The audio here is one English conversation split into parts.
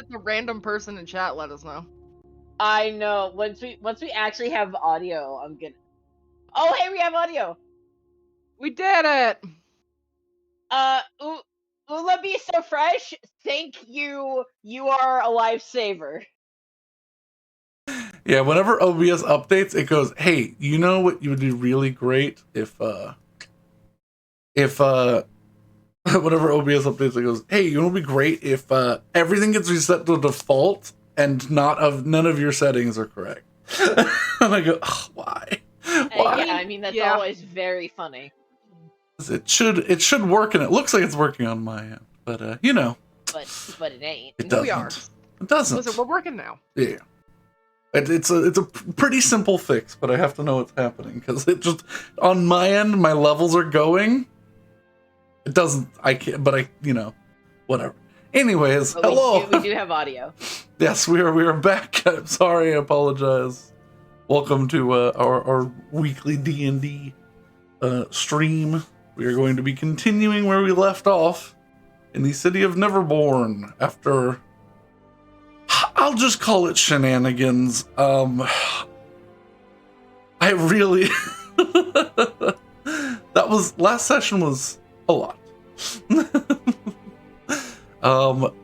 If the random person in chat let us know. I know. Once we actually have audio, I'm gonna. Oh, hey, we have audio. We did it. Ula be so fresh. Thank you. You are a lifesaver. Yeah, whenever OBS updates, it goes, "Hey, you know what you would be really great if whenever OBS updates, it goes, "Hey, you know what would be great if everything gets reset to default and none of your settings are correct." And I go, "Ugh, why? Why?" Yeah, I mean that's Yeah. always very funny. It should work, and it looks like it's working on my end, but you know, But it ain't. it doesn't. We are. It doesn't. Listen, we're working now. Yeah. It's a pretty simple fix, but I have to know what's happening because it just on my end, my levels are going. It doesn't. I can't. But whatever. Anyways, But hello. We do have audio. Yes, we are back. I'm sorry. I apologize. Welcome to our weekly D&D stream. We are going to be continuing where we left off in the city of Neverborn after. I'll just call it shenanigans. I really last session was a lot.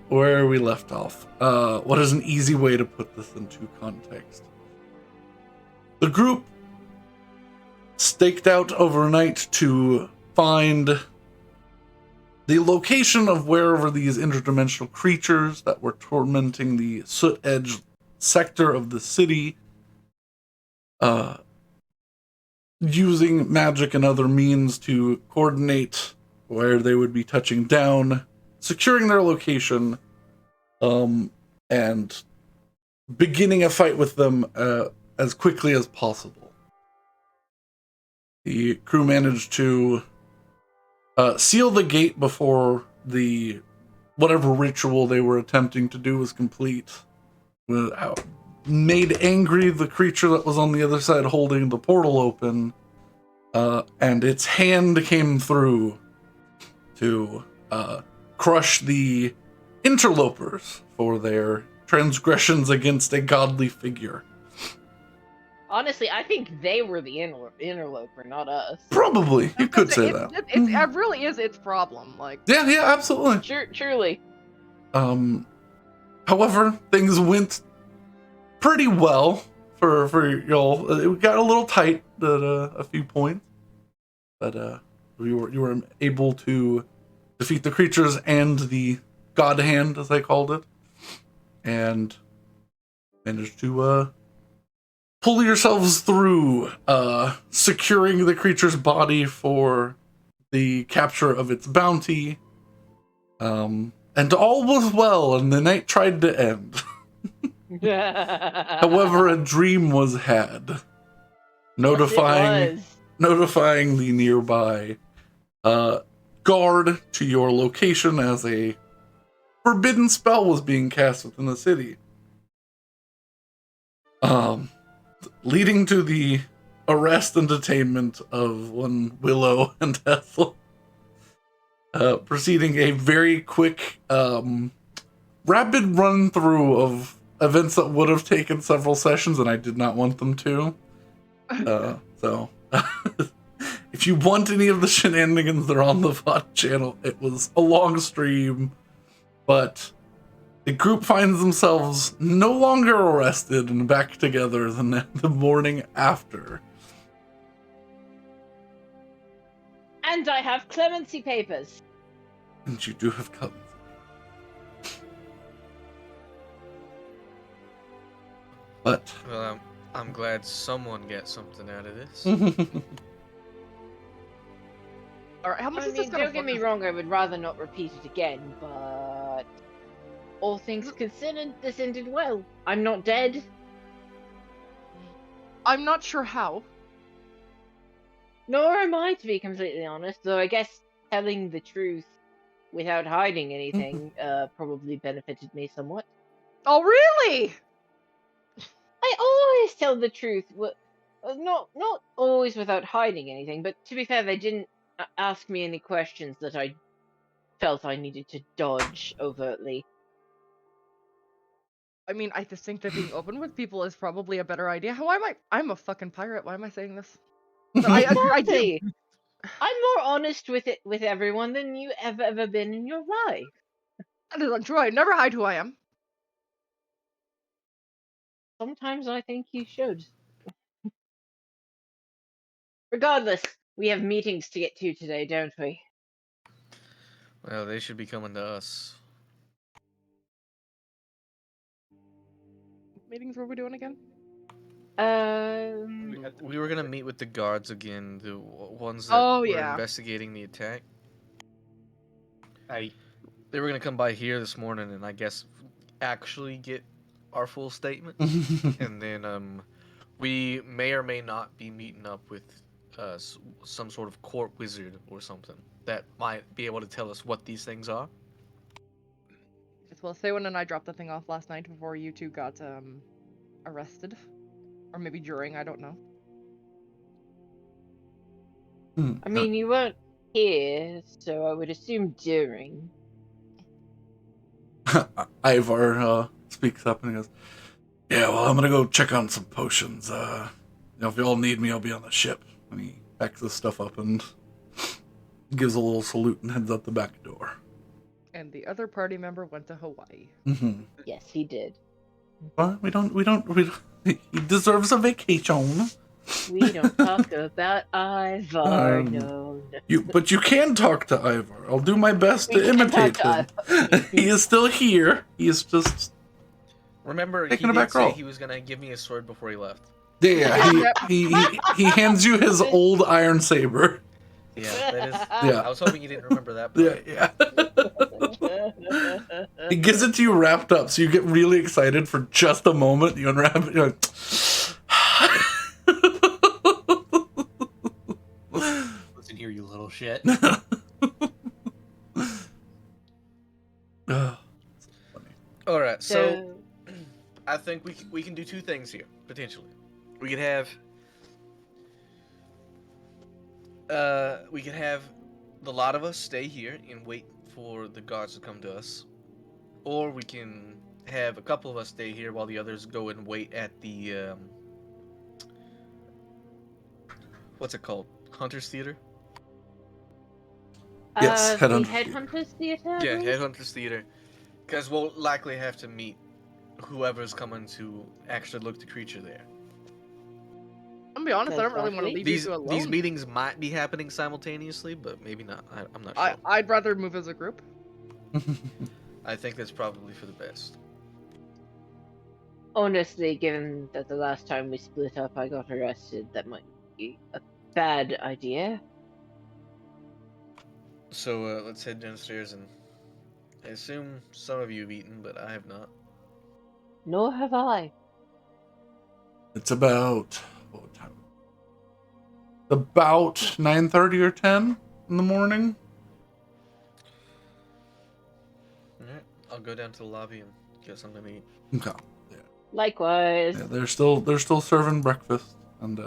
Where we left off. What is an easy way to put this into context? The group staked out overnight to find the location of wherever these interdimensional creatures that were tormenting the Soot Edge sector of the city, using magic and other means to coordinate where they would be touching down, securing their location, and beginning a fight with them as quickly as possible. The crew managed to seal the gate before the whatever ritual they were attempting to do was complete. Made angry the creature that was on the other side holding the portal open, and its hand came through to crush the interlopers for their transgressions against a godly figure. Honestly, I think they were the interloper, not us. Probably, you could say that. It really is its problem. Like, yeah, absolutely. Truly. However, things went pretty well for y'all. It got a little tight at a few points, but you were able to defeat the creatures and the god hand, as I called it, and managed to pull yourselves through, securing the creature's body for the capture of its bounty. And all was well, and the night tried to end. However, a dream was had, notifying the nearby guard to your location as a forbidden spell was being cast within the city. Leading to the arrest and detainment of one Willow and Ethel. Proceeding a very quick, rapid run through of events that would have taken several sessions, and I did not want them to. So, if you want any of the shenanigans that are on the VOD channel, it was a long stream, but the group finds themselves no longer arrested and back together the morning after. And I have clemency papers. And you do have clemency. But well, I'm glad someone gets something out of this. all right, how much is this gonna? Don't get me wrong. I would rather not repeat it again, but all things considered, this ended well. I'm not dead. I'm not sure how. Nor am I, to be completely honest. Though I guess telling the truth without hiding anything probably benefited me somewhat. Oh, really? I always tell the truth. Not always without hiding anything, but to be fair, they didn't ask me any questions that I felt I needed to dodge overtly. I mean, I just think that being open with people is probably a better idea. Why am I? I'm a fucking pirate. Why am I saying this? But I do. Exactly. I'm more honest with everyone than you have ever been in your life. That is untrue. I never hide who I am. Sometimes I think you should. Regardless, we have meetings to get to today, don't we? Well, they should be coming to us. Meetings were we doing again? We were gonna meet with the guards again, the ones that Oh, were yeah. investigating the attack. I They were gonna come by here this morning and I guess actually get our full statement. And then we may or may not be meeting up with some sort of court wizard or something that might be able to tell us what these things are. Well, Sewan and I dropped the thing off last night before you two got arrested, or maybe during. I don't know. I mean, you weren't here, so I would assume during. Ivar speaks up and he goes, "Yeah, well, I'm gonna go check on some potions. If y'all need me, I'll be on the ship." And he packs his stuff up and gives a little salute and heads out the back door. And the other party member went to Hawaii. Mm-hmm. Yes, he did. But we don't. He deserves a vacation. We don't talk about Ivar, no. But you can talk to Ivar. I'll do my best We to can imitate talk him. to He is still here. He is just Remember, Taking he a back did say roll. he was gonna give me a sword before he left. yeah. He hands you his old iron saber. Yeah, that is. Yeah. I was hoping you didn't remember that. Part. Yeah. He gives it to you wrapped up, so you get really excited for just a moment. You unwrap it. You're like, listen here, you little shit. All right, so I think we can do two things here potentially. We could have the lot of us stay here and wait for the guards to come to us, or we can have a couple of us stay here while the others go and wait at the what's it called? Hunter's Theater? Yes, the Headhunters Headhunters Theater? Yeah, Headhunters Theater. Because we'll likely have to meet whoever's coming to actually look the creature there. I'm gonna be honest. I don't really want to Exactly. leave These you two alone. these meetings might be happening simultaneously, but maybe not. I'm not sure. I'd rather move as a group. I think that's probably for the best. Honestly, given that the last time we split up I got arrested, that might be a bad idea. So let's head downstairs, and I assume some of you have eaten, but I have not. Nor have I. It's about what time? About 9:30 or 10 in the morning. Alright, I'll go down to the lobby and get something to eat. Okay. Likewise. Yeah, they're still serving breakfast, and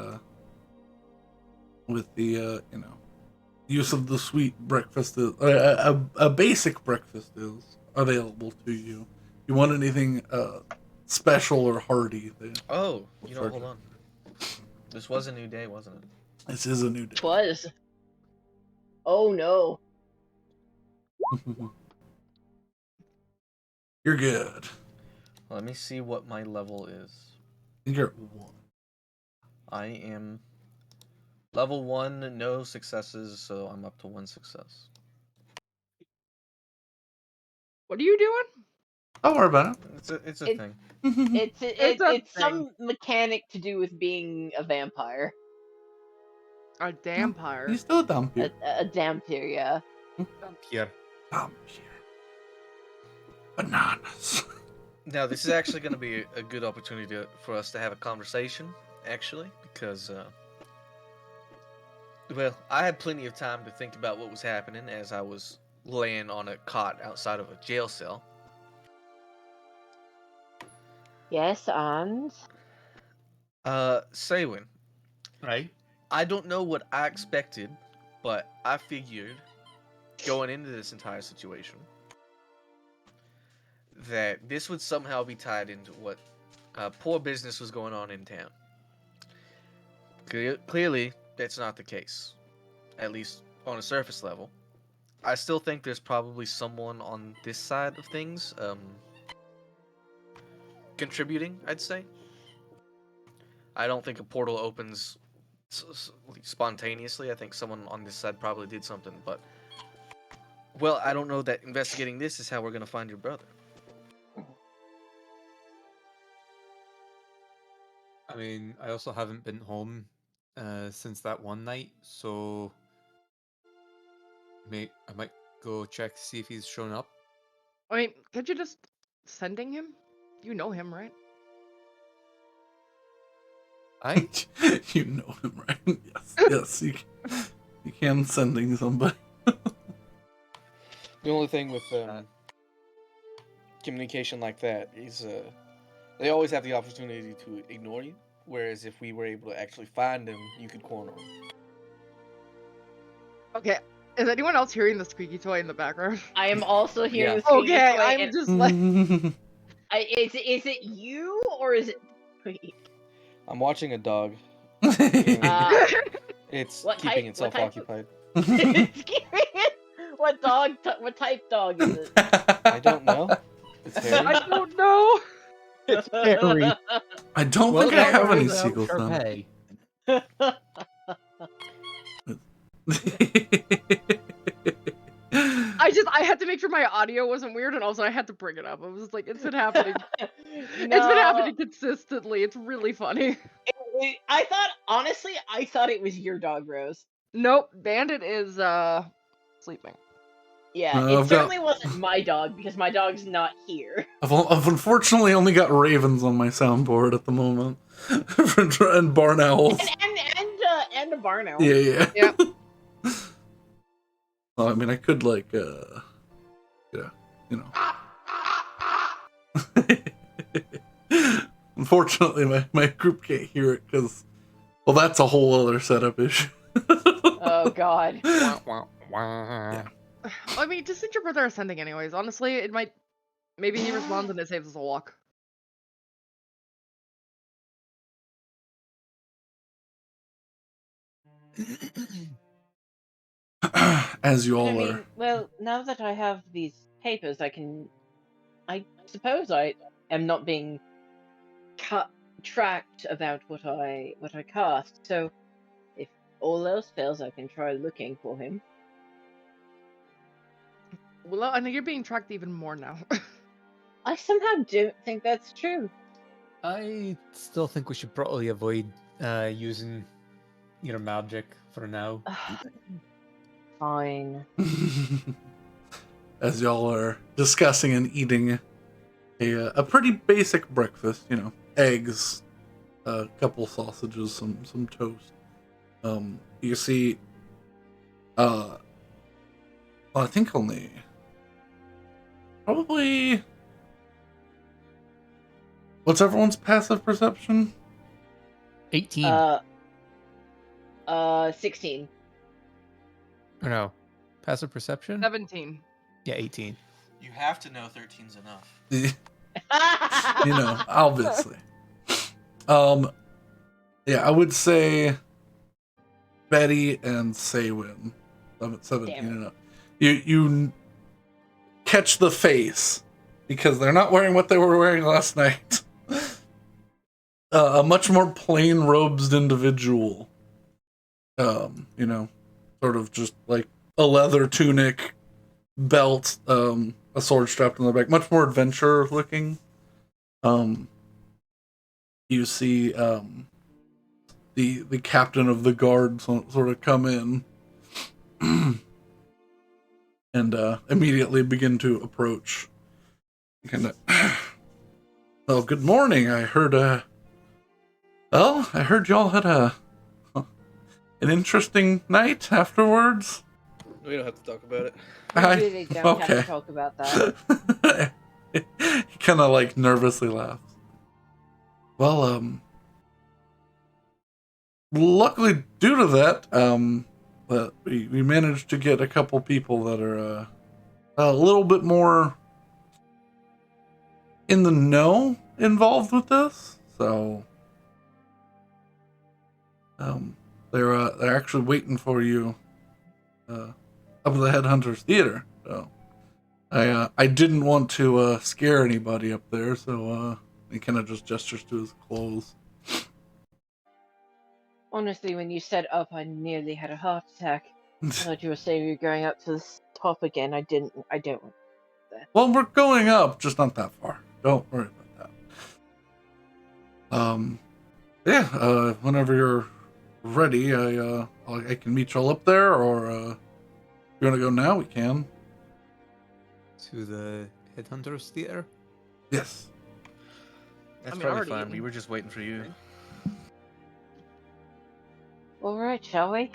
with the use of the sweet breakfast, a basic breakfast is available to you. If you want anything special or hearty, Oh, hold on. This was a new day, wasn't it? this is a new day. Was. Oh no. You're good. Let me see what my level is. I think you're at 1. I am level 1, no successes, so I'm up to 1 success. What are you doing? Don't worry about It's a thing. it. It's some mechanic to do with being a vampire. A vampire. He's still a vampire. A vampire, yeah. Here. Bananas. Now, this is actually going to be a good opportunity for us to have a conversation, actually, because, well, I had plenty of time to think about what was happening as I was laying on a cot outside of a jail cell. Yes, and Saywin, Right? I don't know what I expected, but I figured, going into this entire situation, that this would somehow be tied into what poor business was going on in town. Clearly, that's not the case, at least on a surface level. I still think there's probably someone on this side of things contributing, I'd say. I don't think a portal opens spontaneously. I think someone on this side probably did something, but... Well, I don't know that investigating this is how we're going to find your brother. I mean, I also haven't been home since that one night, so I might go check to see if he's shown up. I mean, could you just sending him? You know him, right? You know him, right? Yes, yes. You can sending somebody. The only thing with communication like that is they always have the opportunity to ignore you, whereas if we were able to actually find him, you could corner him. Okay. Is anyone else hearing the squeaky toy in the background? I am also hearing Yeah. the squeaky Okay, toy, I'm and just like... is it you or is it? I'm watching a dog. It's What keeping type- itself what type occupied. What dog? What type dog is it? I don't know. It's hairy. I don't know. It's Harry. I don't think I have any seagulls now. Hey. I had to make sure my audio wasn't weird, and also I had to bring it up. I was like, it's been happening. It's been happening consistently. It's really funny. I thought it was your dog, Rose. Nope, Bandit is sleeping. Yeah, I've it got- certainly wasn't my dog because my dog's not here. I've unfortunately only got ravens on my soundboard at the moment, and barn owls. And a barn owl. Yeah. Yeah. Well, I mean, I could like, Unfortunately, my group can't hear it because, well, that's a whole other setup issue. Oh God. Yeah. I mean, just send your brother a sending anyways. Honestly, it might... Maybe he responds and it saves us a walk. As you all I are. mean, well, now that I have these papers, I suppose I am not being tracked about what I cast. So, if all else fails, I can try looking for him. Well, I know you're being tracked even more now. I somehow don't think that's true. I still think we should probably avoid using your magic for now. Fine. As y'all are discussing and eating a pretty basic breakfast, eggs, a couple sausages, some toast. You see, well, I think only probably. What's everyone's passive perception? 18. 16. Or no. Passive perception? 17. Yeah, 18. You have to know 13's enough. Obviously. Yeah, I would say Betty and Saywin. 17 Damn it. and up. You catch the face because they're not wearing what they were wearing last night. A much more plain robed individual. Sort of just like a leather tunic, belt, a sword strapped on the back, much more adventure looking. You see the captain of the guard sort of come in and immediately begin to approach. Kind of, well, good morning. I heard y'all had an interesting night afterwards. We don't have to talk about it. We really don't have okay. to talk about that. He kind of like nervously laughs. Well, luckily due to that, we managed to get a couple people that are a little bit more in the know involved with this, so they're actually waiting for you up at the Headhunters Theater. So I didn't want to scare anybody up there, so he kind of just gestures to his clothes. Honestly, when you said up, I nearly had a heart attack. I thought you were saying you were going up to the top again. I don't want that. Well, we're going up, just not that far. Don't worry about that. Whenever you're ready, I can meet y'all up there, or if you want to go now, we can. To the Headhunters Theater? Yes. That's I mean, probably already fine. eaten. We were just waiting for you. All right, shall we?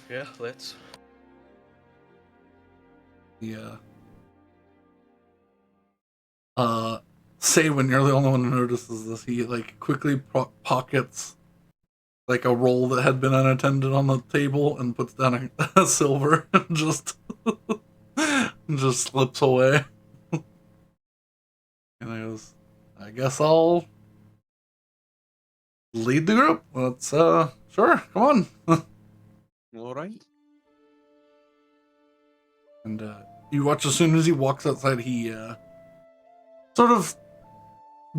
Yeah, let's. Yeah. Say when you're the only one who notices this, he like quickly pockets like a roll that had been unattended on the table and puts down a silver and just slips away. And I goes, I guess I'll lead the group. Let's sure, come on. All right. And you watch as soon as he walks outside, he sort of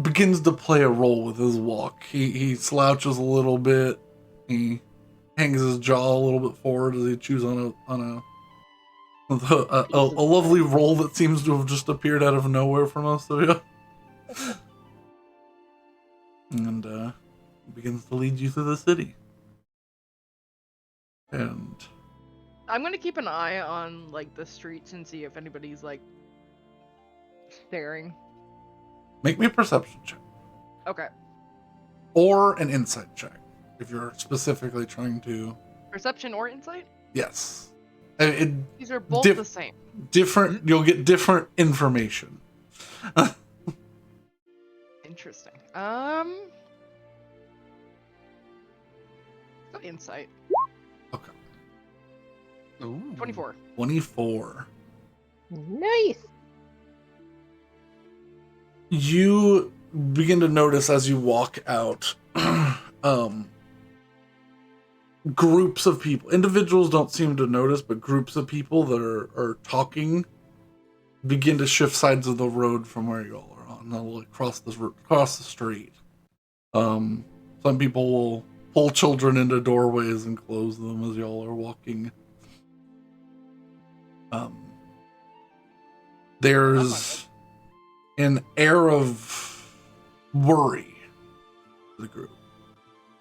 begins to play a role with his walk. He slouches a little bit. He hangs his jaw a little bit forward as he chews on a lovely roll that seems to have just appeared out of nowhere for most of you. And begins to lead you through the city. And I'm gonna keep an eye on like the streets and see if anybody's like staring. make me a perception check. Okay. Or an insight check, if you're specifically trying to... Perception or insight? Yes. These are both the same. Different, you'll get different information. Interesting. Go insight. Okay. Ooh. 24. 24. Nice. You begin to notice as you walk out, groups of people. Individuals don't seem to notice, but groups of people that are talking begin to shift sides of the road from where y'all are on. They'll look across the street. Some people will pull children into doorways and close them as y'all are walking. There's an air of worry to the group,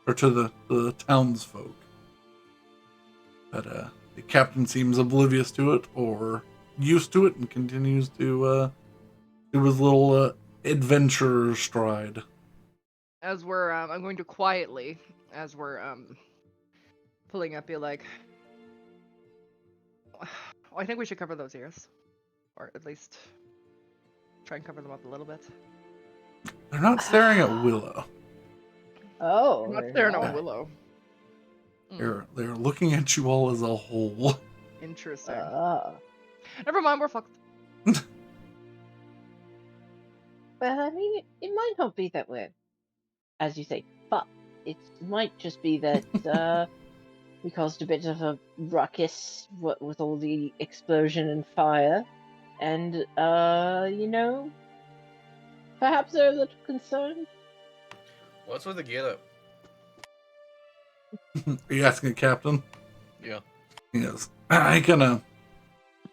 or to the townsfolk. But the captain seems oblivious to it, or used to it, and continues to do his little adventurer stride. As we're, I'm going to quietly, as we're pulling up, be like, I think we should cover those ears, or at least try and cover them up a little bit. They're not staring at Willow. Oh. I'm not they're staring not. at Willow. They're looking at you all as a whole. Interesting. Never mind, we're fucked. Well, I mean, it might not be that we're, as you say, but it might just be that we caused a bit of a ruckus with all the explosion and fire, and you know, perhaps they're a little concerned. What's with the get up? Are you asking the captain? Yeah. He goes, I kind of,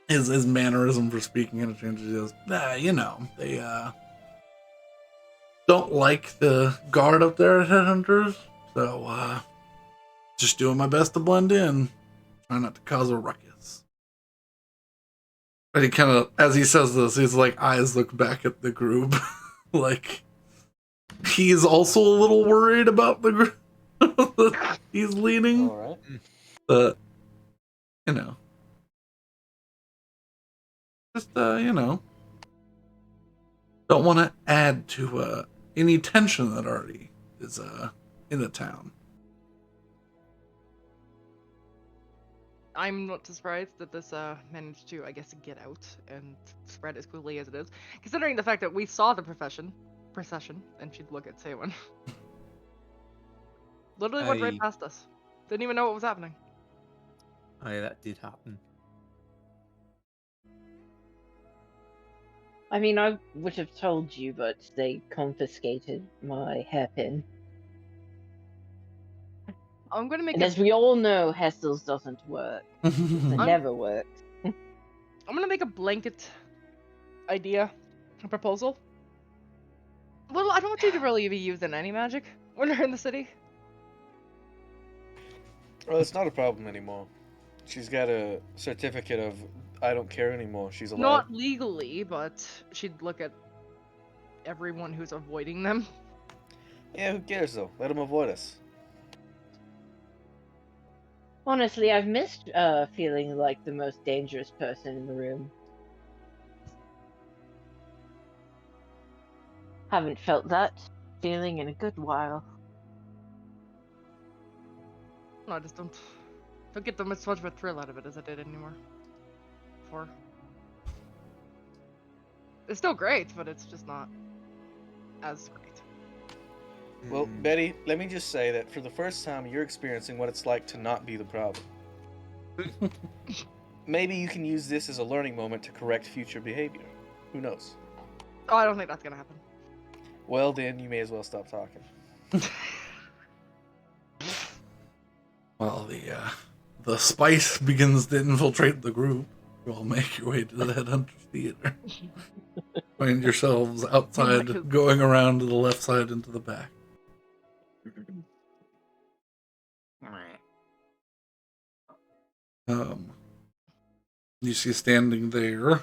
his mannerism for speaking kind of changes. He goes, you know, they don't like the guard up there at Headhunters, so just doing my best to blend in, trying not to cause a ruckus. But he kind of, as he says this, his like eyes look back at the group, like he's also a little worried about the group that he's leading. All right. But you know, just you know, don't want to add to any tension that already is in the town. I'm not surprised that this managed to, I guess, get out and spread as quickly as it is, considering the fact that we saw the procession, and she'd look at Saywin. Literally went right I- past us. Didn't even know what was happening. Aye, that did happen. I mean, I would have told you, but they confiscated my hairpin. I'm gonna make And a, as we all know, Hessel's doesn't work. It never works. I'm gonna make a blanket idea, a proposal. Well, I don't want you to really be using any magic when you're in the city. Well, it's not a problem anymore. She's got a certificate of I don't care anymore. She's allowed. Not legally, but she'd look at everyone who's avoiding them. Yeah, who cares though? Let them avoid us. Honestly, I've missed feeling like the most dangerous person in the room. Haven't felt that feeling in a good while. No, I just don't get as much of a thrill out of it as I did anymore. Before. It's still great, but it's just not as great. Well, Betty, let me just say that for the first time, you're experiencing what it's like to not be the problem. Maybe you can use this as a learning moment to correct future behavior. Who knows? Oh, I don't think that's gonna happen. Well, then you may as well stop talking. Well, the spice begins to infiltrate the group. You all make your way to the Headhunter Theater. Find yourselves outside, going around to the left side and to the back. You see standing there,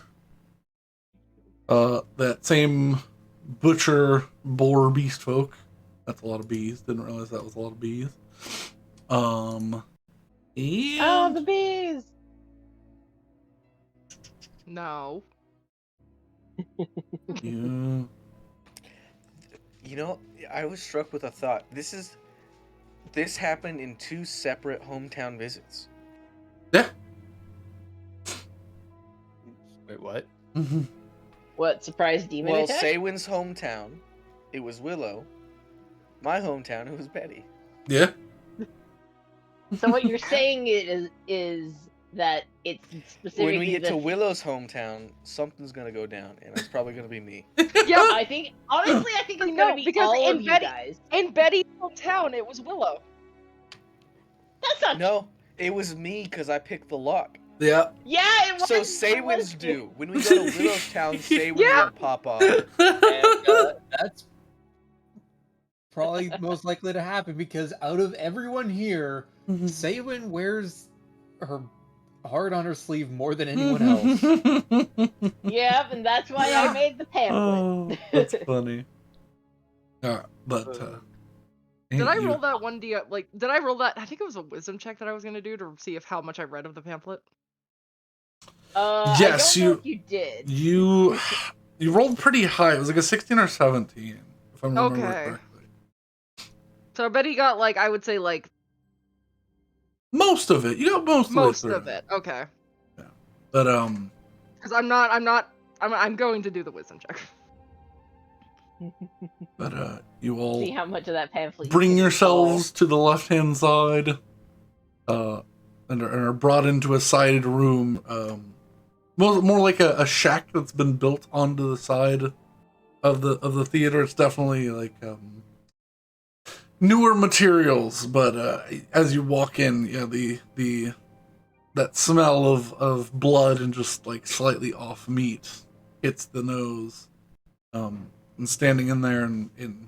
that same butcher boar beast folk. That's a lot of bees. Didn't realize that was a lot of bees. Oh, And the bees! No. you, You know, I was struck with a thought. This happened in 2 separate hometown visits. yeah. Wait, what? What, surprise demon Well, attack? Saywin's hometown, it was Willow. My hometown, it was Betty. Yeah. So what you're saying is that it's specifically When we get to the- Willow's hometown, something's gonna go down, and it's probably gonna be me. Yeah, I think honestly, I think it's No, gonna be because all in of you Betty- guys. in Betty's hometown, it was Willow. That's not No, it was me because I picked the lock. Yeah. Yeah, it was. So it was Saywin's you. do. When we go to Willow's town, Saywin's Yeah. will pop off. And, that's probably most likely to happen because out of everyone here, Saywin wears her heart on her sleeve more than anyone else. Yep, and that's why I made the pamphlet. Oh, that's funny. But Did I you- roll that one D? Like, did I roll that? I think it was a wisdom check that I was gonna do to see if how much I read of the pamphlet. Yes, I don't know if you did. You rolled pretty high. It was like a 16 or 17, if I'm remembering Okay. correctly. So I bet he got like, I would say like Most of it. You got most of it. Okay. But Because I'm going to do the wisdom check. you all See how much of that pamphlet. you bring can yourselves to the left-hand side, and are brought into a sided room. More like a shack that's been built onto the side of the theater. It's definitely like newer materials, but as you walk in, yeah, the that smell of blood and just like slightly off meat hits the nose. And standing in there in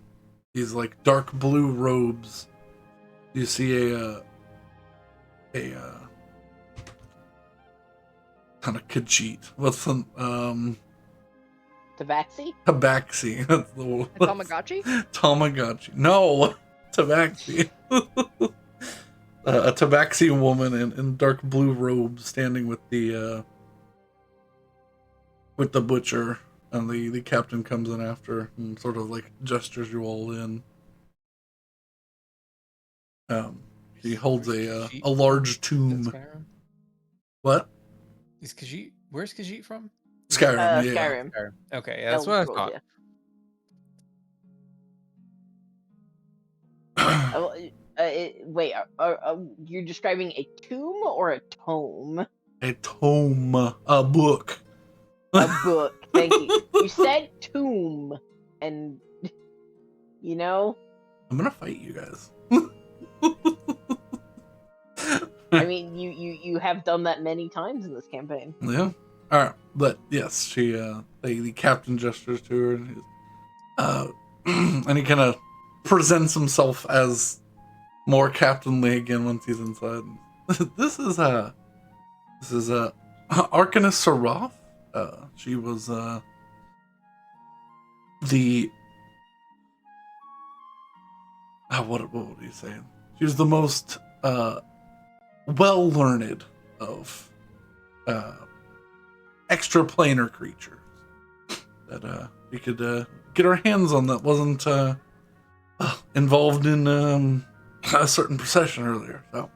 these like dark blue robes, you see a kind of Khajiit. What's the Tabaxi? Tabaxi? That's the one. A Tamagotchi? Tamagotchi. No, Tabaxi. A Tabaxi woman in dark blue robes, standing with the butcher, and the captain comes in after and sort of like gestures you all in. He holds a large tomb What? Is Khajiit? Where's Khajiit from? Skyrim, yeah. Skyrim. Skyrim. Okay, yeah, that's what I Elder Scrolls, thought. yeah. Wait, are you describing a tomb or a tome? A tome, a book. A book. Thank you. You said tomb, and you know, I'm gonna fight you guys. I mean, you have done that many times in this campaign. Yeah. All right, but yes, she the captain gestures to her, and and he kind of presents himself as more captainly again once he's inside. This is Arcanus Saroth. She was the what would you say? She was the most well learned of extraplanar creatures that we could get our hands on that wasn't involved in a certain procession earlier. So,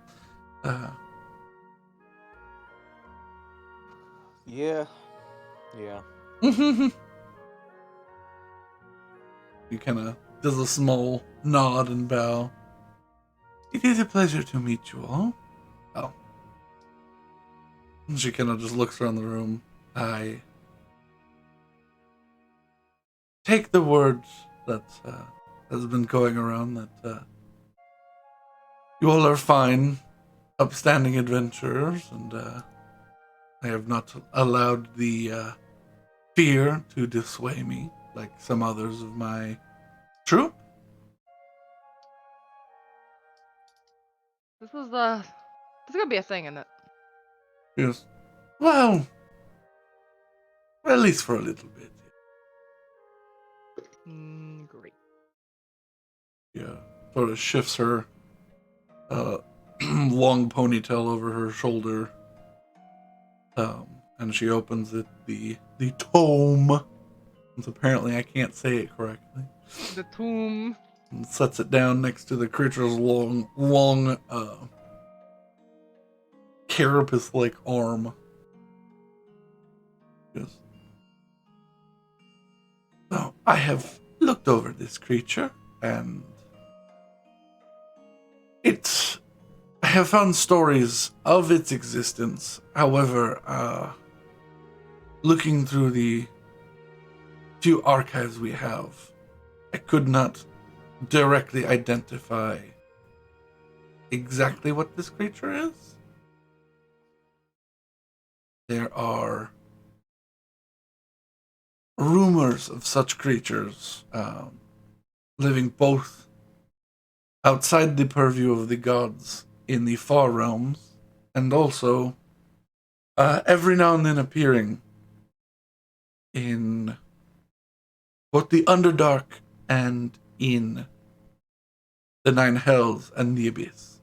Yeah. he kind of does a small nod and bow. It is a pleasure to meet you all. Oh. And she kind of just looks around the room. I take the words that has been going around that you all are fine, upstanding adventurers, and I have not allowed the fear to dissuade me like some others of my troop. This is gonna be a thing, isn't it? Yes. Well, at least for a little bit. Great. Yeah. Sort of shifts her long ponytail over her shoulder. And she opens it, the tome. Since apparently I can't say it correctly. The tomb. And sets it down next to the creature's long carapace-like arm. Yes. So I have looked over this creature, and I have found stories of its existence. However, looking through the few archives we have, I could not directly identify exactly what this creature is. There are rumors of such creatures living both outside the purview of the gods in the far realms, and also every now and then appearing in both the Underdark and in the Nine Hells and the Abyss.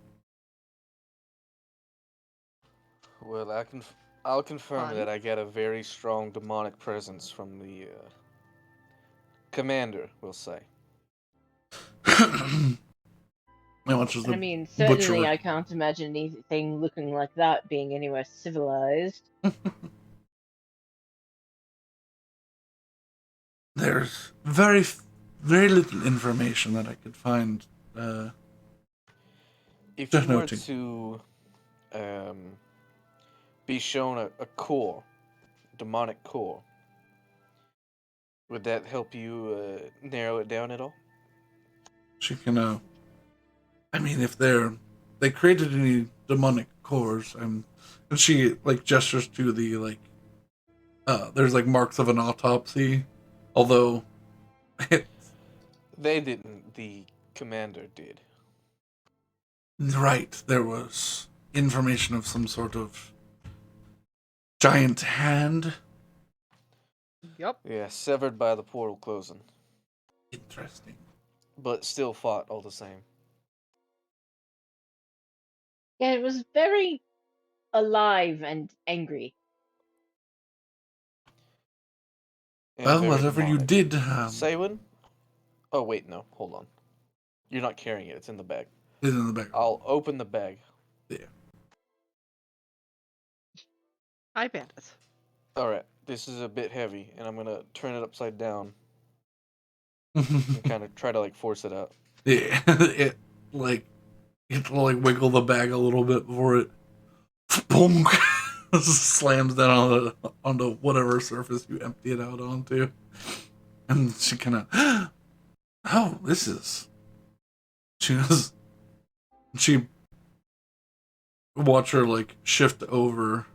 Well, I'll confirm Fun. that I get a very strong demonic presence from the commander, we'll say. How much is the I mean, certainly butcher? I can't imagine anything looking like that being anywhere civilized. There's very little information that I could find. If Just you were noting. to be shown a core, demonic core, would that help you narrow it down at all? She can. I mean, if they created any demonic cores, and she like gestures to the like. There's like marks of an autopsy, although. They didn't. The commander did. Right, there was information of some sort of giant hand. Yep. Yeah, severed by the portal closing, Interesting. but still fought all the same. Yeah, it was very alive and angry. And Well, very whatever you demonic. did, Saywin? Oh wait, no, hold on. You're not carrying it. It's in the bag. is in the back. I'll open the bag. Yeah. Hi, Bandit. All right, this is a bit heavy, and I'm gonna turn it upside down and kind of try to like force it out. Yeah, it like you have to like wiggle the bag a little bit before it boom slams down onto whatever surface you empty it out onto. And she kind of, oh, this is. She watch her like shift over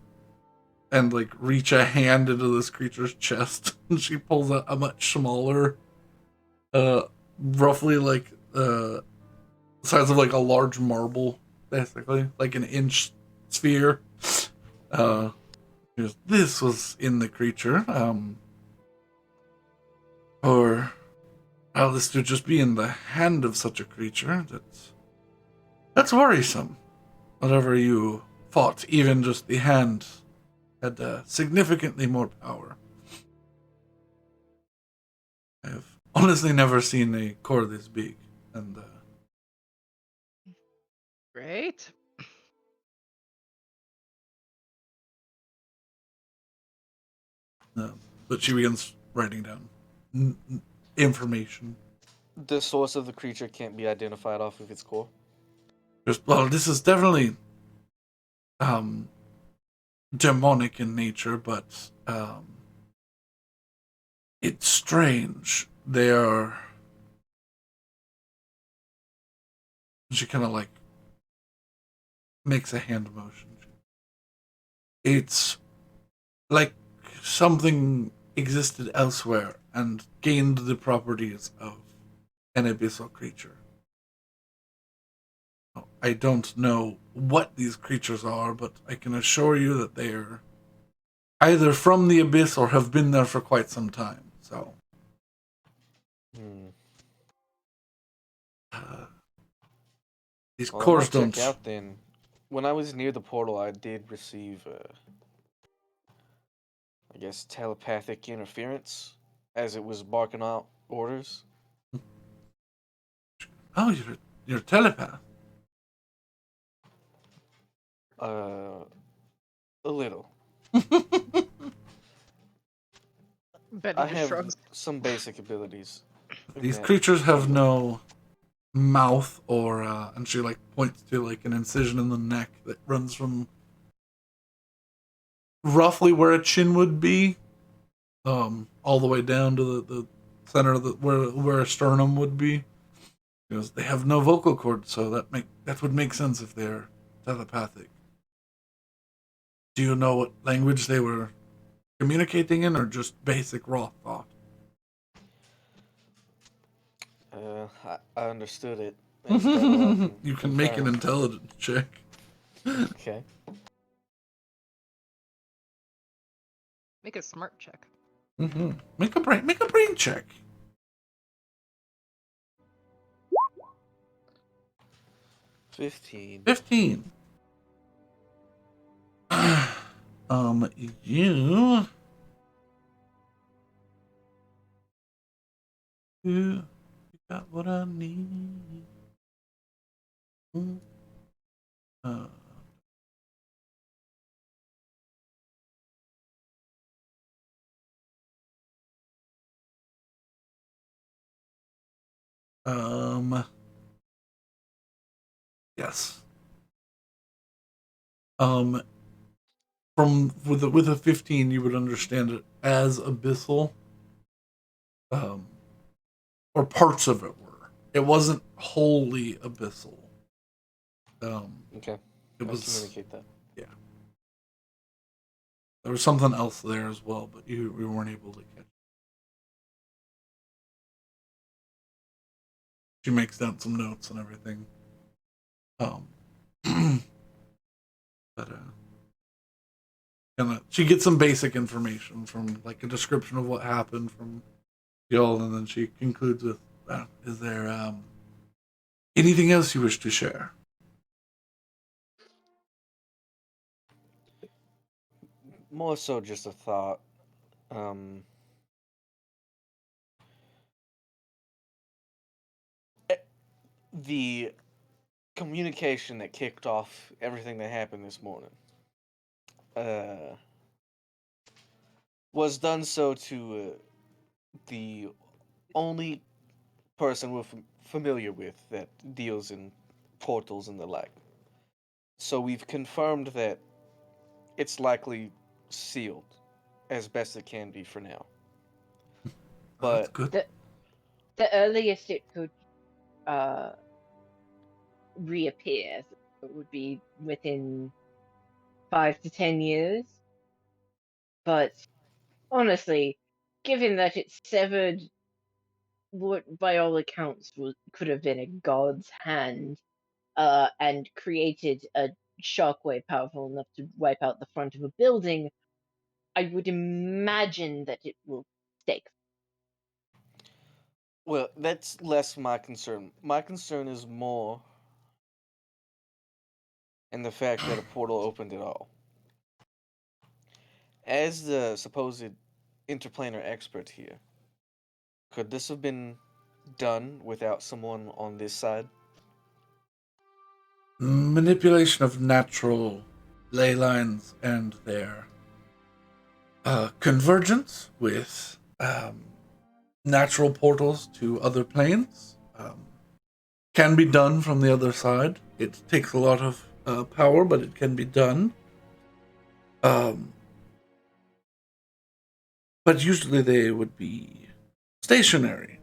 and like reach a hand into this creature's chest, and she pulls out a much smaller, uh, roughly like size of like a large marble, basically like an inch sphere. Uh, this was in the creature, or how this would just be in the hand of such a creature. That's worrisome. Whatever you fought, even just the hand had significantly more power. I've honestly never seen a core this big, and Great. but she begins writing down information. The source of the creature can't be identified off of its core. Well, this is definitely demonic in nature, but it's strange. They are. She kind of like makes a hand motion. It's like something existed elsewhere and gained the properties of an abyssal creature. I don't know what these creatures are, but I can assure you that they are either from the abyss or have been there for quite some time. So, these Well, I cores might don't. check out then. When I was near the portal, I did receive, I guess, telepathic interference as it was barking out orders. Oh, you're a telepath. A little. Betty I just have shrugs. some basic abilities. These that creatures have can- no mouth or and she like points to like an incision in the neck that runs from roughly where a chin would be, all the way down to the center of the where a sternum would be. Because they have no vocal cords, so that would make sense if they're telepathic. Do you know what language they were communicating in, or just basic raw thought? I understood it. As better I can You can make an confirm. intelligence check. Okay. Make a smart check. Make a brain check. 15. 15. You. You got what I need. Uh, yes. From with a 15, you would understand it as abyssal. Um, or parts of it were. It wasn't wholly abyssal. Okay. It I was. communicate that. Yeah. There was something else there as well, but we weren't able to catch. She makes down some notes and everything. Um, but she gets some basic information from like a description of what happened from y'all, and then she concludes with, "Is there anything else you wish to share?" More so just a thought. Um, eh, the communication that kicked off everything that happened this morning. Uh, was done so to the only person we're familiar with that deals in portals and the like. So we've confirmed that it's likely sealed as best it can be for now. That's But good. The earliest it could uh, reappear would be within 5 to 10 years. But honestly, given that it's severed what by all accounts could have been a god's hand, and created a shockwave powerful enough to wipe out the front of a building, I would imagine that it will stay. well, that's less my concern. My concern is more in the fact that a portal opened at all. As the supposed interplanar expert here, could this have been done without someone on this side? Manipulation of natural ley lines and their convergence with natural portals to other planes can be done from the other side. It takes a lot of power, but it can be done. But usually they would be stationary.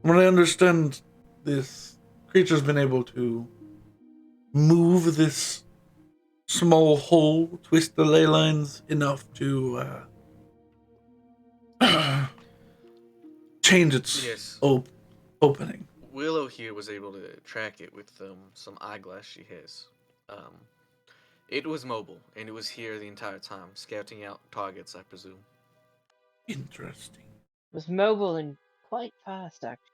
From what I understand, this creature's been able to move this small hole, twist the ley lines enough to change its Yes. opening. Willow here was able to track it with some eyeglass she has. It was mobile, and it was here the entire time, scouting out targets, I presume. Interesting. It was mobile and quite fast, actually.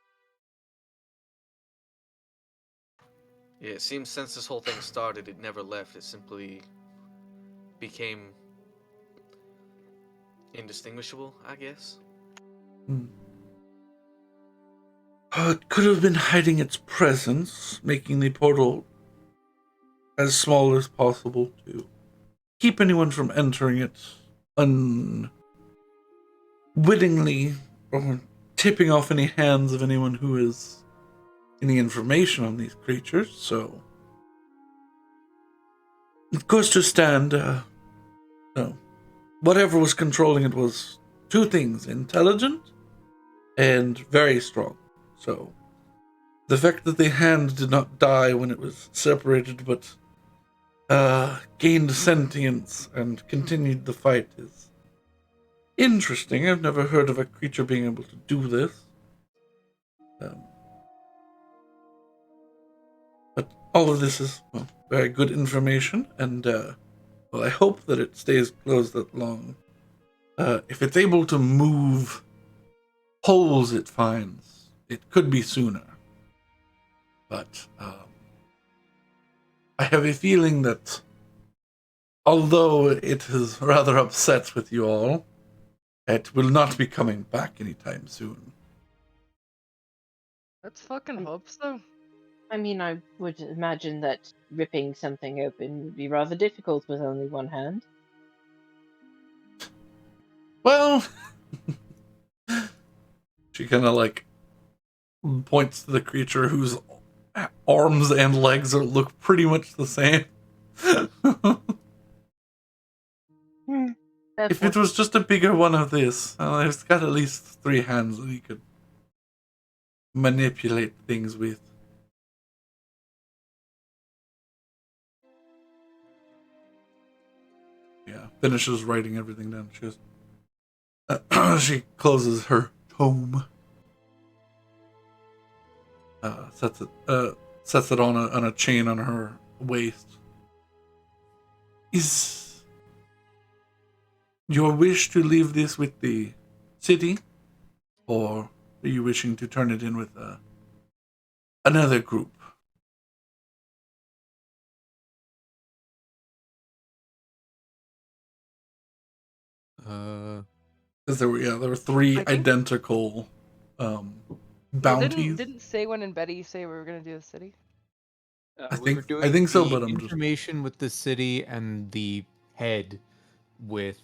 Yeah, it seems since this whole thing started, it never left. It simply became indistinguishable, I guess. It could have been hiding its presence, making the portal as small as possible to keep anyone from entering it unwittingly or tipping off any hands of anyone who has any information on these creatures. So it goes to stand, no. Whatever was controlling it was two things: intelligent and very strong. So the fact that the hand did not die when it was separated, but gained sentience and continued the fight is interesting. I've never heard of a creature being able to do this. But all of this is very good information, and well, I hope that it stays closed that long. If it's able to move holes it finds, it could be sooner. But I have a feeling that although it is rather upset with you all, it will not be coming back anytime soon. Let's fucking hope so. I mean, I would imagine that ripping something open would be rather difficult with only one hand. Well, she kind of like points to the creature whose arms and legs look pretty much the same. If it was just a bigger one of this, it's got at least 3 hands that he could manipulate things with. Yeah, finishes writing everything down. She goes, she closes her tome. Sets it on a chain on her waist. Is your wish to leave this with the city, or are you wishing to turn it in with another group? Because there were 3 identical bounties. Didn't Saywin and Betty say we were gonna do the city? I We were think doing so, the but I'm just information with the city and the head with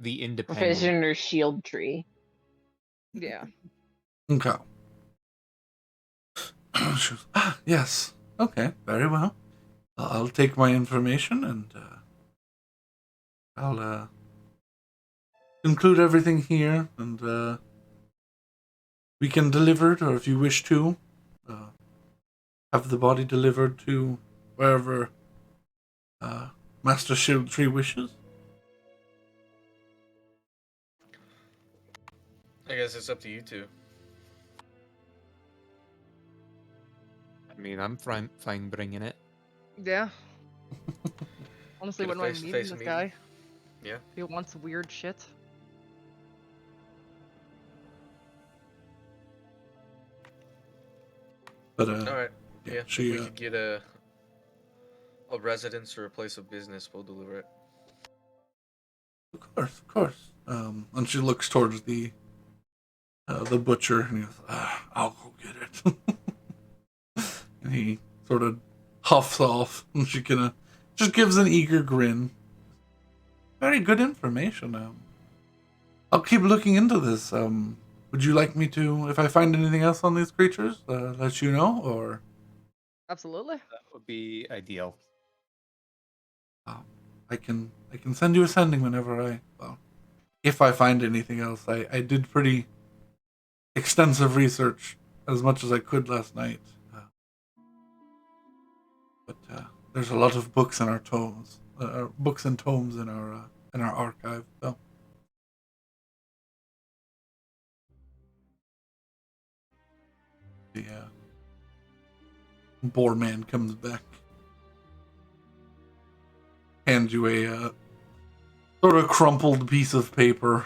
the independent. Prisoner shield tree. Yeah. Okay. She goes, yes. Okay, very well. I'll take my information and I'll conclude everything here, and we can deliver it, or if you wish to, have the body delivered to wherever Master Shieldtree wishes. I guess it's up to you two. I mean, I'm fine bringing it. Yeah. Honestly, Get a wouldn't mind meeting face-to-face this meeting. guy. Yeah. If he wants weird shit. But All right. Yeah. she If we could get a residence or a place of business, we'll deliver it. of course. And she looks towards the butcher, and he goes, "I'll go get it." And he sort of huffs off, and she kind of just gives an eager grin. Very good information. I'll keep looking into this. Would you like me to, if I find anything else on these creatures, let you know, or? Absolutely. That would be ideal. I can send you a sending whenever if I find anything else. I did pretty extensive research, as much as I could last night. But there's a lot of books in our tomes, books and tomes in our archive. So. The boar man comes back, hands you a sort of crumpled piece of paper.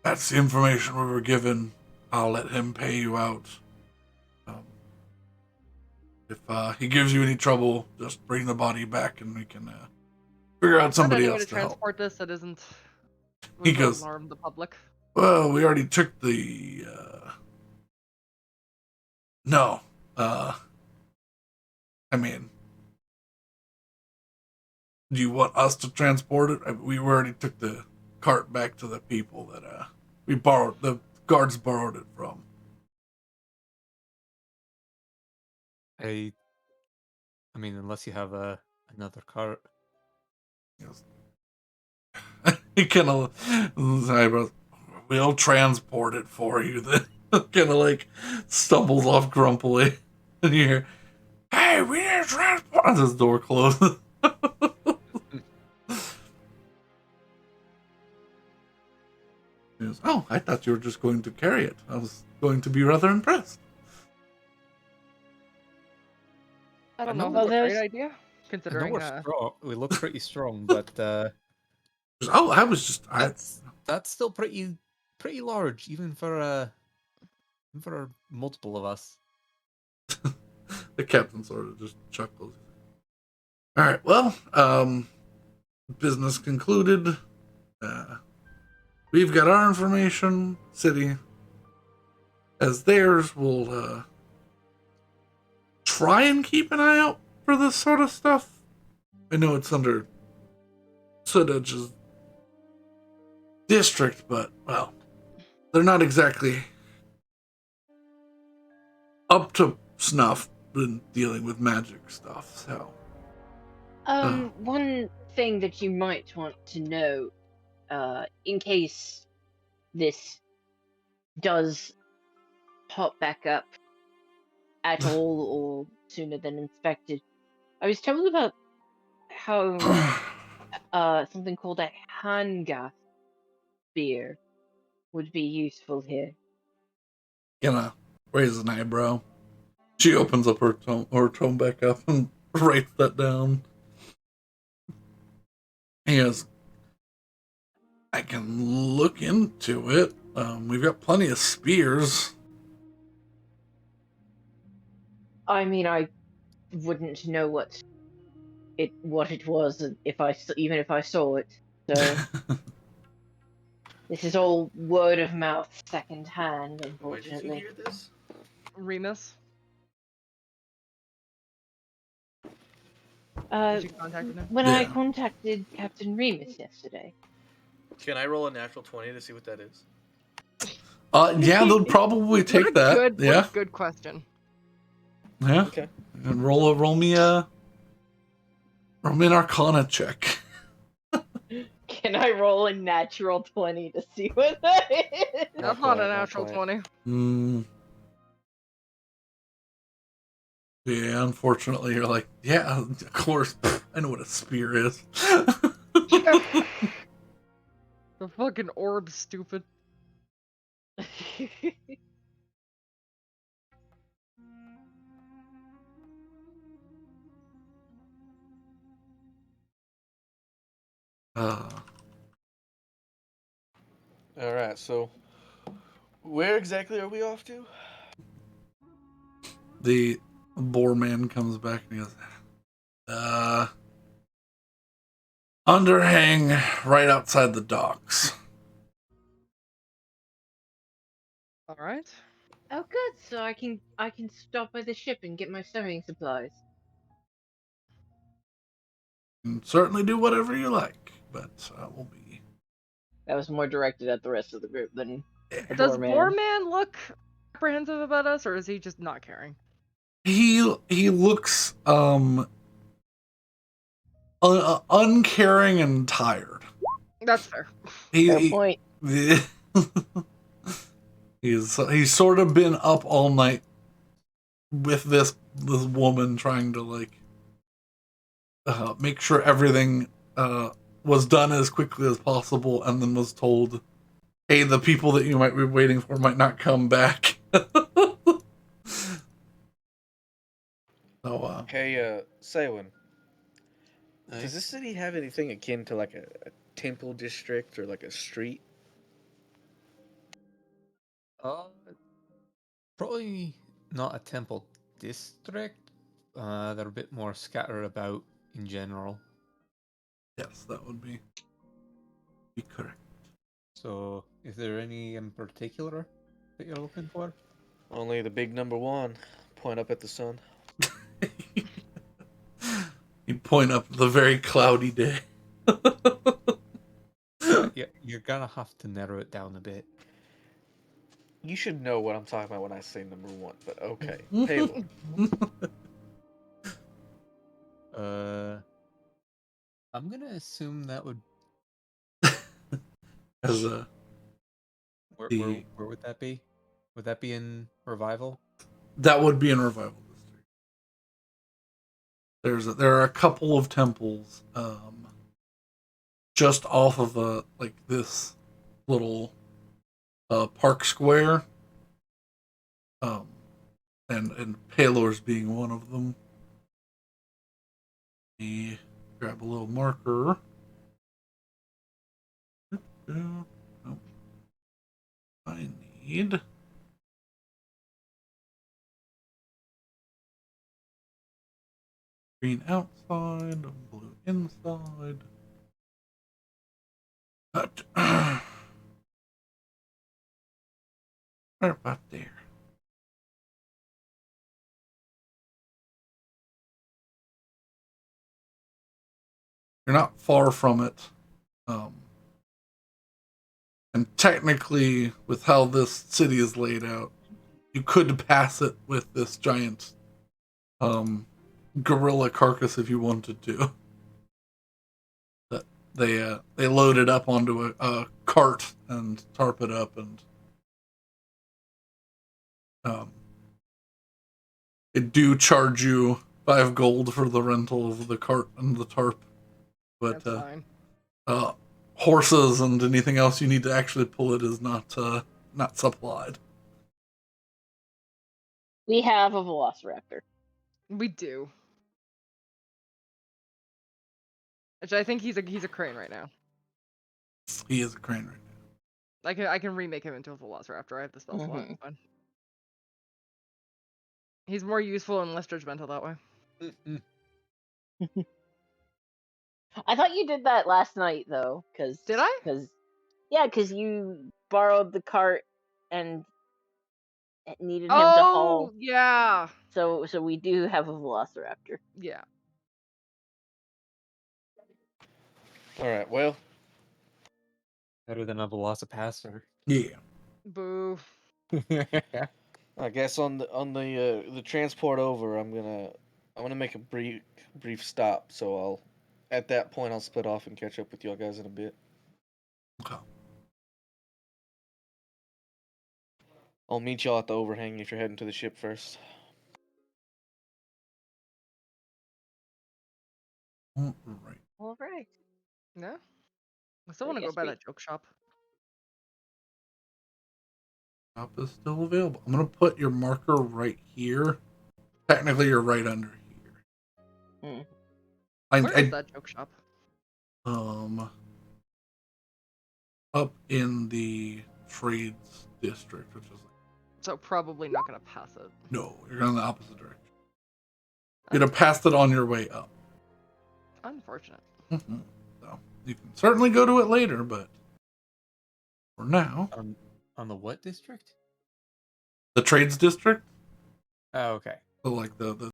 That's the information we were given. I'll let him pay you out. If he gives you any trouble, just bring the body back and we can figure out somebody else to to help. transport this that isn't. He Will goes, alarm the public. well, we already took the. No. I mean, do you want us to transport it? We already took the cart back to the people that the guards borrowed it from. I mean, unless you have another cart. Yes. He kind of, we'll transport it for you. Then kind of like stumbles off grumpily, and you hear, "Hey, we need to transport." As his door closes. He goes, oh, I thought you were just going to carry it. I was going to be rather impressed. I don't know know. That's a great there's- idea. I know Considering. we're strong. We look pretty strong, but Oh, I was just that's still pretty large, even for a multiple of us. The captain sort of just chuckles. All right, well, business concluded. We've got our information. City as theirs. We'll try and keep an eye out for this sort of stuff. I know it's under Soot district, but, well, they're not exactly up to snuff in dealing with magic stuff, so. One thing that you might want to know, in case this does pop back up at all or sooner than expected, I was told about how something called a handgas spear would be useful here. Gonna raise an eyebrow. She opens up her tome back up and writes that down. He goes, I can look into it. We've got plenty of spears. I mean, I wouldn't know what it was if even if I saw it. So this is all word of mouth, second hand, Where did you unfortunately. hear this? Remus. That you contacted him. When I Yeah. contacted Captain Remus yesterday. Can I roll a natural 20 to see what that is? Yeah, they'll probably take that. What Yeah, a good question. yeah. Okay. And roll me an Arcana check. Can I roll a natural 20 to see what that is? That's not quite, a not natural quite. 20. Yeah, unfortunately, you're like, yeah, of course. I know what a spear is. The fucking orb's stupid. uh, All right. So, where exactly are we off to? the boar man comes back and he goes, underhang right outside the docks. All right. Oh, good. So I can stop by the ship and get my sewing supplies. You can certainly do whatever you like, but I will be. That was more directed at the rest of the group than the Does Boar Man. Boarman look apprehensive about us, or is he just not caring? He looks uncaring and tired. That's fair. Fair point. He's sort of been up all night with this woman trying to like make sure everything was done as quickly as possible, and then was told, "Hey, the people that you might be waiting for might not come back." So, Hey, Saywin, does this city have anything akin to like a temple district or like a street? Probably not a temple district. They're a bit more scattered about in general. yes, that would be correct. So, is there any in particular that you're looking for? Only the big number one. Point up at the sun. You point up the very cloudy day. Yeah, you're gonna have to narrow it down a bit. You should know what I'm talking about when I say number one, but okay. Palor. I'm gonna assume that would. As Where would that be? Would that be in Revival? that would be in Revival District. There are a couple of temples just off of this little park square, and Palor's being one of them. Me grab a little marker. Nope. I need green outside, blue inside. Right about there. You're not far from it. And technically, with how this city is laid out, you could pass it with this giant gorilla carcass if you wanted to. But they load it up onto a cart and tarp it up, and it do charge you 5 gold for the rental of the cart and the tarp. But That's fine. Horses and anything else you need to actually pull it is not supplied. We have a Velociraptor. We do. Which I think he's a crane right now. He is a crane right now. I can remake him into a Velociraptor. I have the spell slot. It's fine. He's more useful and less judgmental that way. I thought you did that last night though, because Did I? Because you borrowed the cart and needed him to Oh haul. yeah. So we do have a Velociraptor. Yeah. All right. Well, Better than a Velocipaster. Yeah. Boo. I guess on the transport over, I'm gonna make a brief stop. So I'll at that point I'll split off and catch up with y'all guys in a bit. Okay. I'll meet y'all at the overhang if you're heading to the ship first. All right. All right. Yeah. I still I want to go guess by we- that joke shop. Shop is still available. I'm gonna put your marker right here. Technically, you're right under here. Mm. Where is I that joke shop? up in the trades district, which is like, So probably not gonna pass it. no, you're going the opposite direction. You'd have passed it on your way up. Unfortunate. Mm-hmm. So you can certainly go to it later, but for now, On the what district? the trades district. Oh, okay. So like the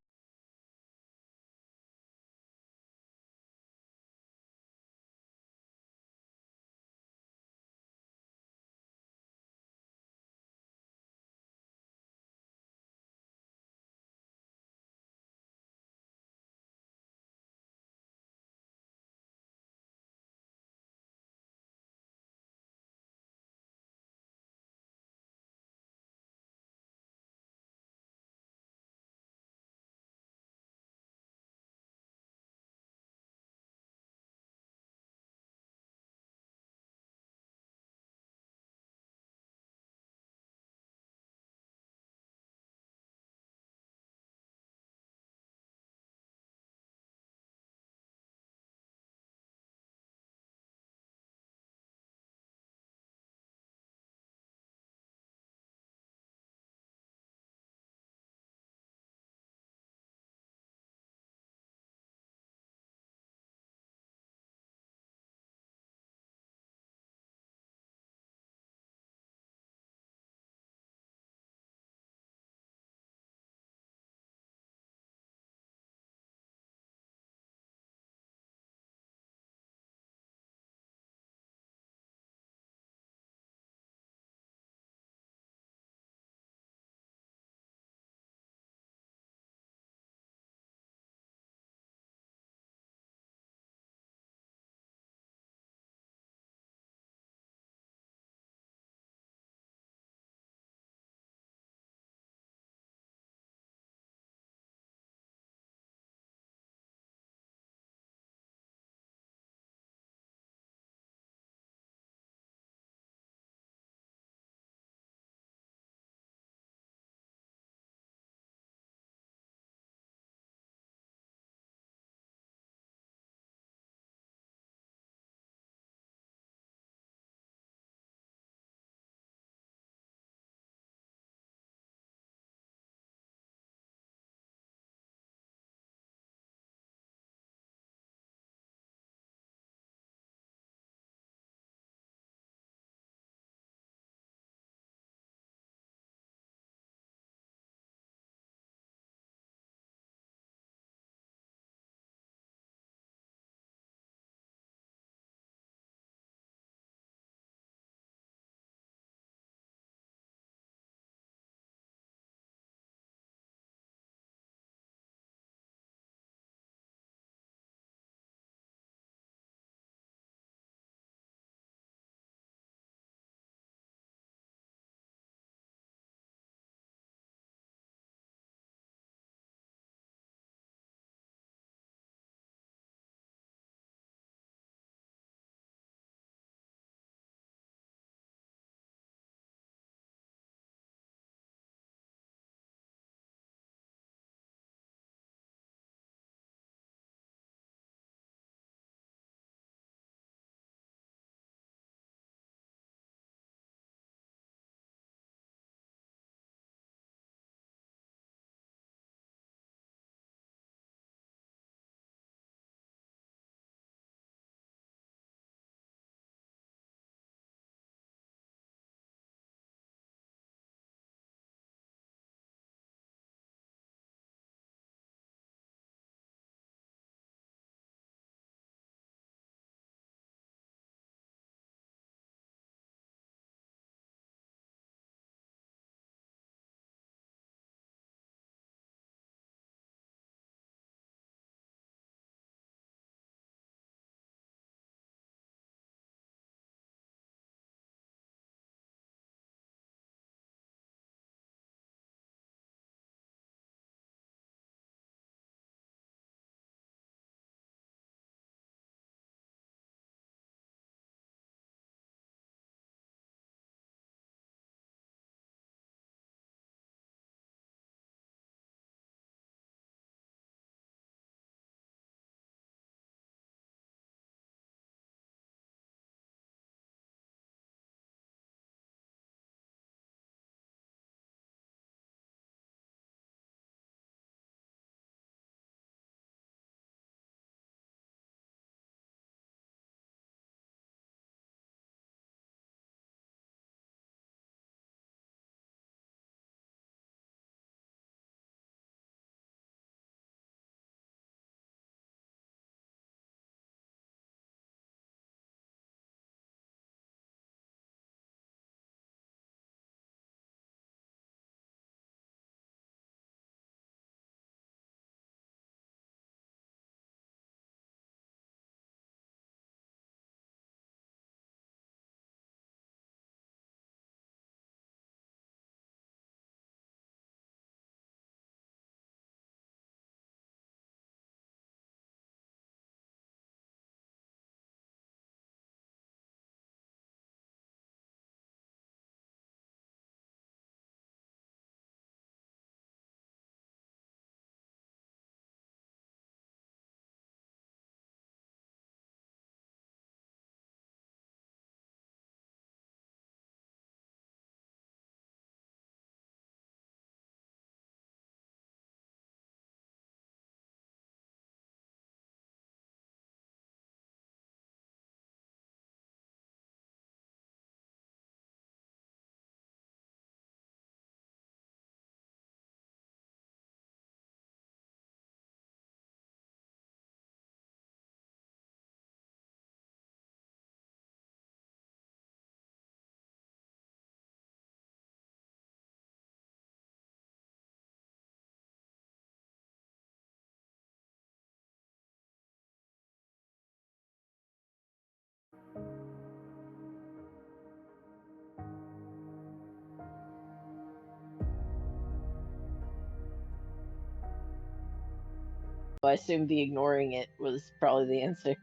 I assume the ignoring it was probably the answer.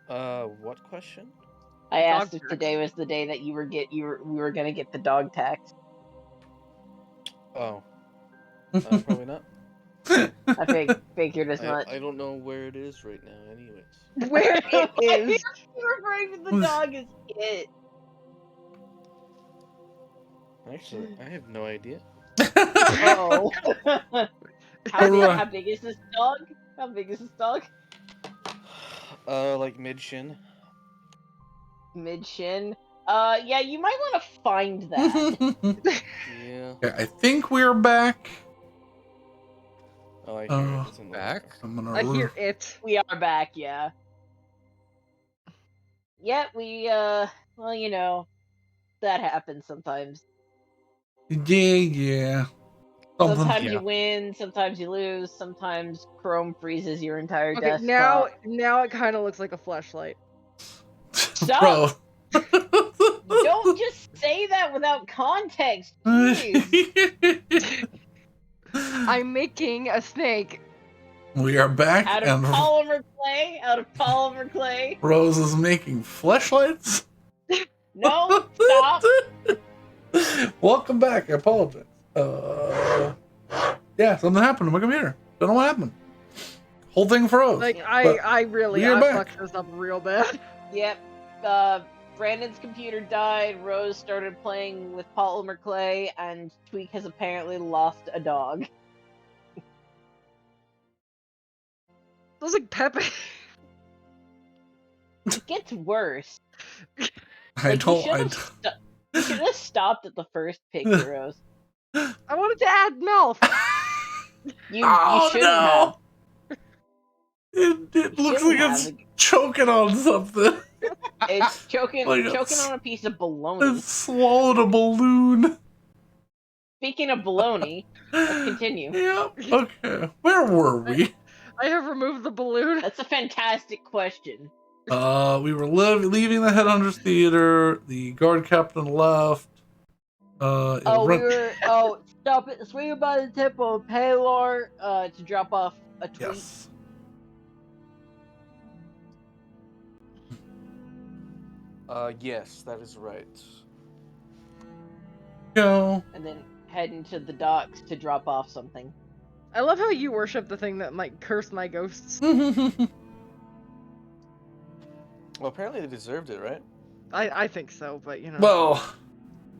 What question? I Dog asked if tax. today was the day that we were gonna get the dog tax. Oh, probably not. I figured as much. I don't know where it is right now, anyways. Where it is. You're referring to the dog as it. Actually, I have no idea. Oh. Alright. How big is this dog? How big is this dog? Like mid shin. Mid shin. Yeah, you might want to find that. Yeah. Okay, I think we're back. Oh, I hear it. It's in the Back? I'm gonna. I hear it. We are back, yeah. Yeah, we well, you know, that happens sometimes. Yeah. Something. Sometimes Yeah. you win, sometimes you lose, sometimes Chrome freezes your entire Okay, desktop. now it kind of looks like a flashlight. Bro. Don't just say that without context. Jeez. I'm making a snake. We are back, Out of and polymer clay. Rose is making fleshlights. No, stop. Welcome back. I apologize. Yeah, something happened to my computer. Don't know what happened. Whole thing froze. Like But I really we are back. fucked this up real bad. Yep. Brandon's computer died. Rose started playing with polymer clay, and Tweak has apparently lost a dog. It was like Pepe. It gets worse. I Like, don't. You should have stopped at the first picture, Rose. I wanted to add mouth. You Oh shouldn't no! have. It You looks shouldn't like it's have. choking on something. It's choking Like on a piece of bologna. It swallowed a balloon. Speaking of bologna, let's continue. Yeah. Okay. Where were we? I have removed the balloon. That's a fantastic question. We were leaving the Headhunters Theater. The guard captain left. Stop it. Swing by the temple of Palor, to drop off a tweet. Yes. Yes, that is right. Go. And then head into the docks to drop off something. I love how you worship the thing that might curse my ghosts. Well, apparently they deserved it, right? I think so, but you know. Well,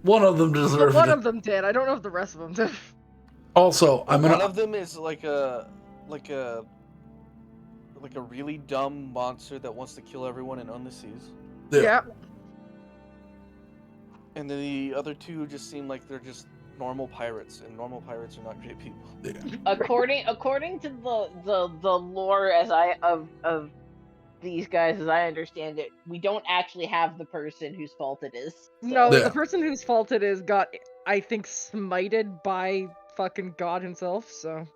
one of them deserved One it. of them did. I don't know if the rest of them did. Also, I'm One gonna. of them is like a really dumb monster that wants to kill everyone and own the seas. Yeah. And then the other two just seem like they're just normal pirates, and normal pirates are not great people. Yeah. According to the lore of these guys as I understand it, we don't actually have the person whose fault it is. So. No, Yeah. the person whose fault it is got, I think, smited by fucking God himself. So.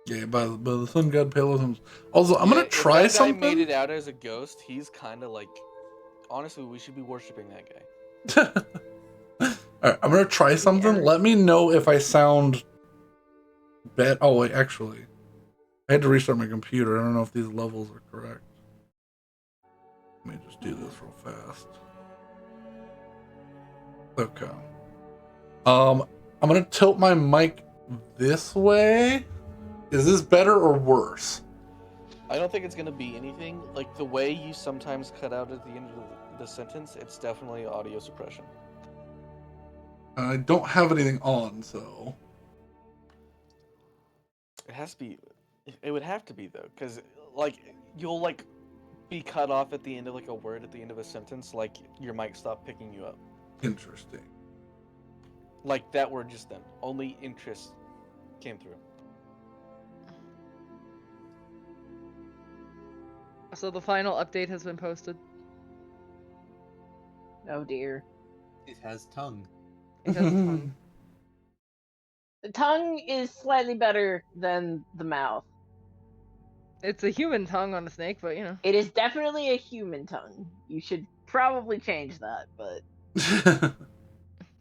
Yeah, by the sun god Paladins. Also, I'm gonna If try that guy something. made it out as a ghost. He's kind of like, honestly, we should be worshiping that guy. Alright, I'm gonna try something. Yeah. Let me know if I sound bad. Oh wait, actually, I had to restart my computer. I don't know if these levels are correct. Let me just do this real fast. Okay. I'm gonna tilt my mic this way. Is this better or worse? I don't think it's gonna be anything like the way you sometimes cut out at the end of the sentence. It's definitely audio suppression. I don't have anything on, so. It has to be. It would have to be though, because like you'll like be cut off at the end of like a word at the end of a sentence, like your mic stopped picking you up. Interesting. Like that word just then. Only interest came through. So the final update has been posted. Oh dear. It has tongue. It has a tongue. The tongue is slightly better than the mouth. It's a human tongue on a snake, but you know. It is definitely a human tongue. You should probably change that, but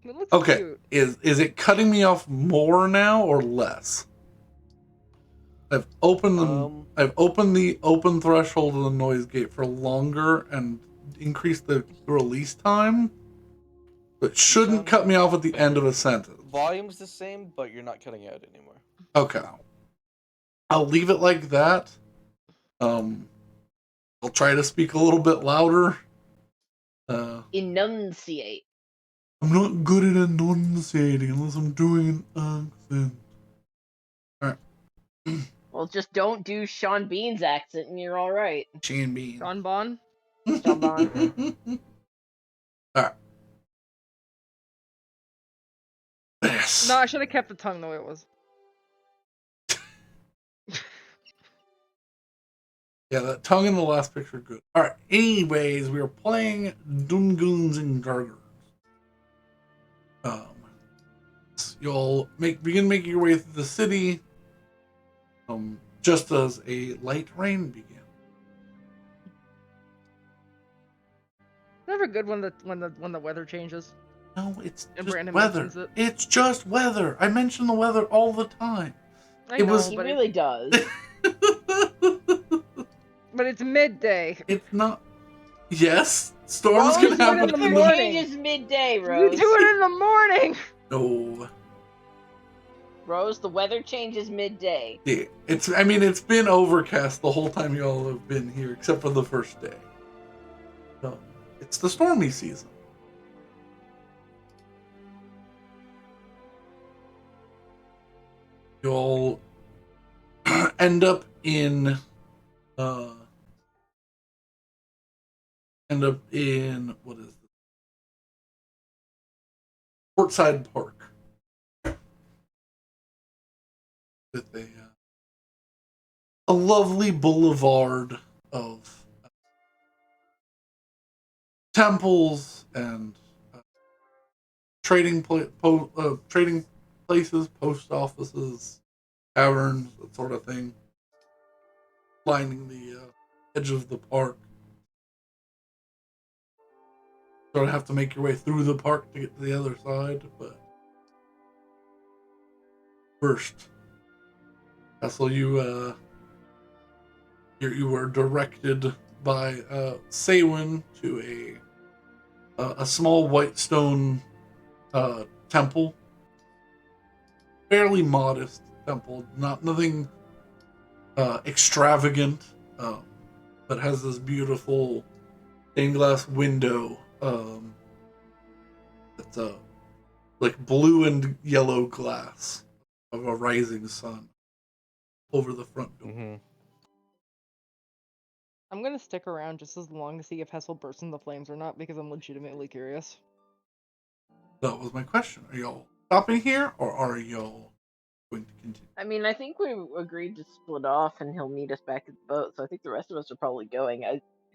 It looks Okay. cute. Is it cutting me off more now or less? I've opened the open threshold of the noise gate for longer and increased the release time. But shouldn't cut me off at the end of a sentence. Volume's the same, but you're not cutting out anymore. Okay. I'll leave it like that. I'll try to speak a little bit louder. Enunciate. I'm not good at enunciating unless I'm doing an accent. Alright. Well, just don't do Sean Bean's accent and you're alright. Sean Bean. Sean Bon. Sean Bon. Alright. Yes. No, I should have kept the tongue the way it was. Yeah, that tongue in the last picture, good. Alright, anyways, we are playing Dungeons and Dragons. You'll begin making your way through the city, just as a light rain begins. Never good when the weather changes. No, it's And just Brandon weather. mentions it. It's just weather. I mention the weather all the time. I It know, was- He but really does. but it's midday. It's not. Yes, storms Rose, can happen in the weather morning. changes midday, You Rose. do it in the morning. No. Rose, the weather changes midday. Yeah, it's been overcast the whole time y'all have been here, except for the first day. It's the stormy season. You'll end up in what is it? Portside Park with a lovely boulevard of temples and trading places, post offices, taverns, that sort of thing, lining the edge of the park. Sort of have to make your way through the park to get to the other side, but first, Cecil, you were directed by Saywin to a small white stone temple, fairly modest temple, nothing extravagant, but has this beautiful stained glass window that's like blue and yellow glass of a rising sun over the front door. Mm-hmm. I'm gonna stick around just as long to see if Hessel bursts into flames or not, because I'm legitimately curious. That was my question. Are y'all stopping here, or are y'all going to continue? I mean, I think we agreed to split off and he'll meet us back at the boat, so I think the rest of us are probably going.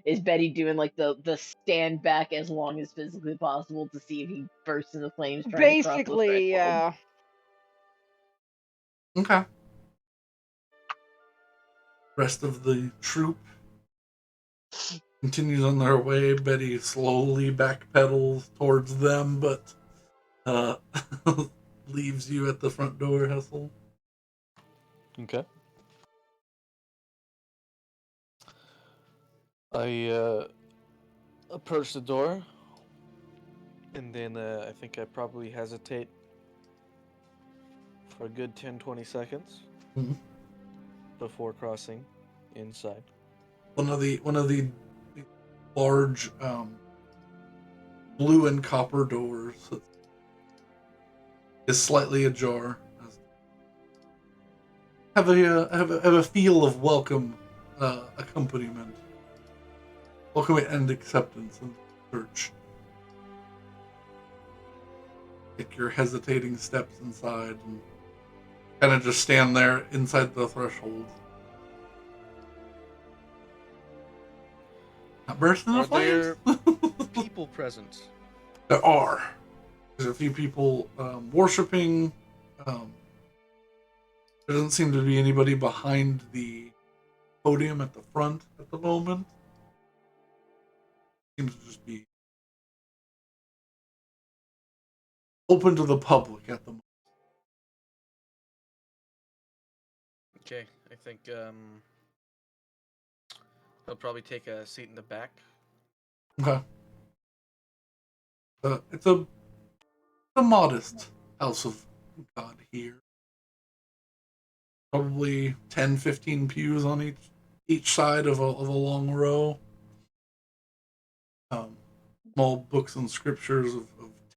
Is Betty doing like the stand back as long as physically possible to see if he bursts into flames trying to cross the Basically, threshold? yeah. Okay. Rest of the troop continues on their way. Betty slowly backpedals towards them, but leaves you at the front door, Hessel. Okay. I approach the door, and then I think I probably hesitate for a good 10-20 seconds Mhm. before crossing inside. One of the large blue and copper doors is slightly ajar. Have a feel of welcome accompaniment. Welcome and acceptance in church. Take your hesitating steps inside and kind of just stand there inside the threshold. Not bursting Are into flames. there people present? There are. There's a few people worshiping. There doesn't seem to be anybody behind the podium at the front at the moment. Seems to just be open to the public at the moment. Okay, I think he'll probably take a seat in the back. Okay. It's a modest house of God here. Probably 10, 15 pews on each side of a long row. Small books and scriptures of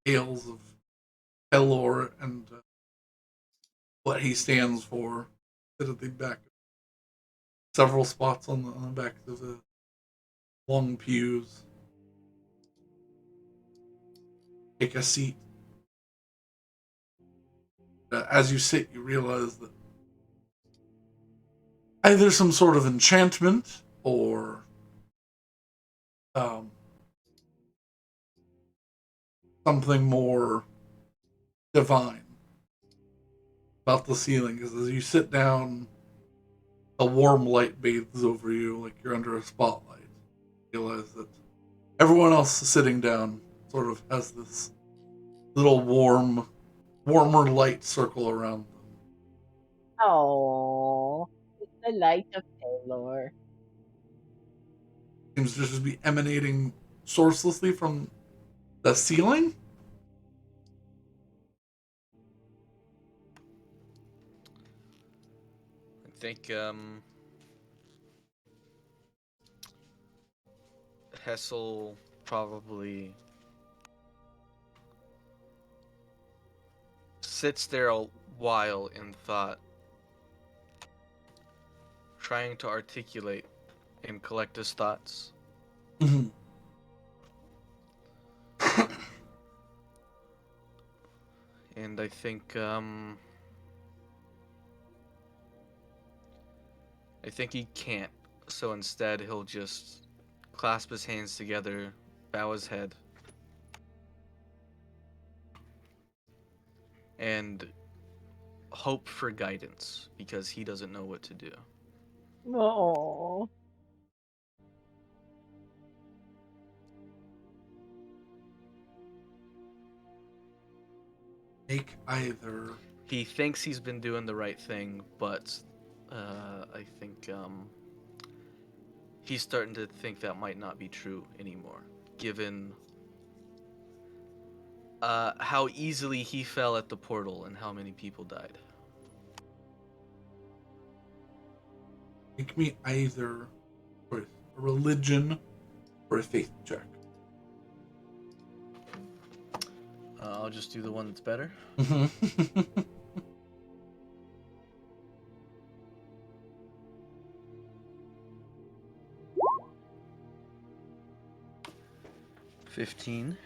tales of Pelor and what he stands for. Sit at the back. Several spots on the back of the long pews. Take a seat. As you sit, you realize that either some sort of enchantment or something more divine about the ceiling. Because as you sit down, a warm light bathes over you like you're under a spotlight. You realize that everyone else sitting down sort of has this little warmer light circle around them. Oh, it's the light of Taylor. Seems to just be emanating sourcelessly from the ceiling. I think Hessel probably sits there a while in thought, trying to articulate and collect his thoughts. Mm-hmm. And I think he can't. So instead he'll just clasp his hands together, bow his head, and hope for guidance because he doesn't know what to do. Oh. Make either. He thinks he's been doing the right thing, but I think he's starting to think that might not be true anymore, given how easily he fell at the portal and how many people died. Make me either a religion or a faith check. I'll just do the one that's better. Mm-hmm. 15.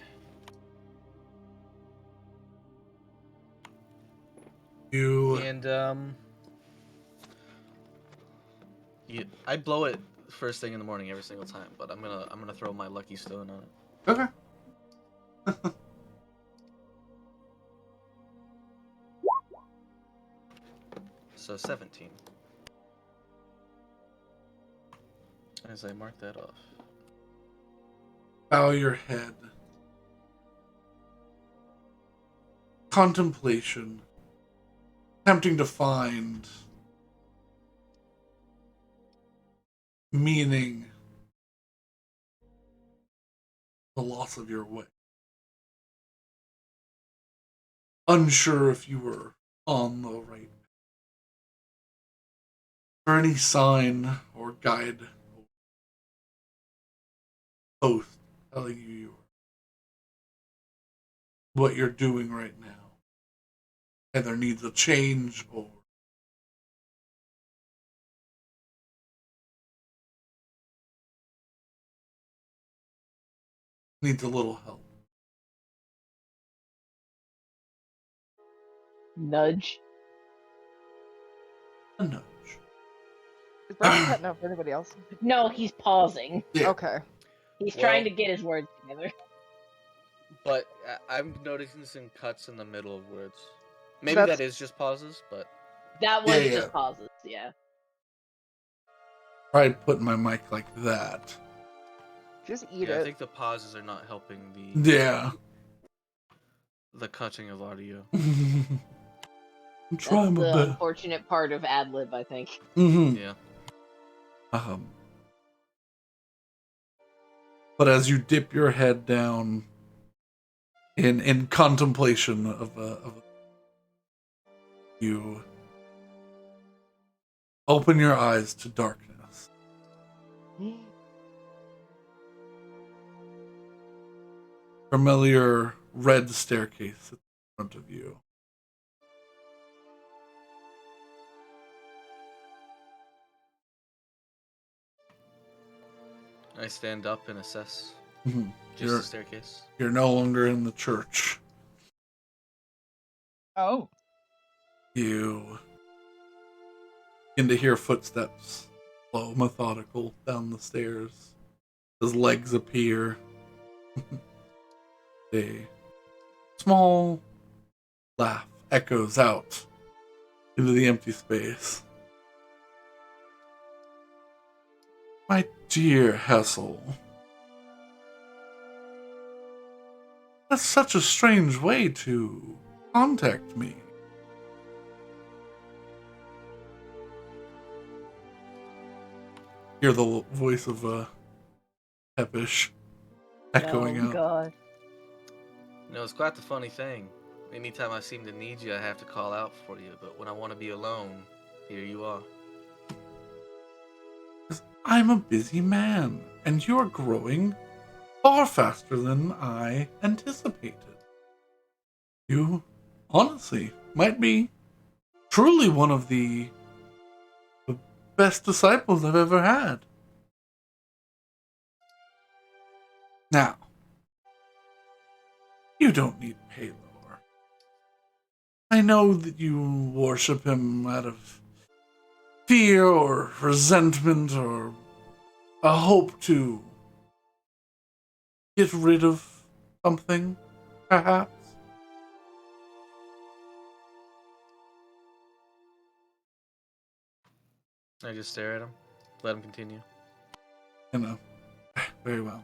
And I blow it first thing in the morning every single time, but I'm gonna throw my lucky stone on it. Okay. So 17. As I mark that off. Bow your head. Contemplation. Attempting to find meaning the loss of your way. Unsure if you were on the right. Or any sign or guide or oath telling you what you're doing right now either needs a change or needs a little help. Nudge. A nudge. Is Brendan cutting out for anybody else? No, he's pausing. Yeah. Okay. He's Well- trying to get his words together. But I'm noticing some cuts in the middle of words. Maybe That's- that is just pauses, but That was Yeah. just pauses, yeah. Tried putting my mic like that. Just eat yeah, I it. think the pauses are not helping Yeah. the cutting of audio. I'm trying That's my the best. unfortunate part of ad lib, I think. Mm-hmm. Yeah. But as you dip your head down in contemplation of you open your eyes to darkness. Familiar red staircase in front of you. I stand up and assess. Mhm. Just the staircase. You're no longer in the church. Oh. You begin to hear footsteps, slow, methodical, down the stairs. His legs appear. A small laugh echoes out into the empty space. My dear Hessel, that's such a strange way to contact me. Hear the voice of Pepish echoing out. God. No, it's quite the funny thing. Anytime I seem to need you, I have to call out for you. But when I want to be alone, here you are. I'm a busy man, and you're growing far faster than I anticipated. You, honestly, might be truly one of the best disciples I've ever had. Now, you don't need Palor. I know that you worship him out of fear or resentment or a hope to get rid of something, perhaps. I just stare at him, let him continue. You know, very well.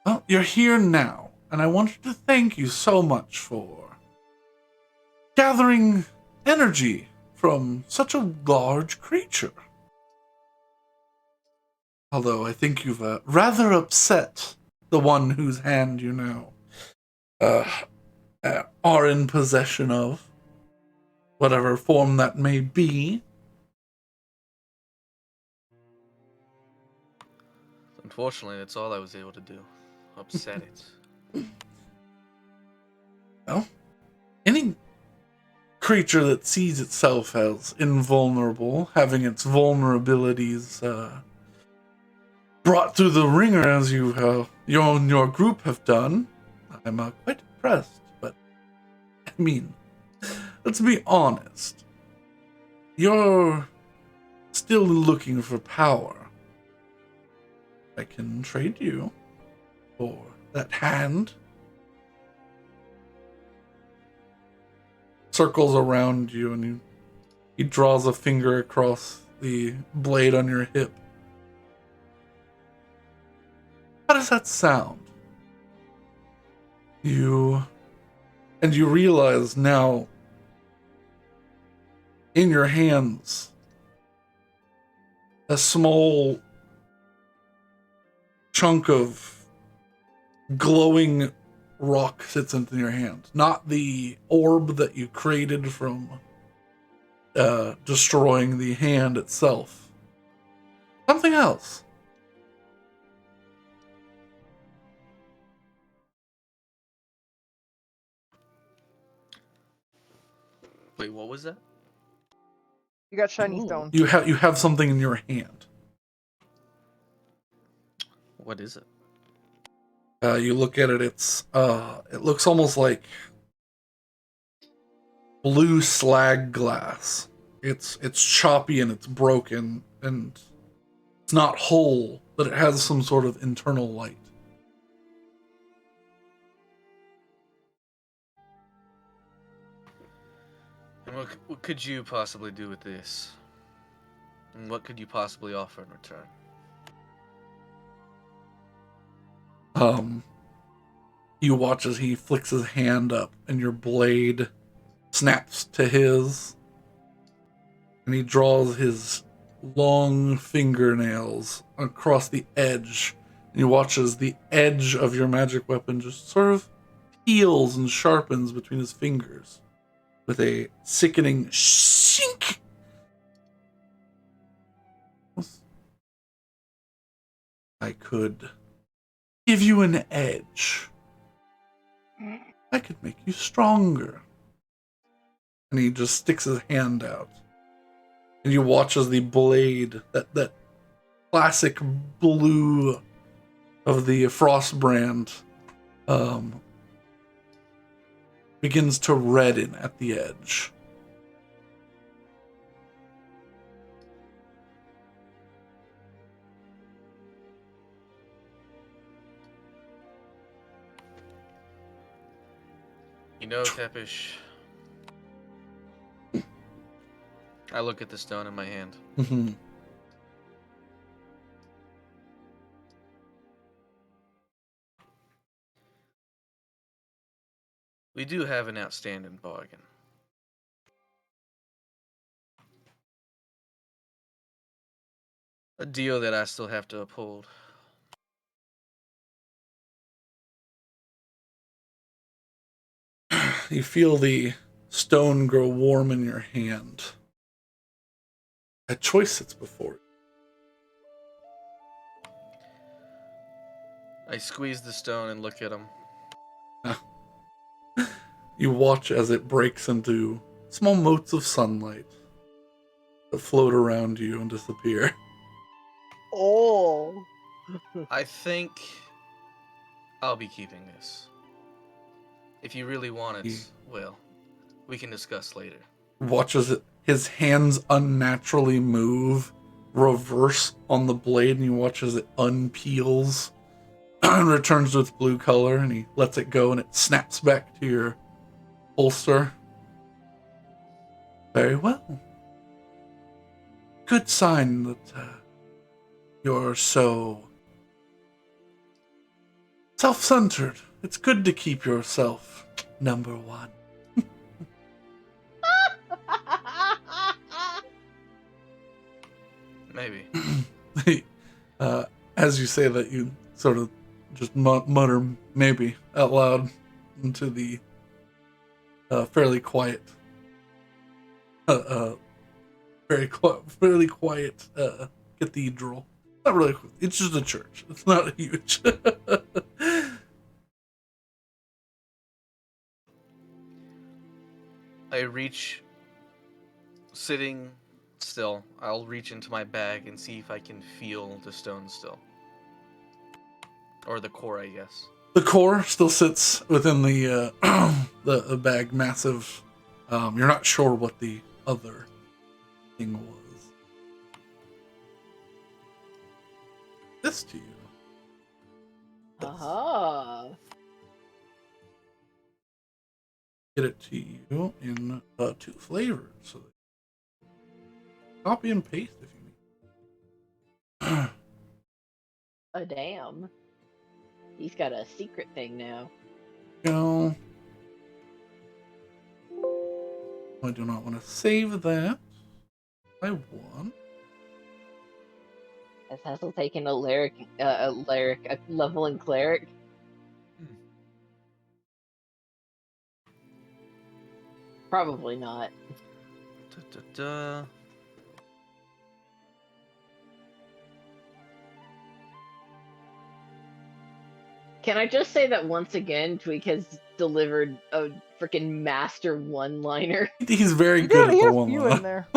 Well, you're here now, and I wanted to thank you so much for gathering energy from such a large creature. Although I think you've rather upset the one whose hand you now are in possession of, whatever form that may be. Unfortunately, that's all I was able to do. Upset it. Well, any creature that sees itself as invulnerable, having its vulnerabilities brought through the ringer as you your group have done, I'm quite impressed. But I mean, let's be honest. You're still looking for power. I can trade you for that hand. Circles around you, and he draws a finger across the blade on your hip. How does that sound? You realize now in your hands a small chunk of glowing rock sits into your hand. Not the orb that you created from destroying the hand itself. Something else. Wait, what was that? You got shiny Ooh. stone. You have something in your hand. What is it? You look at it. It looks almost like blue slag glass. It's choppy and it's broken and it's not whole, but it has some sort of internal light. And what could you possibly do with this? And what could you possibly offer in return? You watch as he flicks his hand up and your blade snaps to his, and he draws his long fingernails across the edge. And you watch as the edge of your magic weapon just sort of peels and sharpens between his fingers with a sickening shink. I could give you an edge. I could make you stronger. And he just sticks his hand out. And you watch as the blade, that classic blue of the Frost brand, begins to redden at the edge. You know, Tepish, I look at the stone in my hand. Mm-hmm. We do have an outstanding bargain. A deal that I still have to uphold. You feel the stone grow warm in your hand. A choice sits before you. I squeeze the stone and look at him. You watch as it breaks into small motes of sunlight that float around you and disappear. Oh. I think I'll be keeping this. If you really want it, well, we can discuss later. Watches it, his hands unnaturally move, reverse on the blade, and you watch as it unpeels and returns to its blue color, and he lets it go, and it snaps back to your holster. Very well. Good sign that you're so self-centered. It's good to keep yourself number one. Maybe. As you say that, you sort of just mutter maybe out loud into the fairly quiet, fairly quiet cathedral. Not really. It's just a church. It's not huge. I reach, sitting still, I'll reach into my bag and see if I can feel the stone still. Or the core, I guess. The core still sits within the the bag, massive. You're not sure what the other thing was. This to you. Uh-huh. Get it to you in 2 flavors. So copy and paste if you need. Oh, damn. He's got a secret thing now. Go. I do not want to save that. I won. Has Hassel taken a level in cleric? Probably not. Da-da-da. Can I just say that once again, Tweak has delivered a freaking master one-liner. He's very You good got at the a one few in there.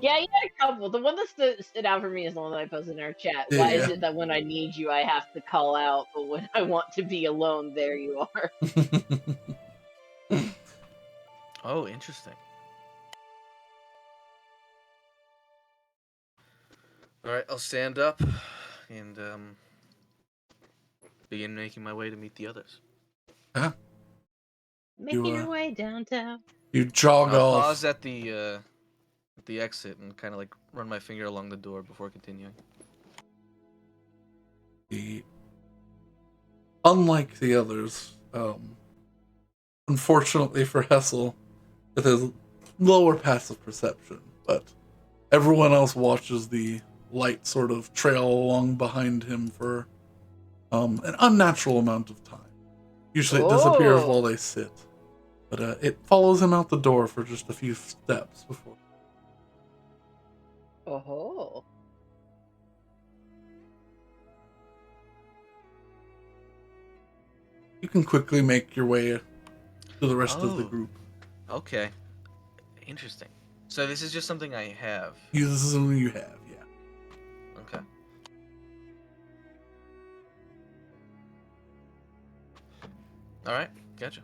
Yeah, you had a couple. The one that stood out for me is the one that I posted in our chat. Why is Yeah. it that when I need you, I have to call out, but when I want to be alone, there you are? Oh, interesting. Alright, I'll stand up and begin making my way to meet the others. Making your way downtown. You jog I'll off. pause at the exit and kind of like run my finger along the door before continuing. Unlike the others, unfortunately for Hessel, with his lower passive perception, but everyone else watches the light sort of trail along behind him for an unnatural amount of time. Usually it disappears Oh. while they sit, but it follows him out the door for just a few steps before. Oh. You can quickly make your way to the rest of the Oh. group. Okay. Interesting. So this is just something I have. This is something you have, yeah. Okay. All right. Gotcha.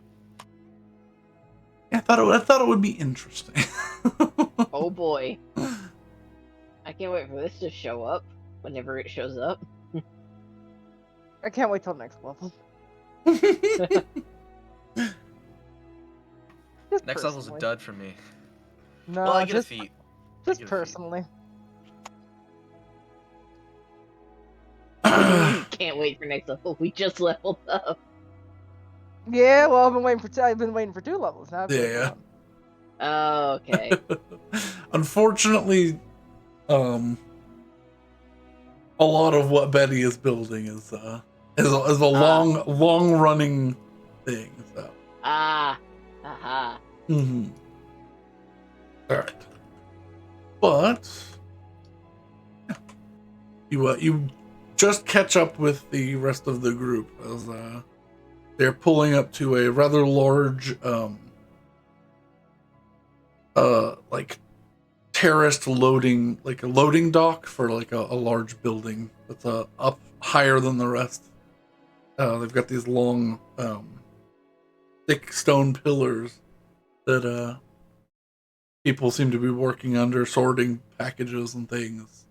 Yeah, I thought it would be interesting. Oh boy. I can't wait for this to show up whenever it shows up. I can't wait till next level. Just Next level's a personally. dud for me. No, Well, I get just, a feat. just get a feat. personally. Can't wait for next level. We just leveled up. Yeah, well, I've been waiting for 2 levels now. I've been waiting for Yeah. 1. Oh, okay. Unfortunately, a lot of what Betty is building is a long running thing. So. Ah. Aha. Mm-hmm. All right, but you just catch up with the rest of the group as they're pulling up to a rather large like terraced loading, like a loading dock for like a large building that's up higher than the rest. They've got these long thick stone pillars that people seem to be working under, sorting packages and things.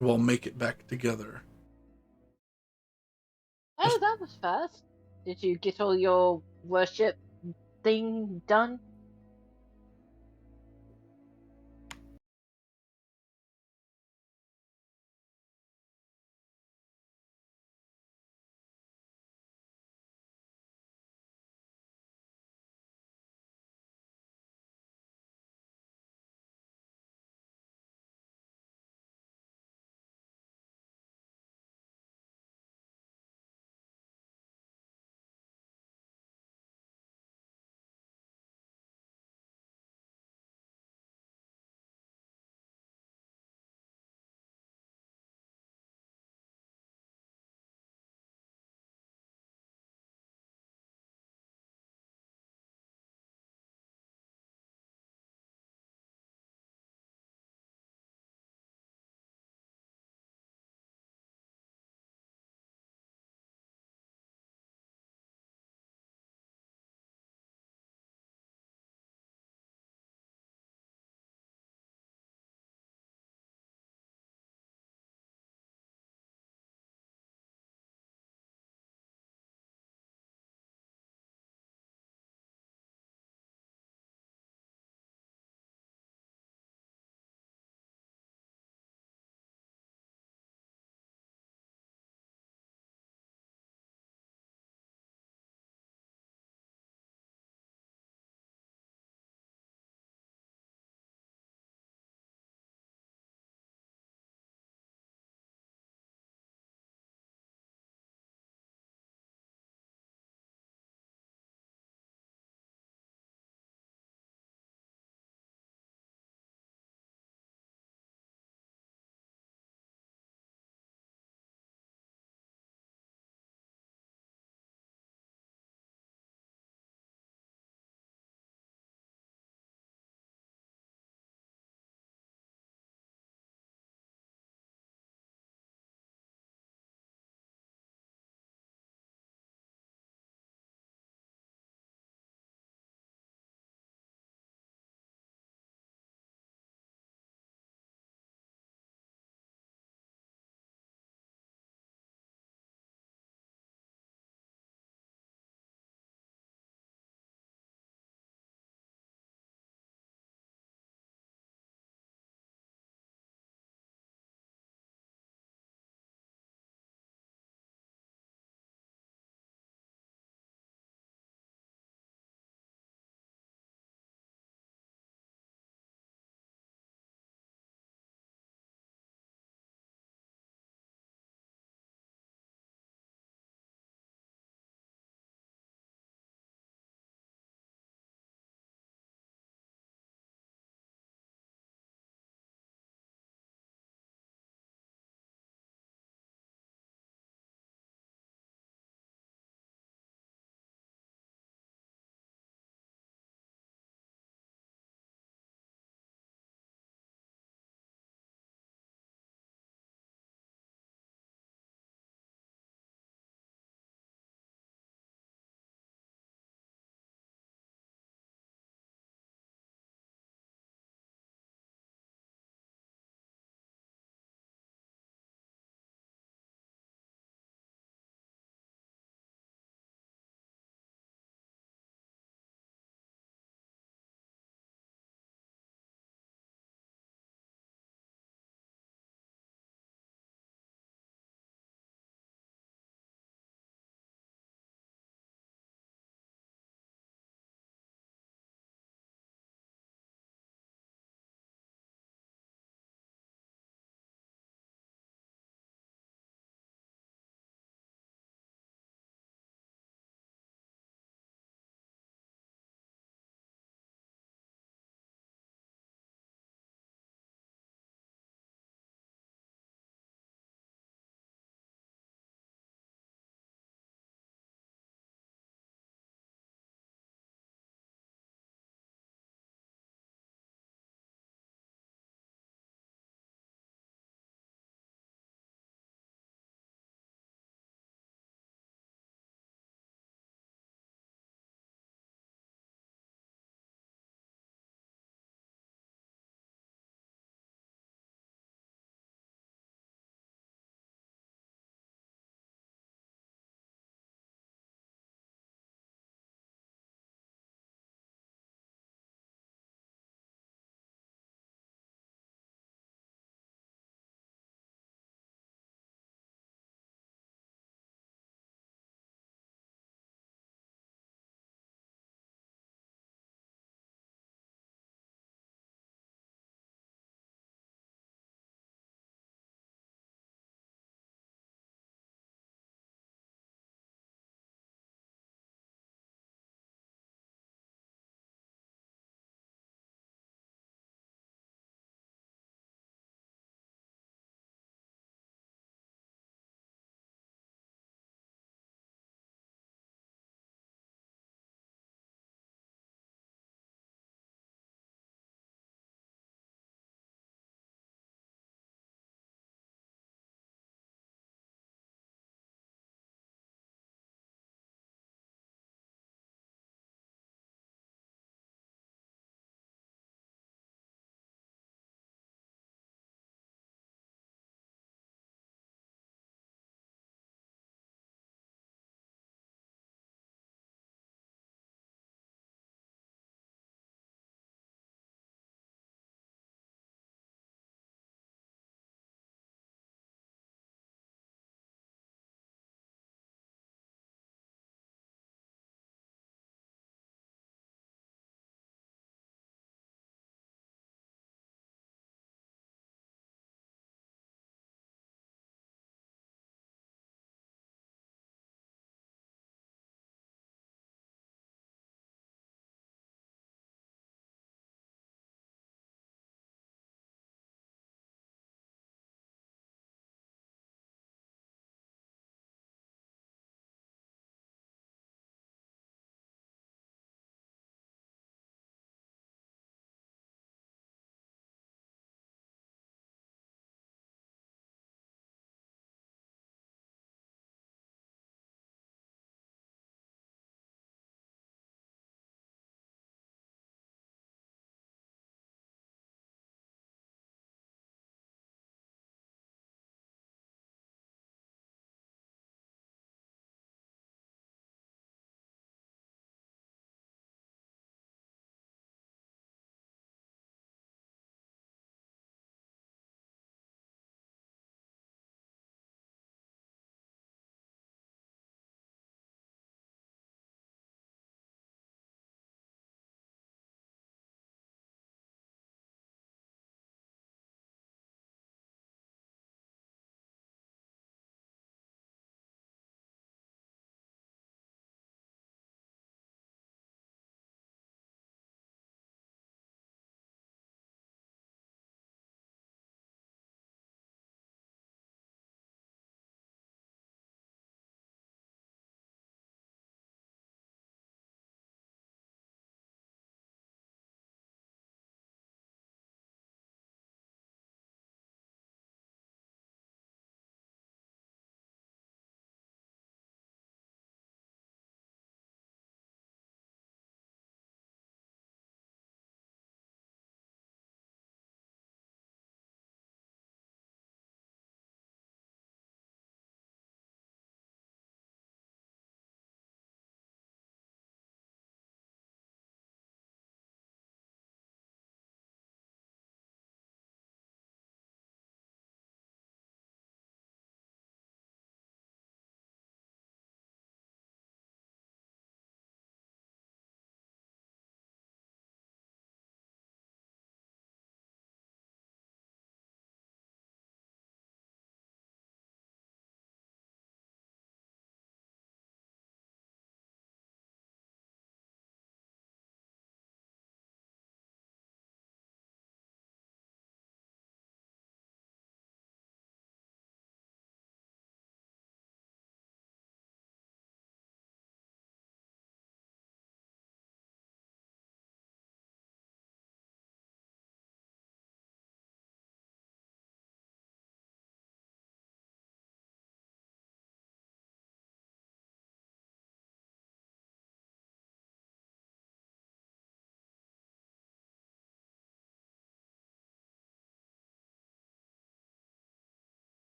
We'll make it back together. Oh, that was fast. Did you get all your worship thing done?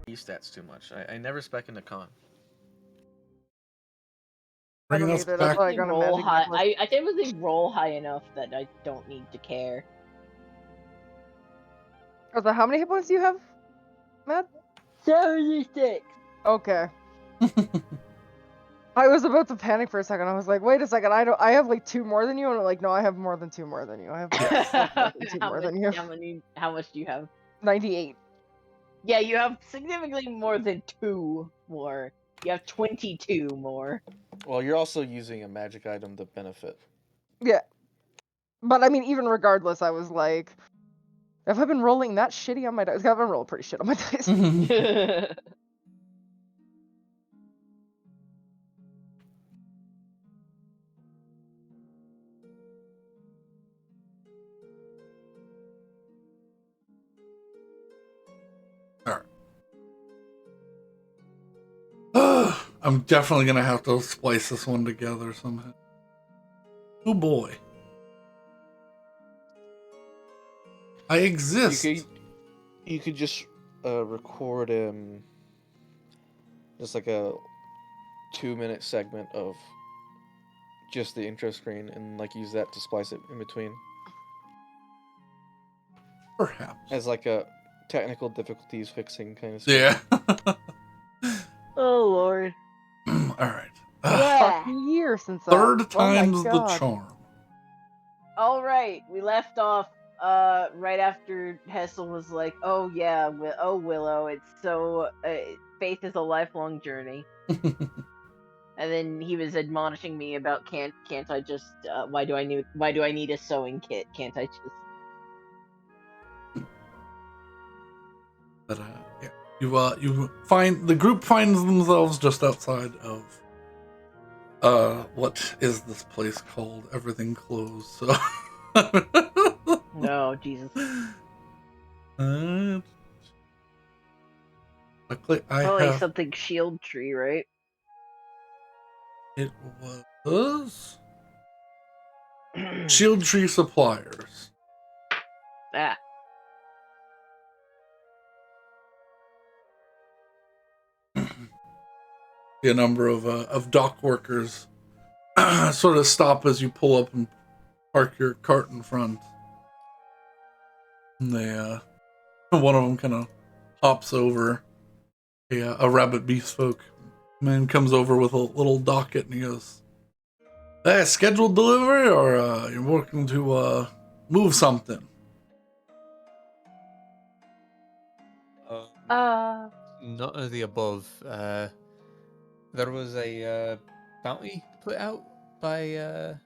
stats too much. I never spec into con. I Bringing don't us either. That's back. why I got a roll magic high. necklace. I typically roll high enough that I don't need to care. Oh, so how many hit points do you have, Matt? 76. Okay. I was about to panic for a second. I was like, wait a second, I have like 2 more than you, and I'm like, no, I have more than 2 more than you. I have more than 2 more than you. How much do you have? 98. Yeah, you have significantly more than 2 more. You have 22 more. Well, you're also using a magic item to benefit. Yeah. But I mean, even regardless, I was like, have I been rolling that shitty on my dice? I've been rolling pretty shit on my dice. I'm definitely gonna have to splice this one together somehow. Oh boy. I exist. You could just record just like a 2-minute segment of just the intro screen and like use that to splice it in between Perhaps. as like a technical difficulties fixing kind of. Yeah. Oh lord. All right. Fucking year since that. Third Oh my time's the God. charm. All right, we left off right after Hessel was like, "Oh yeah, Willow, it's so faith is a lifelong journey." And then he was admonishing me about can't I just why do I need a sewing kit? Can't I just But yeah, you find the group finds themselves just outside of what is this place called? Everything closed. So No, Jesus. I Probably have something shield tree, right? it was Shield Tree Suppliers. Ah. A number of dock workers sort of stop as you pull up and park your cart in front. And they, one of them kind of hops over. A rabbit bespoke man comes over with a little docket and he goes, "Hey, scheduled delivery or you're working to move something?" None of the above. There was a bounty put out by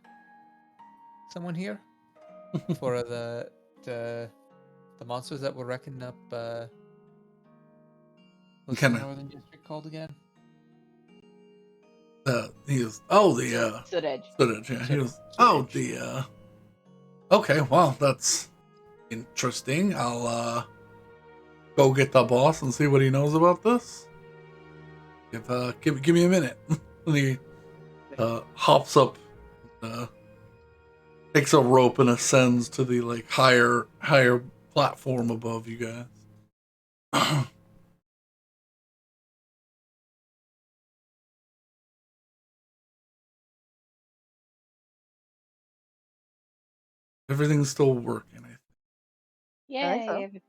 someone here for the monsters that were wrecking up. What's the Kinda- northern district called again? He goes, "Oh, the Soot edge. footage." Yeah, he goes, "Oh, the okay, well, that's interesting. I'll go get the boss and see what he knows about this. Give me a minute." And he hops up, takes a rope and ascends to the like higher platform above you guys. Everything's still working, I think. Yay.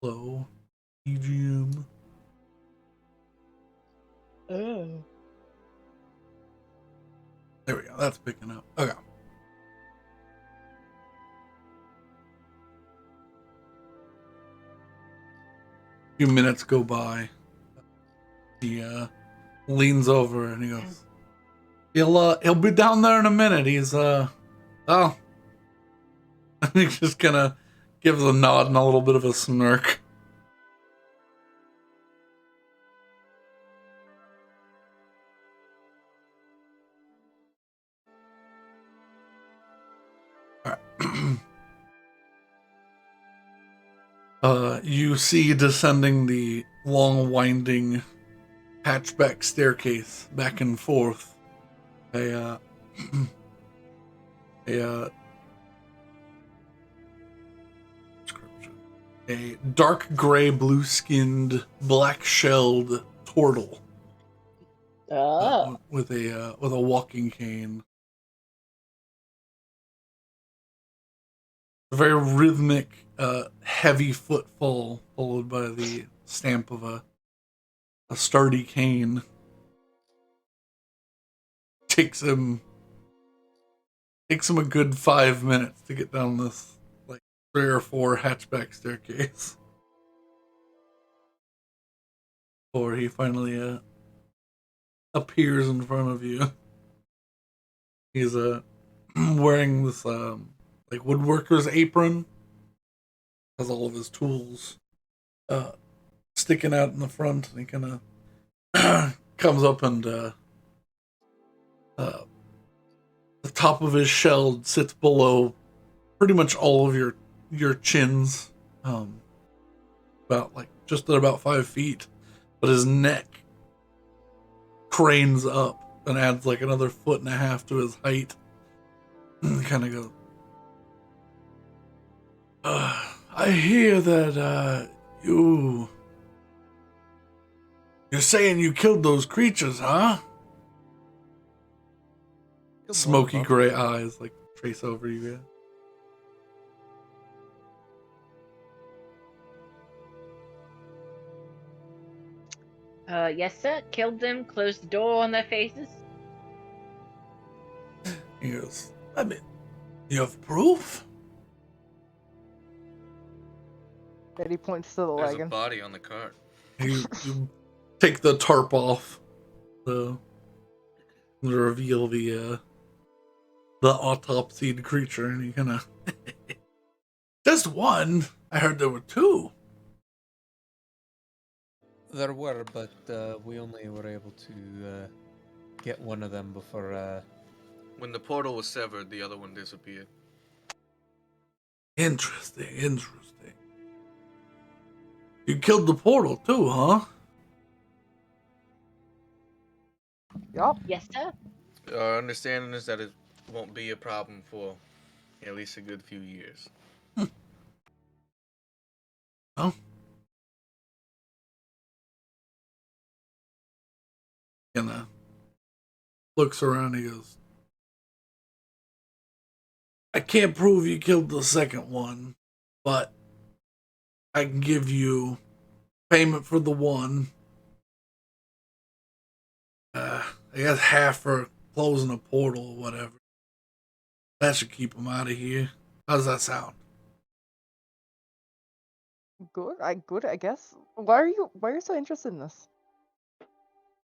Hello, EGM. Oh. There we go. That's picking up. Okay. Few minutes go by. He leans over and he goes, He'll be down there in a minute. He's oh." He just kind of gives a nod and a little bit of a smirk. You see descending the long winding hatchback staircase back and forth a a dark gray, blue-skinned, black-shelled turtle Oh. with a walking cane. A very rhythmic, heavy footfall, followed by the stamp of a sturdy cane. Takes him a good 5 minutes to get down this like 3 or 4 hatchback staircase. Before he finally appears in front of you. He's wearing this like woodworker's apron. Has all of his tools sticking out in the front, and he kind of comes up and the top of his shell sits below pretty much all of your chins, about like just at about 5 feet, but his neck cranes up and adds like another 1.5 feet to his height. And kind of goes, I hear that you're saying you killed those creatures, huh? Smoky gray eyes like trace over you. Yes, sir. Killed them, closed the door on their faces. He goes, I mean, you have proof? Eddie points to the There's a wagon. body on the cart. You take the tarp off to reveal the autopsied creature, and you kind of just one. I heard there were 2. There were, but we only were able to get one of them before. When the portal was severed, the other one disappeared. Interesting. You killed the portal too, huh? Yup. Yes, sir. Our understanding is that it won't be a problem for at least a good few years. Oh. And looks around. He goes, I can't prove you killed the second one, but I can give you payment for the one. I guess half for closing a portal or whatever. That should keep him out of here. How does that sound? Good. I guess. Why are you so interested in this?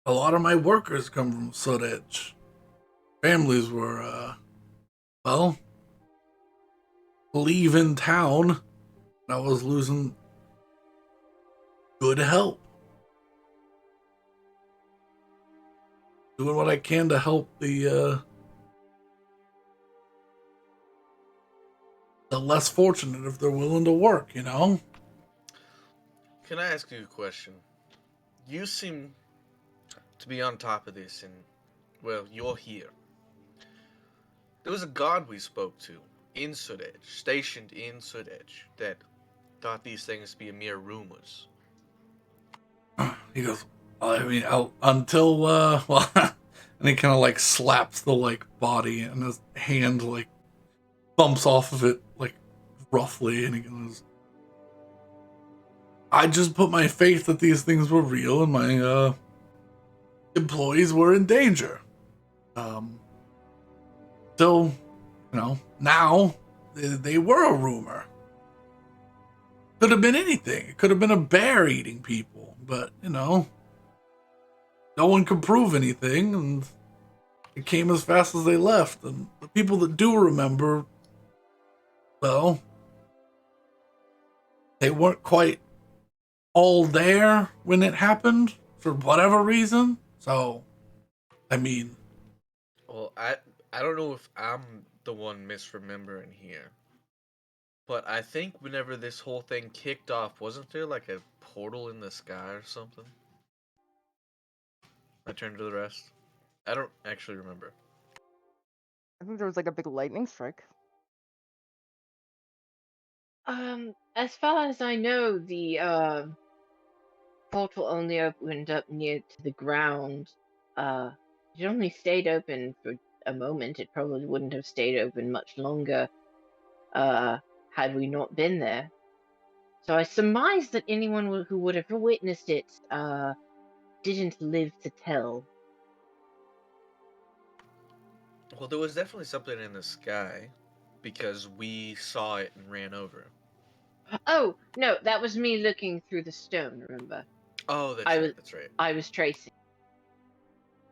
A lot of my workers come from Sud Edge. Families were, well, leaving town. I was losing good help. Doing what I can to help the less fortunate if they're willing to work, you know? Can I ask you a question? You seem to be on top of this, and, well, you're here. There was a god we spoke to in Sudedge, stationed in Sudedge, that thought these things to be mere rumors. He goes, I mean, until, well, and he kind of like slaps the like body, and his hand like bumps off of it like roughly, and he goes, I just put my faith that these things were real and my employees were in danger. So, you know, now they were a rumor. Could have been anything. It could have been a bear eating people, but you know, no one could prove anything, and it came as fast as they left. And the people that do remember, well, they weren't quite all there when it happened for whatever reason. So, I mean, Well, I don't know if I'm the one misremembering here, but I think whenever this whole thing kicked off, wasn't there like a portal in the sky or something? I turned to the rest. I don't actually remember. I think there was like a big lightning strike. As far as I know, the portal only opened up near to the ground. It only stayed open for a moment. It probably wouldn't have stayed open much longer had we not been there. So I surmise that anyone who would have witnessed it didn't live to tell. Well, there was definitely something in the sky because we saw it and ran over. Oh no, that was me looking through the stone. Remember, Oh, that's I right. was That's right. I was tracing.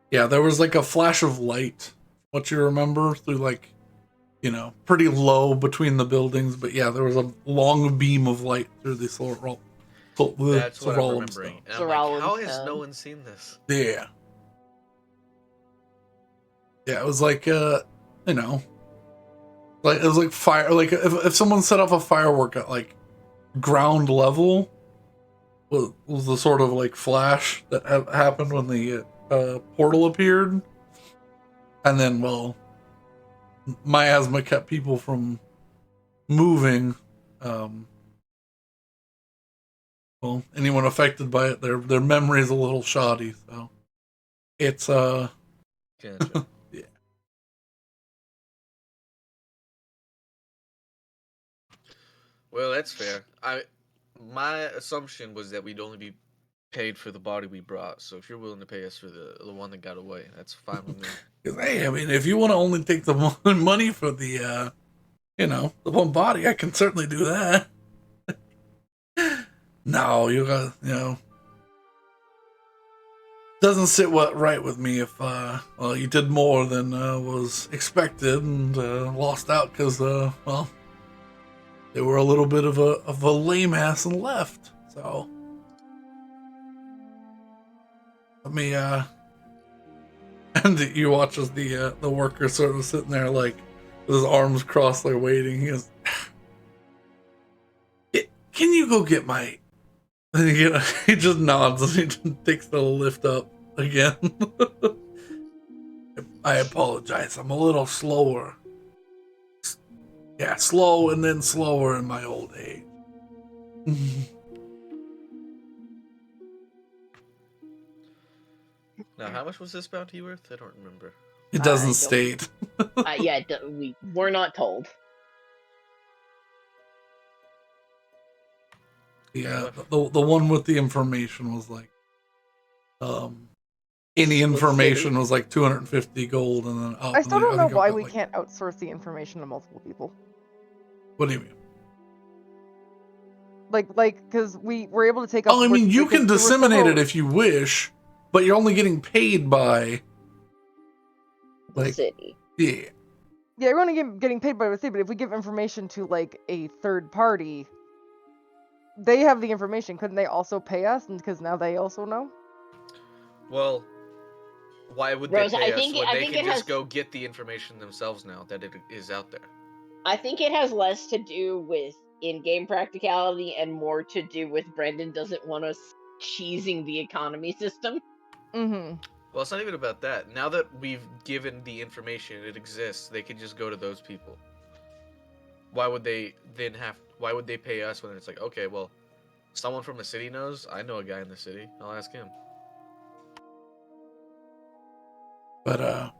Yeah, there was like a flash of light. What you remember through like, pretty low between the buildings, but yeah, there was a long beam of light through the That's what I'm Sorrel remembering. stone. And I'm Sorrel like, how and has no stone. one seen this? Yeah. Yeah, it was like like it was like fire, like if someone set off a firework at like ground level was the sort of like flash that happened when the portal appeared. And then, well, miasma kept people from moving. Well, anyone affected by it, their memory is a little shoddy, so it's Gotcha. yeah. Well, that's fair. My assumption was that we'd only be paid for the body we brought. So if you're willing to pay us for the one that got away, that's fine with me. 'Cause, hey, I mean, if you want to only take the money for the the one body, I can certainly do that. No, you got doesn't sit right with me if well, you did more than was expected and lost out because well, they were a little bit of a lame ass and left. So let me and you watch as the worker sort of sitting there like with his arms crossed, like waiting. He goes, "Can you go get my?" And he just nods and he just takes the lift up again. I apologize. I'm a little slower. Yeah, slow and then slower in my old age. Now, how much was this bounty worth? I don't remember. It doesn't don't- state. Yeah, we were not told. Yeah, the one with the information was like, any information was like 250 gold, and then I still don't know think I've why got, we like, can't outsource the information to multiple people. What do you mean? Like, because we were able to take up. Oh, I mean, you can there were disseminate several- it if you wish, but you're only getting paid by The like, city. yeah. Yeah, we're only getting paid by the city, but if we give information to like a third party, they have the information. Couldn't they also pay us? And because now they also know. Well, why would Rose, they pay I us think when I they think can it just has- go get the information themselves now that it is out there? I think it has less to do with in-game practicality and more to do with Brendan doesn't want us cheesing the economy system. Mm-hmm. Well, it's not even about that. Now that we've given the information, it exists. They can just go to those people. Why would they then Why would they pay us when it's like, okay, well, someone from the city knows. I know a guy in the city. I'll ask him. But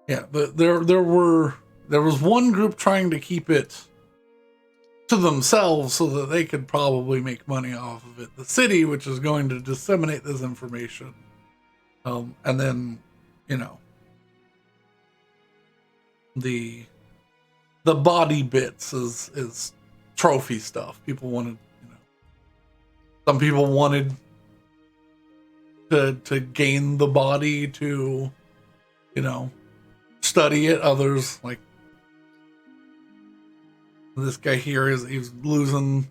yeah, but there was one group trying to keep it to themselves so that they could probably make money off of it. The city, which is going to disseminate this information, and then the body bits is trophy stuff. People wanted, some people wanted to gain the body to, study it. Others, like this guy here, he's losing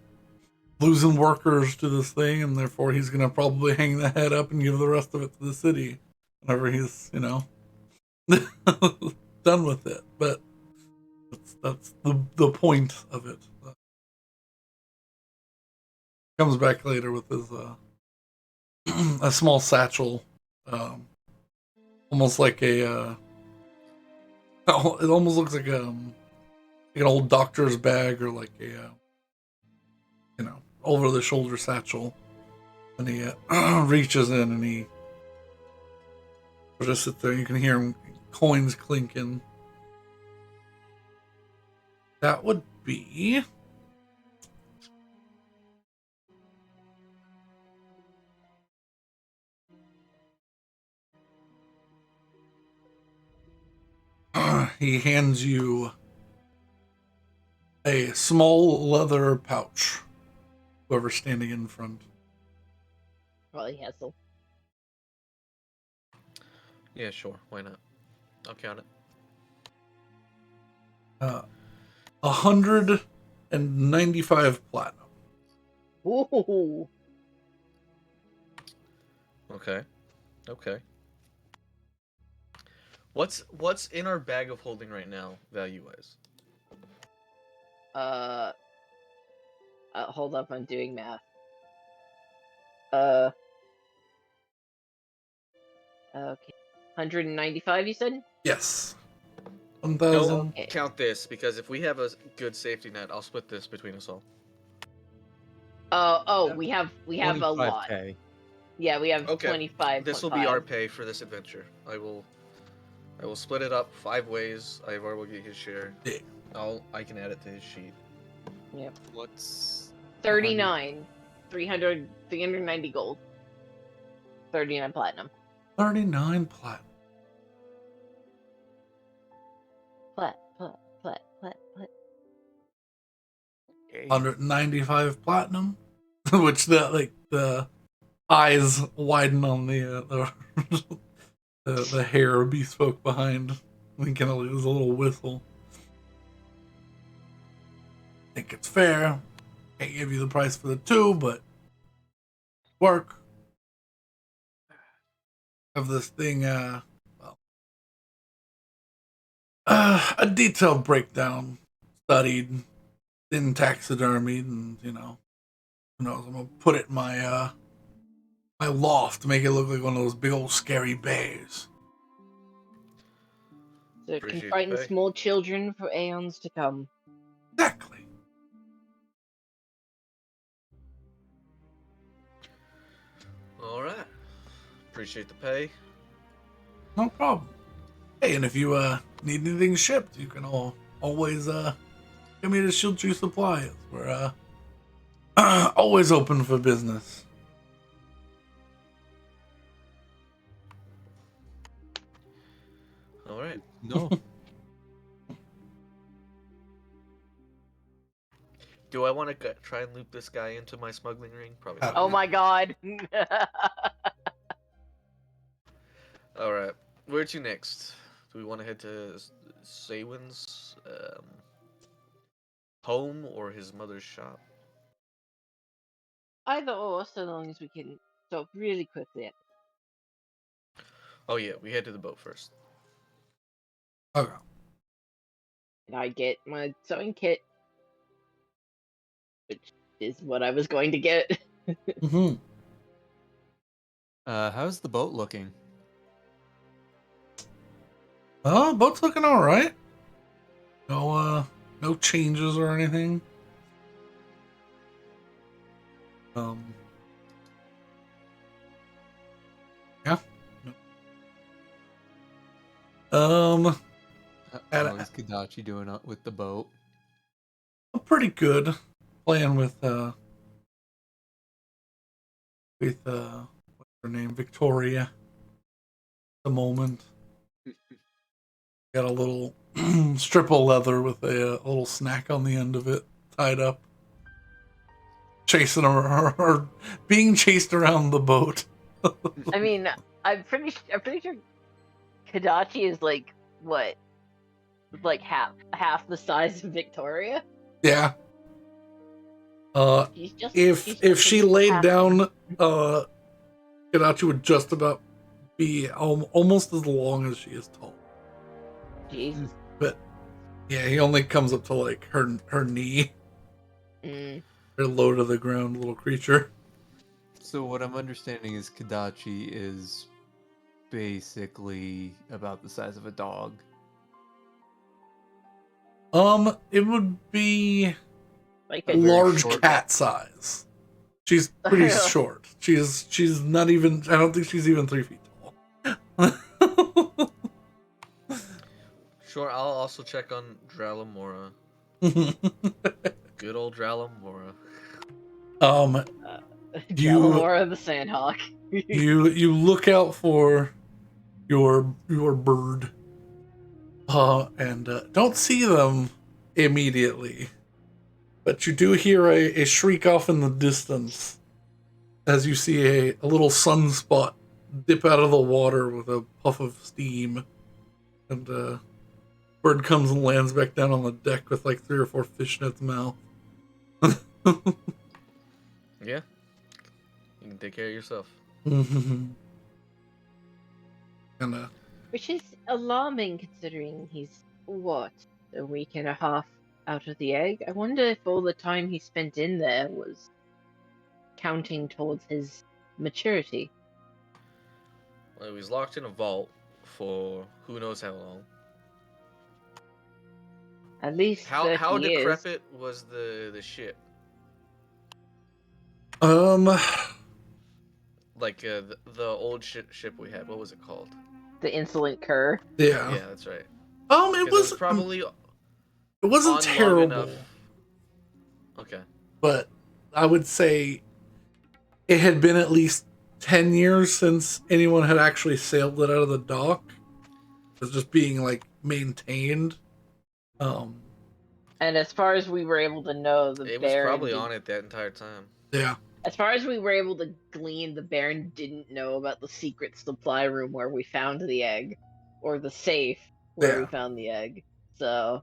workers to this thing, and therefore he's gonna probably hang the head up and give the rest of it to the city whenever he's done with it. But that's the point of it. Comes back later with his a small satchel, almost like a it almost looks like an old doctor's bag, or like over-the-shoulder satchel, and he reaches in and he just sits there. You can hear him, coins clinking. That would be he hands you a small leather pouch. Whoever's standing in front. Probably Hessel. Yeah, sure. Why not? I'll count it. 195 platinum. Ooh. Okay. Okay. What's in our bag of holding right now, value-wise? Hold up, I'm doing math. Okay. 195, you said? Yes. No, 1,000. count this, because if we have a good safety net, I'll split this between us all. Oh, we have a lot. 25K. Yeah, we have Okay. 25. This will be our pay for this adventure. I will split it up 5 ways. Ivar will get his share. Yeah. I can add it to his sheet. Yep. What's 39. 390 gold. 39 platinum. 39 platinum. Plat. 195 platinum. Which the eyes widen on the hair bespoke behind. Lincoln is a little whistle. Think it's fair. Can't give you the price for the 2, but work. Of this thing, a detailed breakdown, studied, in taxidermied, and who knows, I'm gonna put it in my my loft to make it look like one of those big old scary bears. So it can Appreciate frighten the pay. small children for aeons to come. Exactly. All right. Appreciate the pay. No problem. Hey, and if you need anything shipped, you can always give me the Shield Tree supplies. We're always open for business. All right. No. Do I want to try and loop this guy into my smuggling ring? Probably not. Oh my god. All right. Where to next? Do we want to head to Saywin's home or his mother's shop? Either or, so long as we can stop really quickly. Oh yeah, we head to the boat first. Okay. And I get my sewing kit, which is what I was going to get. Mm-hmm. How's the boat looking? Boat's looking all right. No changes or anything. Yeah. No. How is Kadachi doing up with the boat? Pretty good. Playing with what's her name, Victoria. At the moment, got a little strip of leather with a little snack on the end of it, tied up. Chasing her, or being chased around the boat. I mean, I'm pretty sure Kadachi is like what, like half the size of Victoria. Yeah. She's just, If she just laid half- down, Kadachi would just about be almost as long as she is tall. Jesus. But yeah, he only comes up to like her knee. Mm. Very low to the ground little creature. So what I'm understanding is Kadachi is basically about the size of a dog. It would be Like a a large short- cat size. She's pretty short. She's not even. I don't think she's even 3 feet tall. Sure, I'll also check on Dralamora. Good old Dralamora. You Jalamora the Sandhawk. you look out for your bird, and don't see them immediately, but you do hear a shriek off in the distance as you see a little sunspot dip out of the water with a puff of steam, and bird comes and lands back down on the deck with like 3 or 4 fish in its mouth. Yeah. You can take care of yourself. And Which is alarming considering he's, what, a week and a half out of the egg? I wonder if all the time he spent in there was counting towards his maturity. Well, he was locked in a vault for who knows how long. At least 30 How years. decrepit was the ship? Like the old ship we had. What was it called? The insolent cur. yeah. Yeah, that's right. It 'Cause was probably it wasn't on long terrible, enough. Okay. but I would say it had been at least 10 years since anyone had actually sailed it out of the dock. It was just being like maintained. And as far as we were able to know, the It was Baron probably did- on it that entire time. Yeah. As far as we were able to glean, the Baron didn't know about the secret supply room where we found the egg, or the safe where we Yeah. found the egg. So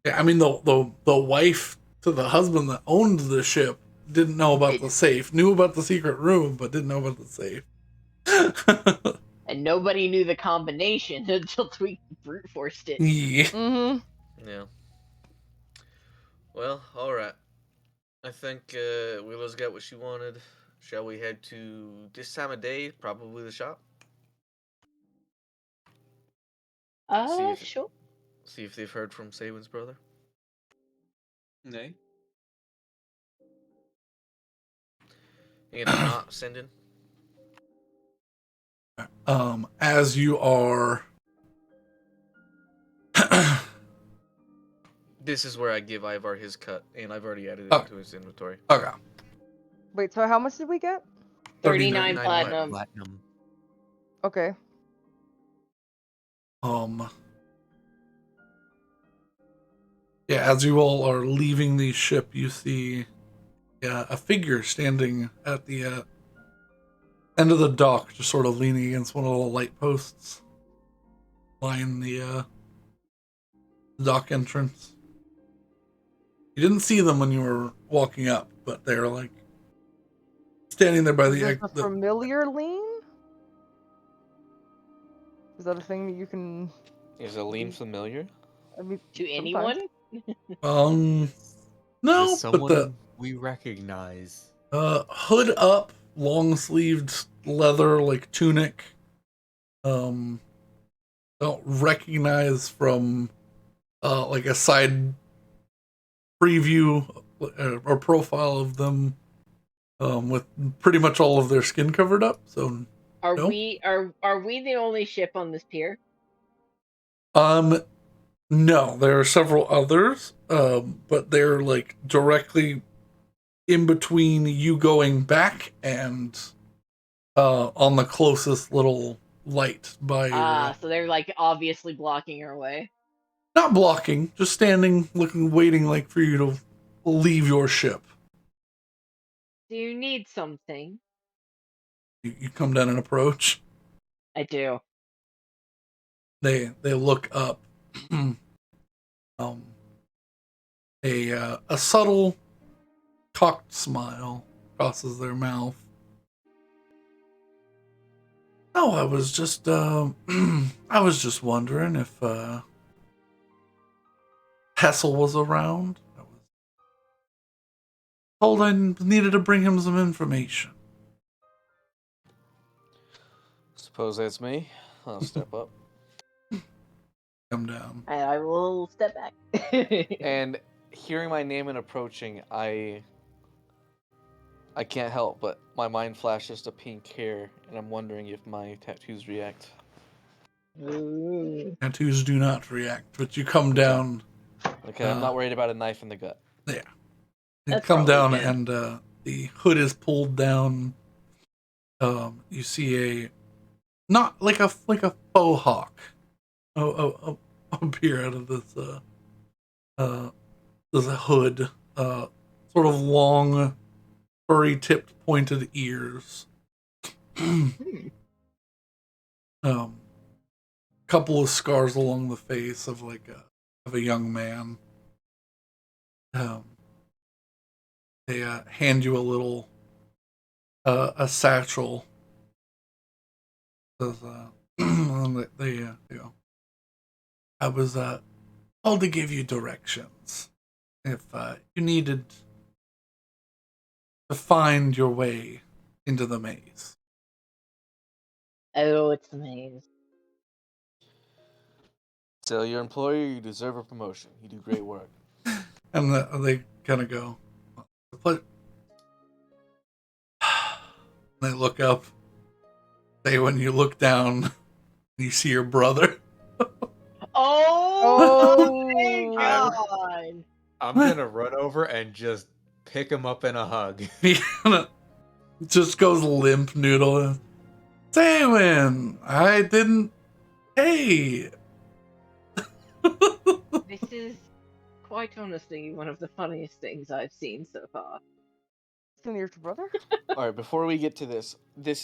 Yeah, I mean the wife to the husband that owned the ship didn't know about the safe. Knew about the secret room, but didn't know about the safe. and nobody knew the combination until we brute forced it. Yeah. Mm-hmm. Yeah. Well, all right. I think Willow's got what she wanted. Shall we head to this time of day? Probably the shop. See if- Sure. See if they've heard from Sawen's brother. Nay. You gonna not send in? As you are This is where I give Ivar his cut, and I've already added it Oh. to his inventory. okay. Wait, so how much did we get? 39 39 platinum. Platinum. Okay. Yeah, as you all are leaving the ship, you see a figure standing at the end of the dock, just sort of leaning against one of the light posts, line the dock entrance. You didn't see them when you were walking up, but they're like standing there by Is the this a familiar lean? Is that a thing that you can? Is Aline familiar? I mean, To sometimes. anyone? No, Is but someone the we recognize. hood up, long sleeved leather like tunic. Don't recognize from like a side preview or profile of them with pretty much all of their skin covered up. So Are no. we the only ship on this pier? No, there are several others, but they're like directly in between you going back and on the closest little light by your So they're like obviously blocking our way. not blocking, just standing, looking, waiting like for you to leave your ship. Do you need something? You come down and approach. I do. They look up. A subtle cocked smile crosses their mouth. Oh, I was just wondering if Hessel was around. I was told I needed to bring him some information. Suppose that's me. I'll step up. Come down. And I will step back. And hearing my name and approaching, I I can't help but my mind flashes to pink hair, and I'm wondering if my tattoos react. Ooh. Tattoos do not react, but you come down. Okay, I'm not worried about a knife in the gut. Yeah. You That's come down probably good. and the hood is pulled down. You see a not like a faux hawk. Appear out of this hood. Sort of long, furry tipped pointed ears. Couple of scars along the face of a young man. They hand you a little a satchel. Says, they go. I was told to give you directions if you needed to find your way into the maze. Oh, it's a maze. Tell your employer you deserve a promotion. You do great work. And they kind of go. They look up. Say when you look down, you see your brother. Oh my god! I'm gonna run over and just pick him up in a hug. He just goes limp noodle. Saying I didn't. Hey. This is quite honestly one of the funniest things I've seen so far. Send your brother? All right, before we get to this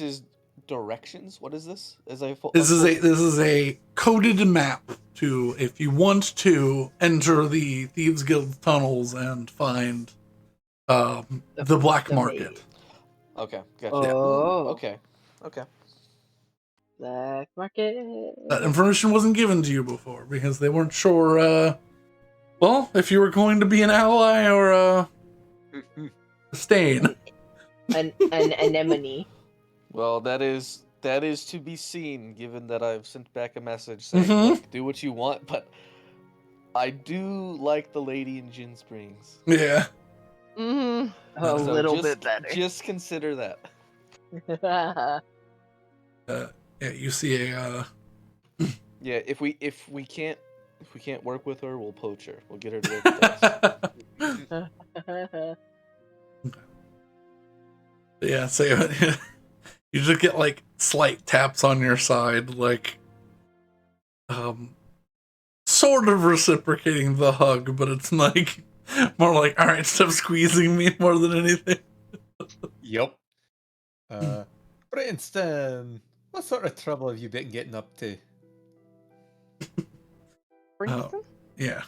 is directions. What is this? This is a coded map to if you want to enter the Thieves Guild tunnels and find the black market. maze. Okay, gotcha. Oh. Okay. Black market. That information wasn't given to you before because they weren't sure. Well, if you were going to be an ally or a stain. An anemone. Well, that is to be seen, given that I've sent back a message saying, Mhm. "Look, do what you want," but I do like the lady in Gin Springs. Yeah. Mm-hmm. A So little just, bit better. Just consider that. Yeah, you see a Yeah, if we can't work with her, we'll poach her. We'll get her to work with us. yeah, so you just get like slight taps on your side, like sort of reciprocating the hug, but it's like more like, all right, stop squeezing me more than anything. Yep. Princeton, what sort of trouble have you been getting up to? Princeton? Yeah.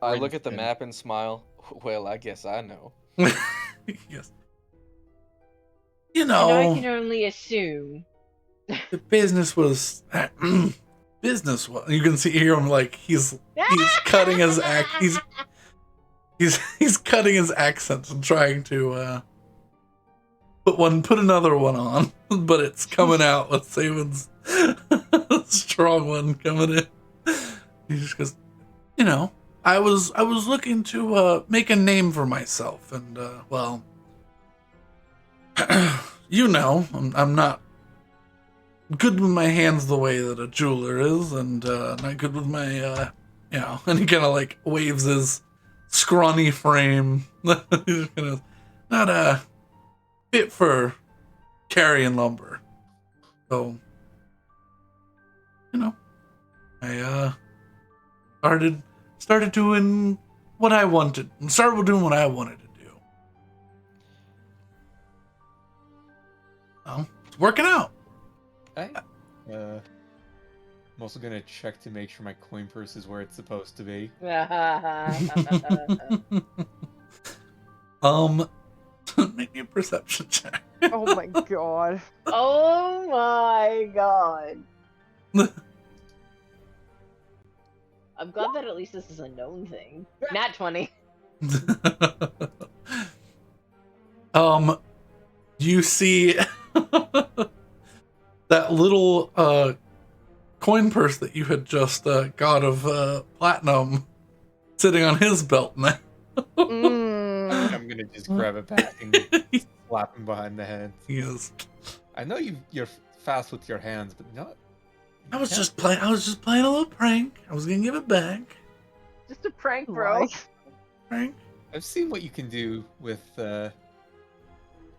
I look at the Princeton. map and smile. Well, I guess I know. Yes. You And I know, can only assume. the business was business was. You can hear him like he's cutting his he's cutting his accent and trying to put another one on, but it's coming out. Let's say it's a strong one coming in. He just goes, you know, I was looking to make a name for myself, and well, you know, I'm not good with my hands the way that a jeweler is, and not good with my you know. And he kind of like waves his scrawny frame. He's kind of not fit for carrying lumber. So, you know, I started doing what I wanted. Started doing what I wanted to do. Well, it's working out. Hey. I'm also gonna check to make sure my coin purse is where it's supposed to be. Make me a perception check. Oh my god. Oh my god. I'm glad that at least this is a known thing. Nat 20. You see that little coin purse that you had just got of platinum sitting on his belt now. Mm. I'm gonna just grab it back and slap him behind the head. Yes. I know you're fast with your hands, but not. I was just playing a little prank. I was gonna give it back. Just a prank, bro. Why? Prank. I've seen what you can do with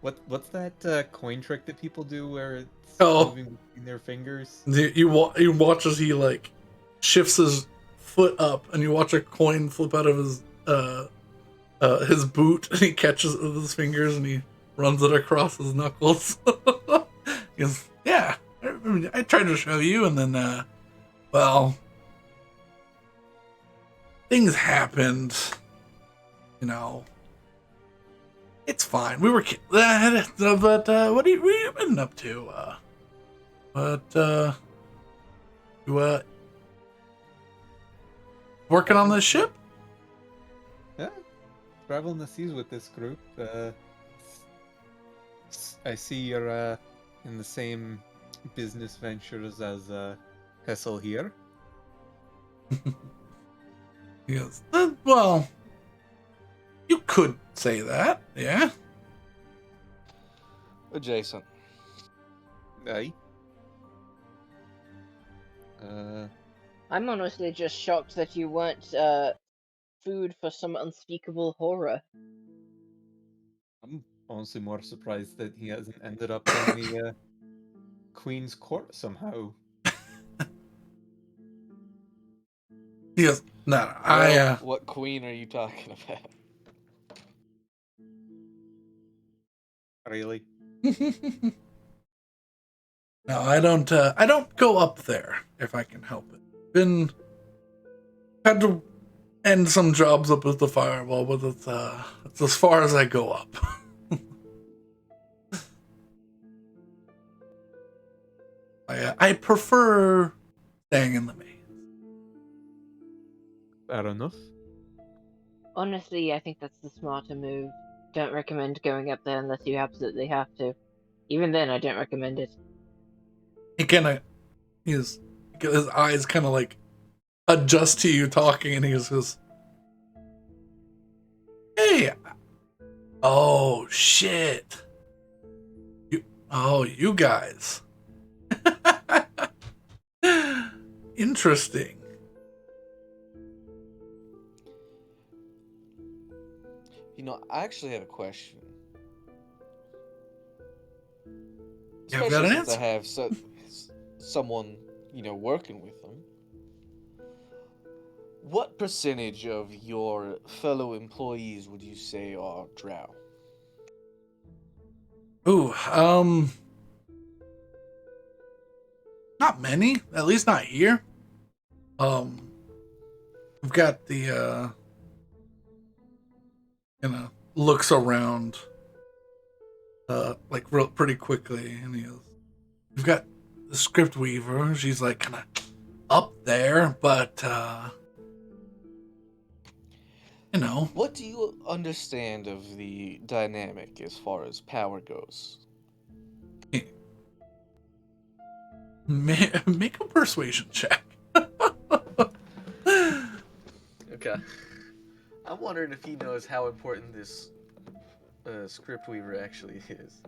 what's that coin trick that people do where it's moving between their fingers? You watch as he like shifts his foot up, and you watch a coin flip out of his boot, and he catches it with his fingers, and he runs it across his knuckles. He goes, "Yeah, I tried to show you, and then, well, things happened. You know, it's fine. We were kidding. But what have you been up to? You working on this ship?" Yeah, traveling the seas with this group. I see you're in the same business ventures as Hessel here. Yes. Well, you could say that, yeah. Adjacent. Aye. I'm honestly just shocked that you weren't food for some unspeakable horror. I'm honestly more surprised that he hasn't ended up in the Queen's court somehow. Yes. No, What queen are you talking about? Really? No, I don't go up there if I can help it. Had to end some jobs up at the firewall, but it's as far as I go up. I prefer staying in the maze. Fair enough. Honestly, I think that's the smarter move. Don't recommend going up there unless you absolutely have to. Even then, I don't recommend it. He kind of, his eyes kind of like adjust to you talking, and he goes, "Hey, oh shit, you guys, interesting." You know, I actually have a question. Yeah, I've got an Especially since I answer. have someone, working with them. What percentage of your fellow employees would you say are drow? Ooh, not many. At least not here. We've got the looks around, like pretty quickly, and he goes, "We've got the script weaver. She's like kind of up there, but What do you understand of the dynamic as far as power goes? make a persuasion check." Okay. I'm wondering if he knows how important this script weaver actually is.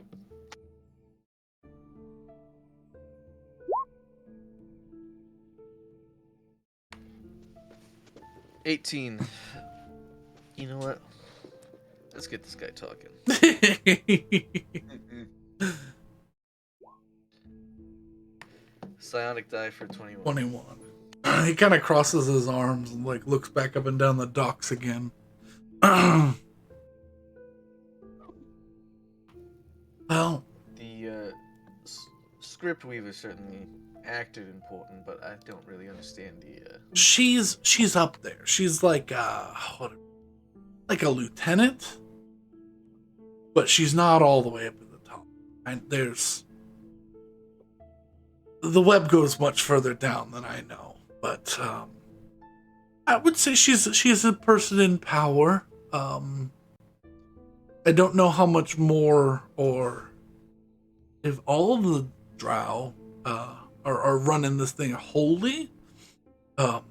$18. You know what? Let's get this guy talking. Psionic die for 21. 21. He kind of crosses his arms and like looks back up and down the docks again. Well, The script weaver certainly acted important, but I don't really understand the. she's up there. She's like like a lieutenant, but she's not all the way up at the top. And the web goes much further down than I know, but I would say she's a person in power. I don't know how much more, or if all of the drow are running this thing wholly. I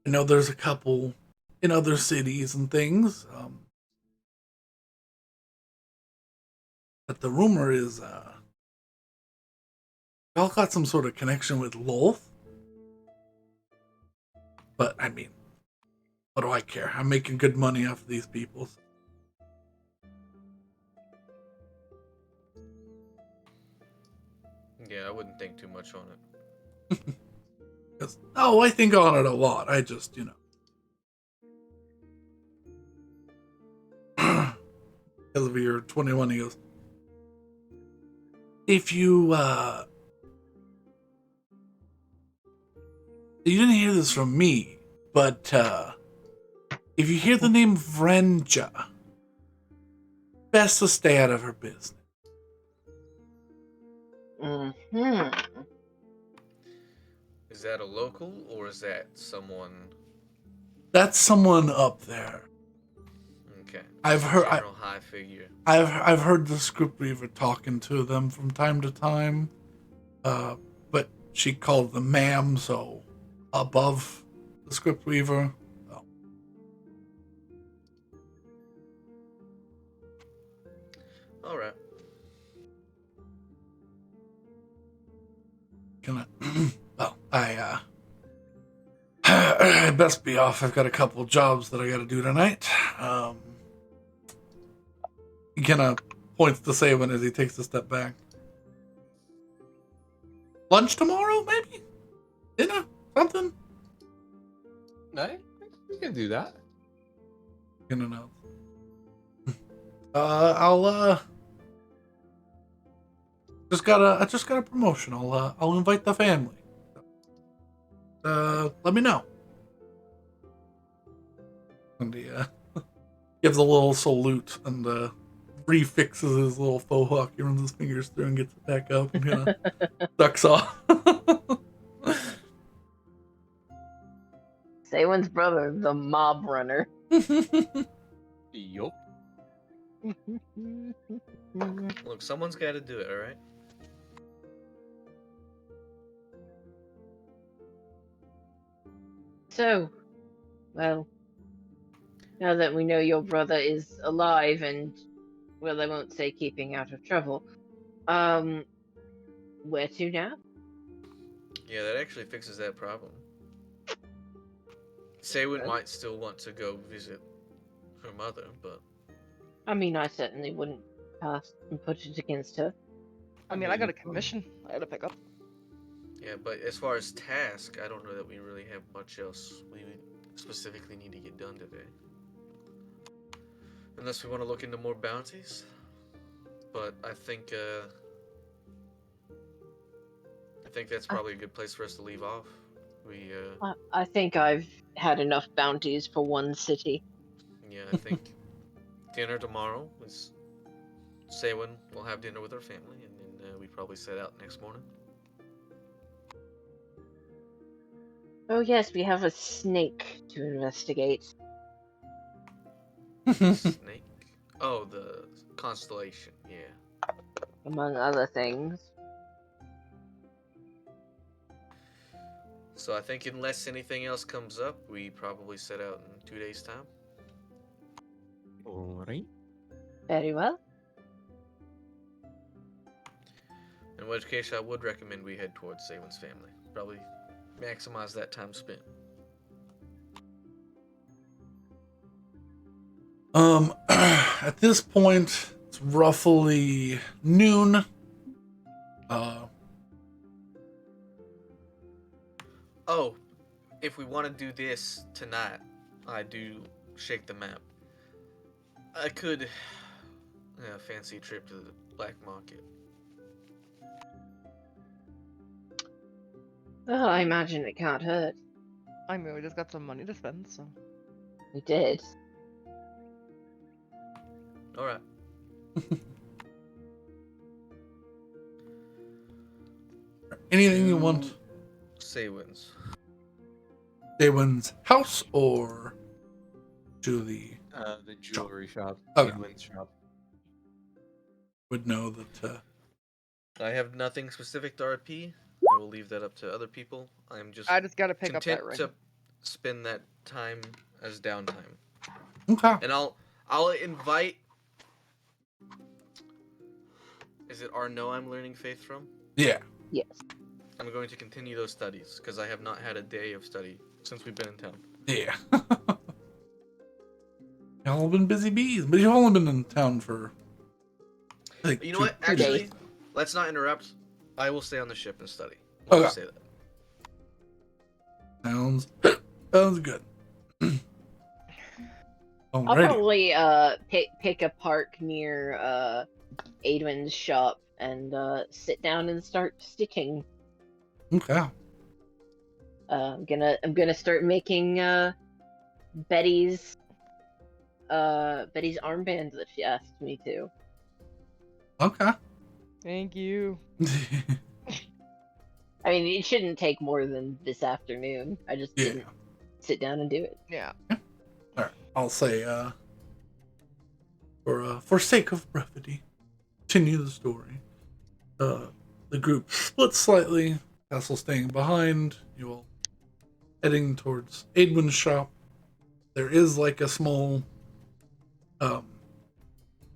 know there's a couple in other cities and things. But the rumor is, y'all got some sort of connection with Lolth. But, I mean, what do I care? I'm making good money off of these people. Yeah, I wouldn't think too much on it. Oh, I think on it a lot. I just, you know. Because of your 21, he goes, if you didn't hear this from me, but if you hear the name Vrenja, best to stay out of her business. Mm-hmm. Is that a local or is that someone? That's someone up there. Okay. I've heard. General high figure. I've heard the script reaver talking to them from time to time, but she called them ma'am, so above the script weaver. Oh. All right. Gonna. Well, I best be off. I've got a couple of jobs that I got to do tonight. He kind of points to Saban as he takes a step back. Lunch tomorrow, maybe? Dinner? Something? No, we can do that. Gonna know. I'll I just got a promotion. I'll invite the family. Let me know. And he gives a little salute and refixes his little faux hawk. He runs his fingers through and gets it back up and kind of ducks off. Saywan's brother, the mob runner. Yup. Look, someone's got to do it. All right. So, well, now that we know your brother is alive and, well, I won't say keeping out of trouble, where to now? Yeah, that actually fixes that problem. Saywood Well, might still want to go visit her mother, but I mean, I certainly wouldn't pass and put it against her. I mean, I got a commission I had to pick up. yeah. But as far as task, I don't know that we really have much else we specifically need to get done today, unless we want to look into more bounties. But I think that's probably a good place for us to leave off. We I think I've had enough bounties for one city. yeah, I think dinner tomorrow is Saywin will have dinner with her family, and then we probably set out next morning. Oh yes, we have a snake to investigate. Snake? Oh, the constellation. Yeah. Among other things. So I think unless anything else comes up, we probably set out in 2 days' time. Alright. Very well. In which case, I would recommend we head towards Saywin's family. Probably maximize that time spent. At this point, it's roughly noon. Oh, if we want to do this tonight, I do shake the map. I could fancy a trip to the black market. Well, I imagine it can't hurt. I mean, we just got some money to spend, so. We did. All right. Anything you want? Saywin's. Daywin's house or to the jewelry shop. Okay. Edwin's shop. would know that I have nothing specific to RP. I will leave that up to other people. I'm just I just gotta pick up content that ring. to spend that time as downtime. okay. And I'll invite Is it Arno I'm learning faith from? Yeah. Yes. I'm going to continue those studies because I have not had a day of study since we've been in town. Yeah. Y'all have been busy bees, but you've only been in town for. I think You know what? 2 days. Actually, let's not interrupt. I will stay on the ship and study. Okay. I'll say that. Sounds good. I'll Alrighty. probably pick a park near Adwin's shop and sit down and start stitching. Okay. I'm gonna start making Betty's armband that she asked me to. Okay. Thank you. I mean, it shouldn't take more than this afternoon. I just Yeah. didn't sit down and do it. Yeah. Alright. I'll say, for sake of brevity, continue the story. The group splits slightly. Castle staying behind. You all heading towards Adwin's shop. There is like a small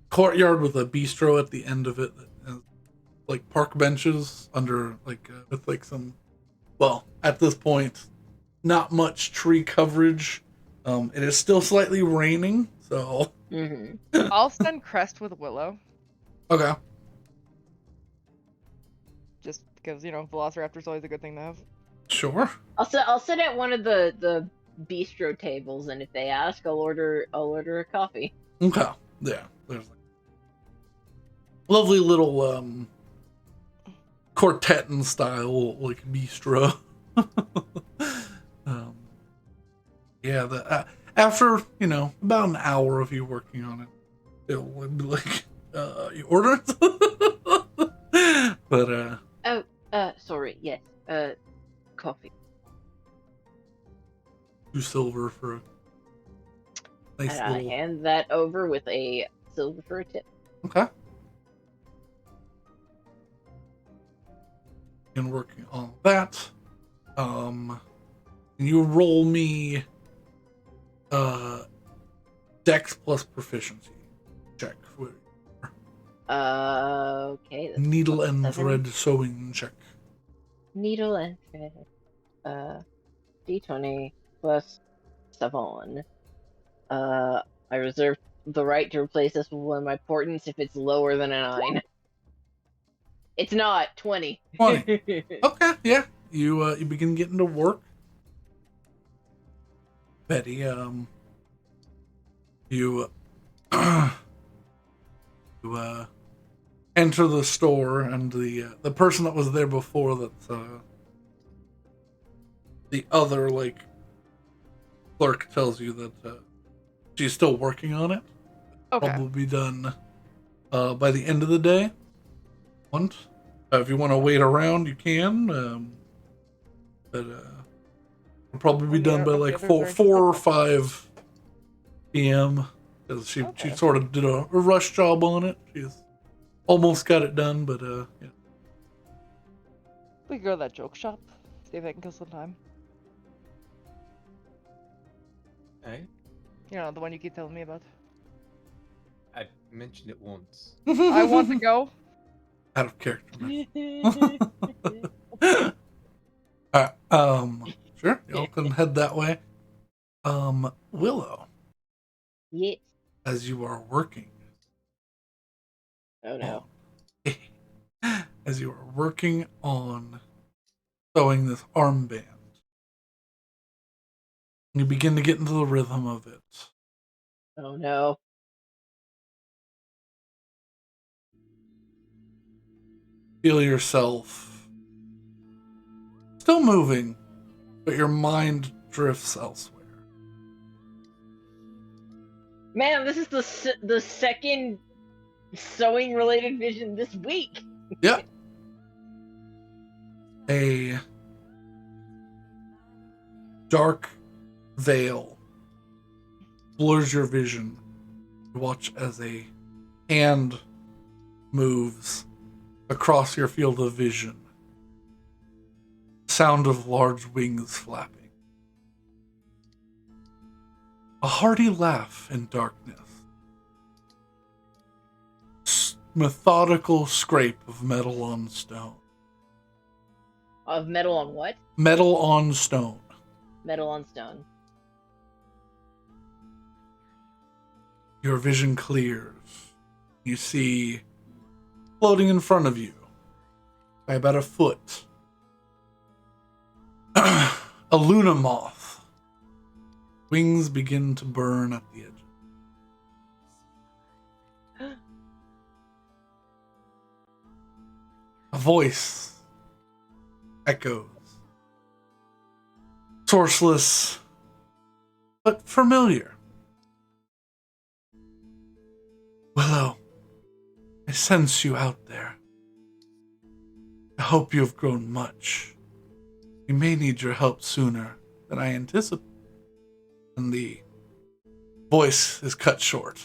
courtyard with a bistro at the end of it that has like park benches under like with like some, well, at this point not much tree coverage. It is still slightly raining, so Mm-hmm. I'll send Crest with Willow, okay. just because, you know, Velociraptor's always a good thing to have. Sure. I'll sit at one of the bistro tables, and if they ask, I'll order a coffee. Okay. Yeah. There's like lovely little quartet style like bistro. Yeah. The after about an hour of you working on it, it'll be like you order it. But Sorry, yes, coffee. 2 silver for a nice And I little. hand that over with a silver for a tip. Okay. And working on that. Can you roll me Dex plus proficiency check for Okay. That's needle and 7. thread sewing check. Needle and thread. D20 plus 7. I reserve the right to replace this with one of my portents if it's lower than a 9. It's not 20. 20. Okay, yeah. You begin getting to work. Betty, you you enter the store, and the person that was there before, that's the other like clerk, tells you that she's still working on it. Okay. Probably be done by the end of the day. If you want to wait around, you can. But it'll probably be done by like 4 or 5 p.m. Because she sort of did a rush job on it. She's almost got it done, but yeah. We could go to that joke shop, see if I can kill some time. Hey, You know, the one you keep telling me about. I mentioned it once. I want to go. Out of character. Alright, sure, y'all can head that way. Willow, Yes. as you are working. Oh no. As you are working on sewing this armband, you begin to get into the rhythm of it. Oh no. Feel yourself still moving, but your mind drifts elsewhere. Man, this is the second sewing related vision this week. Yep. A dark veil blurs your vision. You watch as a hand moves across your field of vision. Sound of large wings flapping. A hearty laugh in darkness. methodical scrape of metal on stone. Of metal on what? Metal on stone. Metal on stone. Your vision clears. You see, floating in front of you, by about a foot, a Luna moth. Wings begin to burn at the edge. A voice echoes. Sourceless, but familiar. Willow, I sense you out there. I hope you have grown much. We may need your help sooner than I anticipate. And the voice is cut short.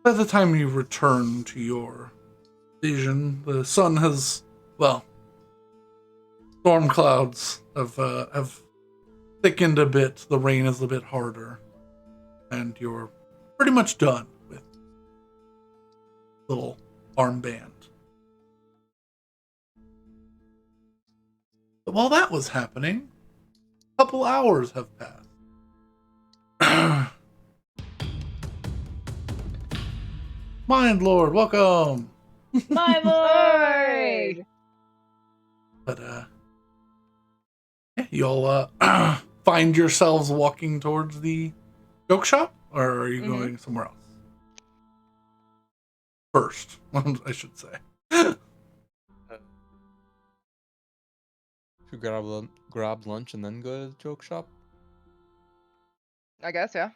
By the time you return to your vision, the sun has, well, storm clouds have thickened a bit. The rain is a bit harder. And you're pretty much done with little armband. But while that was happening, a couple hours have passed. Mind Lord, welcome. My lord! But yeah, you'll find yourselves walking towards the joke shop, or are you going somewhere else? First, I should say. Should grab lunch and then go to the joke shop? I guess, yeah.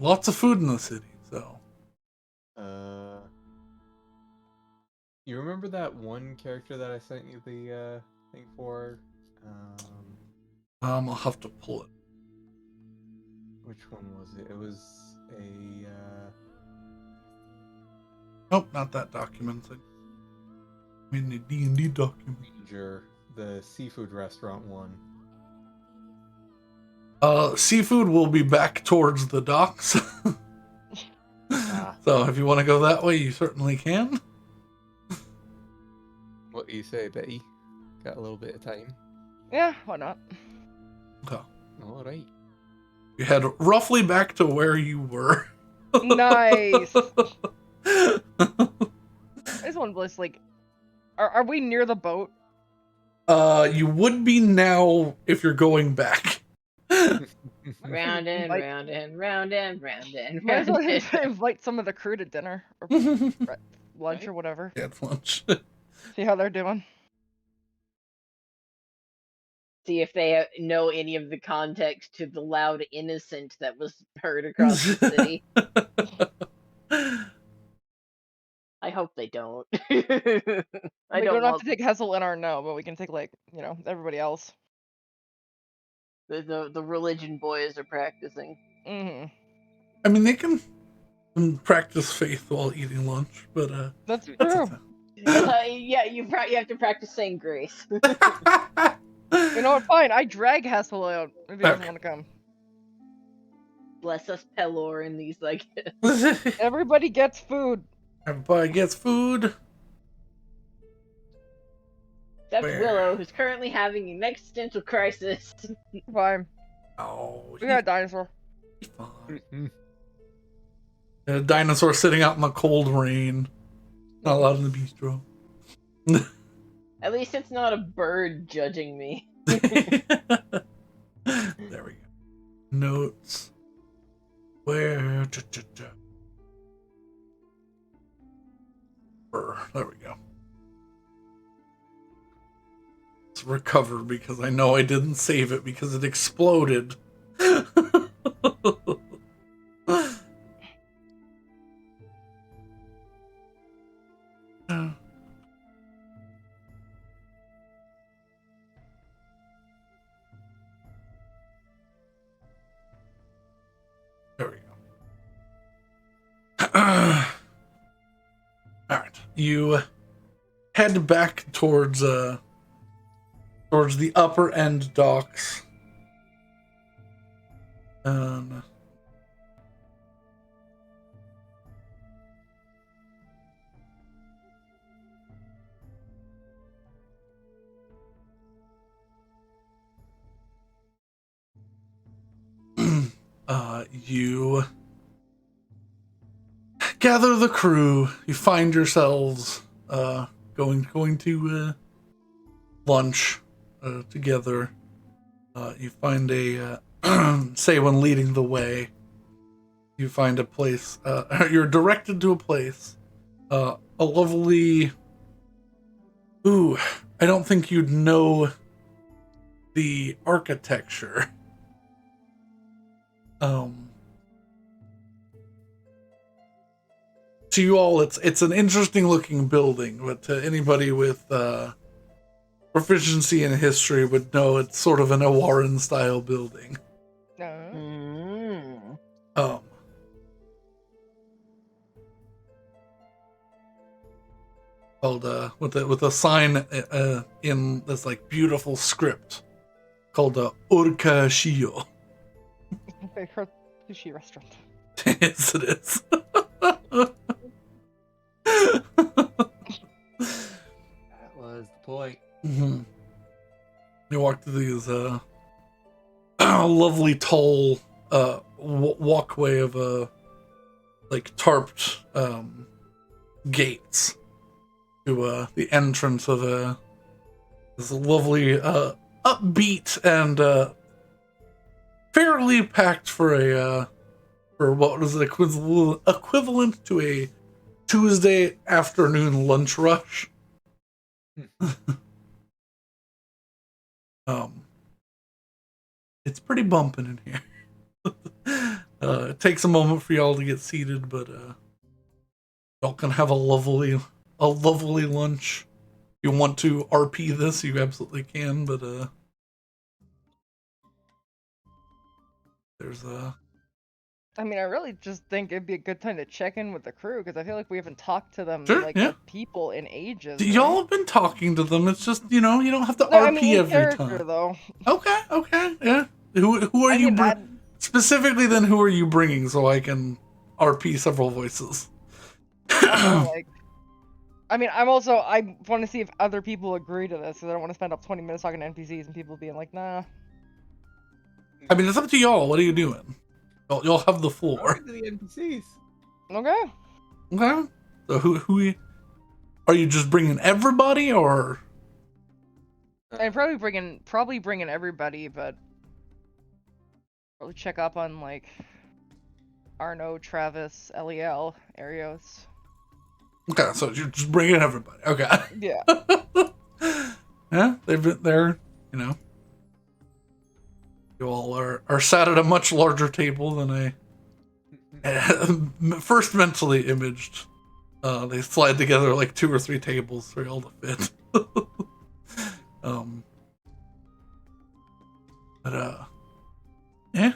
Lots of food in the city, so. You remember that one character that I sent you the thing for? I'll have to pull it. Which one was it? It was a Nope, not that document. I mean the D&D document. Ranger, the seafood restaurant one. Seafood will be back towards the docks. So if you want to go that way, you certainly can. What do you say, Betty? Got a little bit of time. Yeah, why not? Okay. All right. You head roughly back to where you were. Nice. I just want to like, are we near the boat? You would be now if you're going back. Round and round and round and round and Might as round. well invite some of the crew to dinner or lunch or whatever. Yeah, lunch. See how they're doing. See if they know any of the context to the loud innocent that was heard across the city. I hope they don't. We I don't have want to take Hessel in our no, but we can take like, everybody else. the religion boys are practicing. Mm-hmm. I mean, they can practice faith while eating lunch, but That's true. Yeah, you have to practice saying grace. You know what? Fine. I drag Hessel out if he doesn't want to come. Bless us, Pelor, in these like. Everybody gets food. Everybody gets food. Except Where? Willow, who's currently having an existential crisis. Fine. Oh, We got a dinosaur. he's fine. A dinosaur sitting out in the cold rain. Not allowed in the bistro. At least it's not a bird judging me. There we go. Notes. Where? There we go. Let's recover because I know I didn't save it because it exploded. There we go. Alright. You head back towards towards the upper end docks. And you gather the crew. You find yourselves going to lunch together. You find a Saywin leading the way. You find a place. You're directed to a place. A lovely. Ooh, I don't think you'd know the architecture. To you all, it's an interesting looking building, but to anybody with proficiency in history would know it's sort of an Awaran style building. Called with a sign in this like beautiful script called Urka Shio. I heard sushi restaurant. Yes, it is. That was the point. Mm-hmm. You walk through these lovely tall walkway of like tarped gates to the entrance of this lovely upbeat and fairly packed for what was equivalent to a Tuesday afternoon lunch rush. It's pretty bumping in here. It takes a moment for y'all to get seated, but y'all can have a lovely lunch. If you want to RP this, you absolutely can, but there's I mean, I really just think it'd be a good time to check in with the crew, because I feel like we haven't talked to them Sure, like yeah. as people in ages. Y'all have been talking to them. It's just, you don't have to RP I mean, in every character, time. though. Okay, yeah. Who are you specifically? Then who are you bringing so I can RP several voices? I want to see if other people agree to this, because I don't want to spend up 20 minutes talking to NPCs and people being like, nah. I mean, it's up to y'all. What are you doing? Y'all have the floor. To the NPCs. Okay. Okay. So who are you just bringing everybody or? And probably bringing everybody, but probably check up on like Arno, Travis, Eliel, Arios. Okay, so you're just bringing everybody. Okay. Yeah. Yeah, they're you all are sat at a much larger table than I first mentally imaged. They slide together like 2 or 3 tables for y'all to fit. Yeah.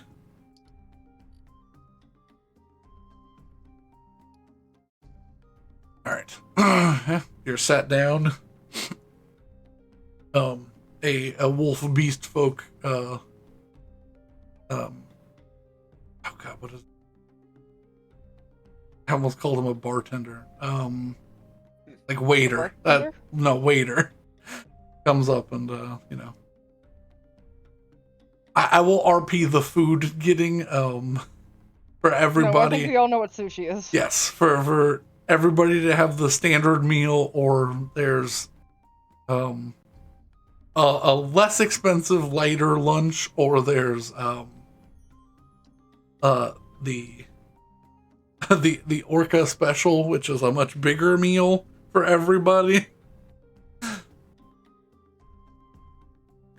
All right. Yeah, you're sat down. A wolf beast folk. Oh God, what is? I almost called him a bartender. Like waiter. No, waiter. Comes up and I will RP the food getting for everybody. No, I think we all know what sushi is. Yes, for everybody to have the standard meal, or there's a less expensive, lighter lunch, or there's the Orca special, which is a much bigger meal for everybody.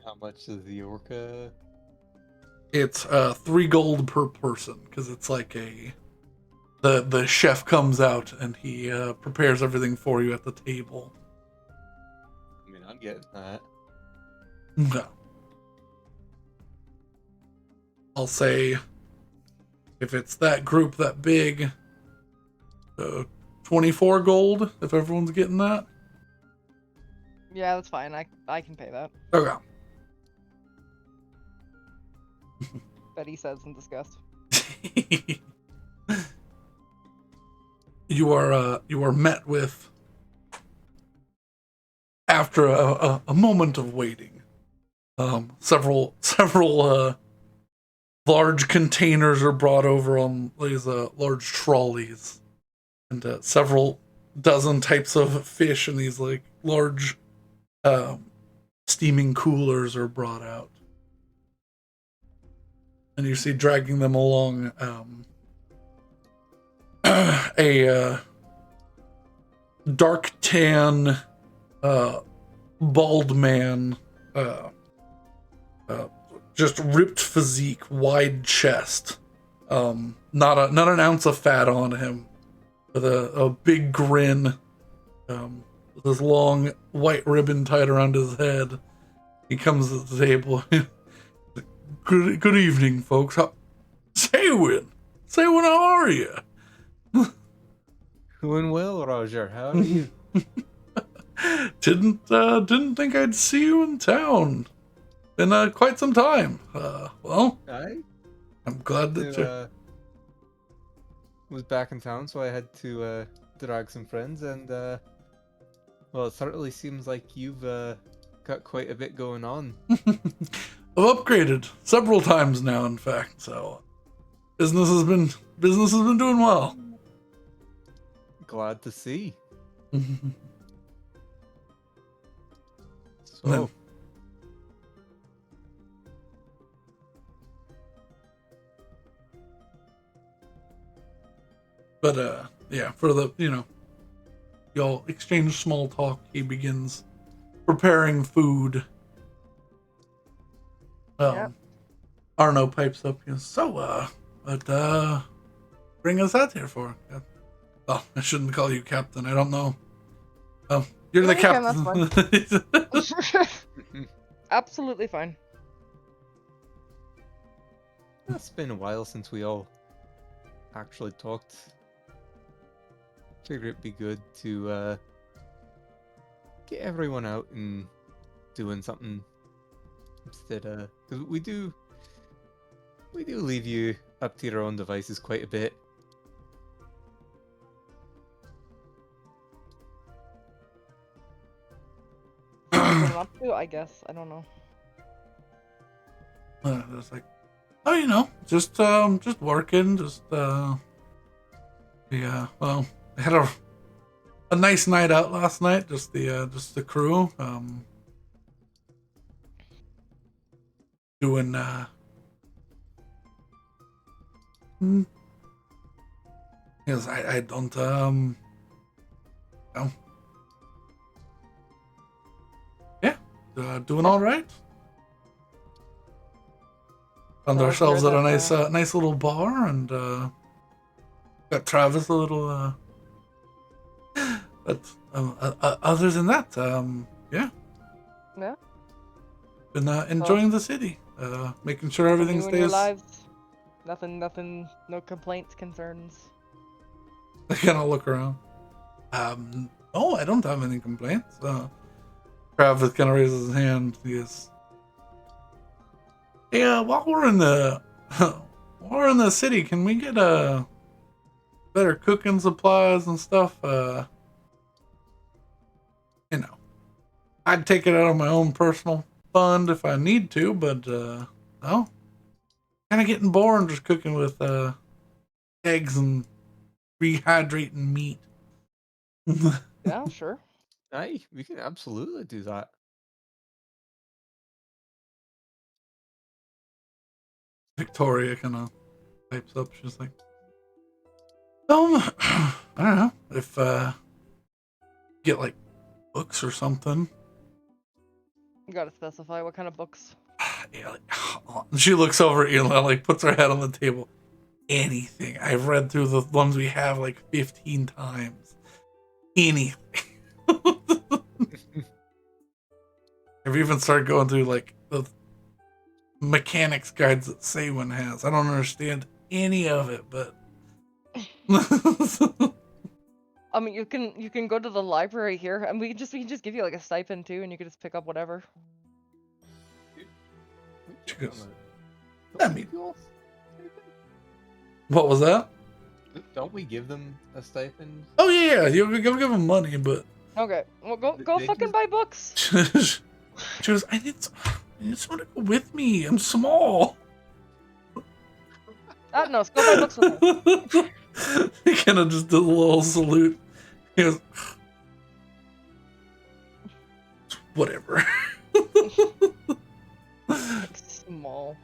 How much is the Orca? It's 3 gold per person, because it's like the chef comes out and he prepares everything for you at the table. I mean, I'm getting that. Okay. I'll say if it's that group that big, 24 gold if everyone's getting that. Yeah, that's fine. I can pay that. Okay. Betty says in disgust. You are met with, after a moment of waiting, several large containers are brought over on these large trolleys, and several dozen types of fish in these like large steaming coolers are brought out, and you see dragging them along a dark tan bald man, just ripped physique, wide chest, not an ounce of fat on him, with a big grin, with his long white ribbon tied around his head. He comes to the table. Good evening, folks. Saywin, how are you? Doing well, Roger. How are you? Didn't think I'd see you in town. Been quite some time. Well, I I'm glad that you. Was back in town, so I had to drag some friends, and well, it certainly seems like you've got quite a bit going on. I've upgraded several times now, in fact. So business has been doing well. Glad to see. Then- So, But yeah, for the y'all exchange small talk. He begins preparing food. Yep. Arno pipes up. He goes, so what bring us out here for? Oh, I shouldn't call you captain. I don't know. You're the Yeah, captain. that's Absolutely fine. it's been a while since we all actually talked. Figured it'd be good to get everyone out and doing something instead. Because we do leave you up to your own devices quite a bit. What up to? I guess. I don't know. It's like, oh, just working, yeah. Well, I had a nice night out last night. Just the crew, doing Yes, I don't no. Yeah, doing all right. Found Well, ourselves sure at a that, nice little bar, and got Travis a little. But other than that, yeah, Yeah. been enjoying the city, making sure everything You and your stays. lives. Nothing. No complaints, concerns. I kind of look around. No, I don't have any complaints. Travis kind of raises his hand. He goes, "Yeah, while we're in the city, can we get better cooking supplies and stuff? I'd take it out of my own personal fund if I need to, but no, kind of getting boring just cooking with eggs and rehydrating meat." Yeah, sure. Aye, we can absolutely do that. Victoria kind of pipes up. She's like, I don't know if get like books or something. You gotta specify what kind of books. Yeah, she looks over at Eli, like puts her head on the table. Anything. I've read through the ones we have like 15 times. Anything. I've even started going through like the mechanics guides that Saywin has. I don't understand any of it, but I mean, you can go to the library here, and we can just give you like a stipend too, and you can just pick up whatever. She goes, I Don't we mean- do all- anything? What was that? Don't we give them a stipend? Oh yeah, you go give them money, but Okay, well, go They fucking just- buy books. she goes, I need someone to go with me. I'm small. No, go buy books with me. He kind of just does a little salute. He goes, whatever. Like, small.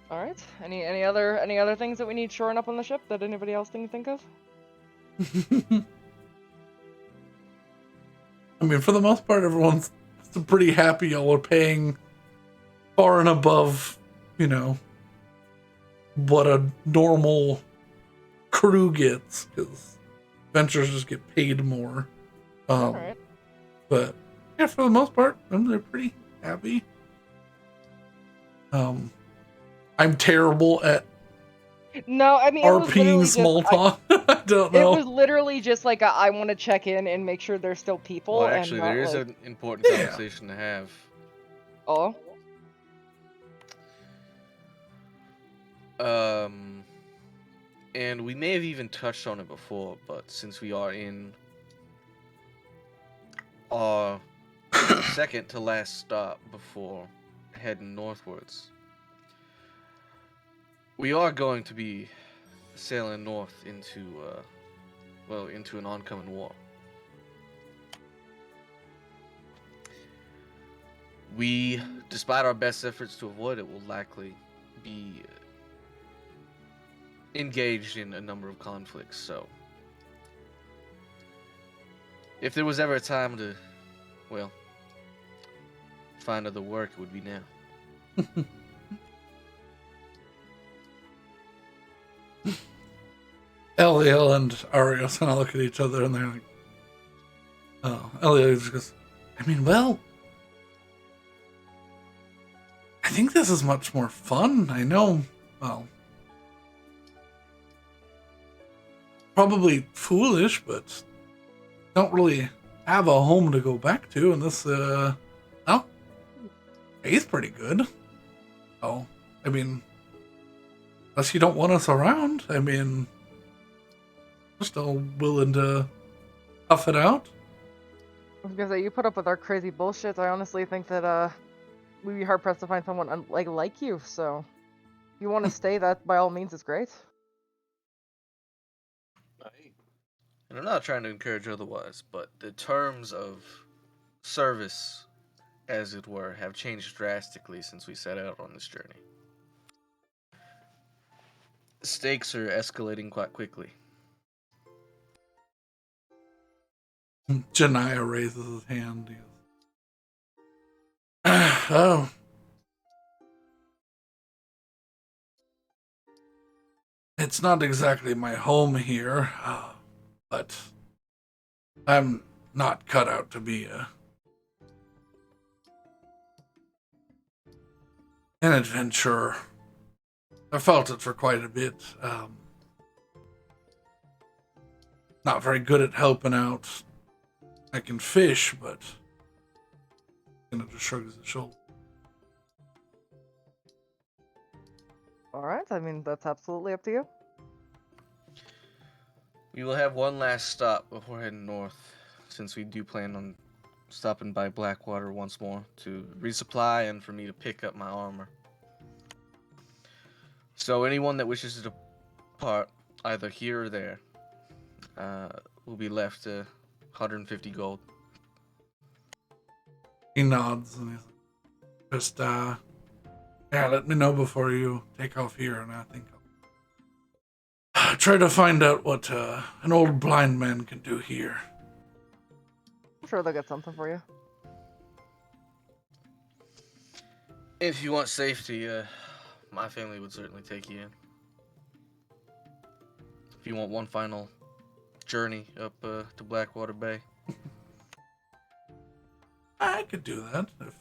All right. Any other things that we need shoring up on the ship that anybody else can think of? I mean, for the most part, everyone's pretty happy. Y'all are paying far and above, what a normal crew gets, because adventurers just get paid more. All right. But yeah, for the most part, they're pretty happy. I'm terrible at No, I mean, it was literally RPing small just, talk. I don't it know. was literally just like I want to check in and make sure there's still people. Well, and actually, not, there is like, an important Yeah. conversation to have. Oh. And we may have even touched on it before, but since we are in our second to last stop before heading northwards, we are going to be sailing north into an oncoming war. We, despite our best efforts to avoid it, will likely be engaged in a number of conflicts. So, if there was ever a time to, find other work, it would be now. Eliel and Arios kind of look at each other and they're like, oh, Eliel just goes, I mean, well, I think this is much more fun. I know, well, probably foolish, but don't really have a home to go back to. And this, he's pretty good. Oh, I mean, unless you don't want us around, I mean, we're still willing to tough it out. I was gonna say, you put up with our crazy bullshit. I honestly think that we'd be hard pressed to find someone like you. So, if you want to stay, that by all means is great. And I'm not trying to encourage otherwise, but the terms of service, as it were, have changed drastically since we set out on this journey. Stakes are escalating quite quickly. Janiyah raises his hand. He goes, oh. It's not exactly my home here, but I'm not cut out to be an adventurer. I felt it for quite a bit. Not very good at helping out. I can fish, but just shrugs his shoulder. All right. I mean, that's absolutely up to you. We will have one last stop before heading north, since we do plan on stopping by Blackwater once more to resupply and for me to pick up my armor. So anyone that wishes to depart, either here or there, will be left 150 gold. He nods and he's just, let me know before you take off here, and I think I'll try to find out what an old blind man can do here. I'm sure they'll get something for you. If you want safety, my family would certainly take you in. If you want one final journey up to Blackwater Bay. I could do that if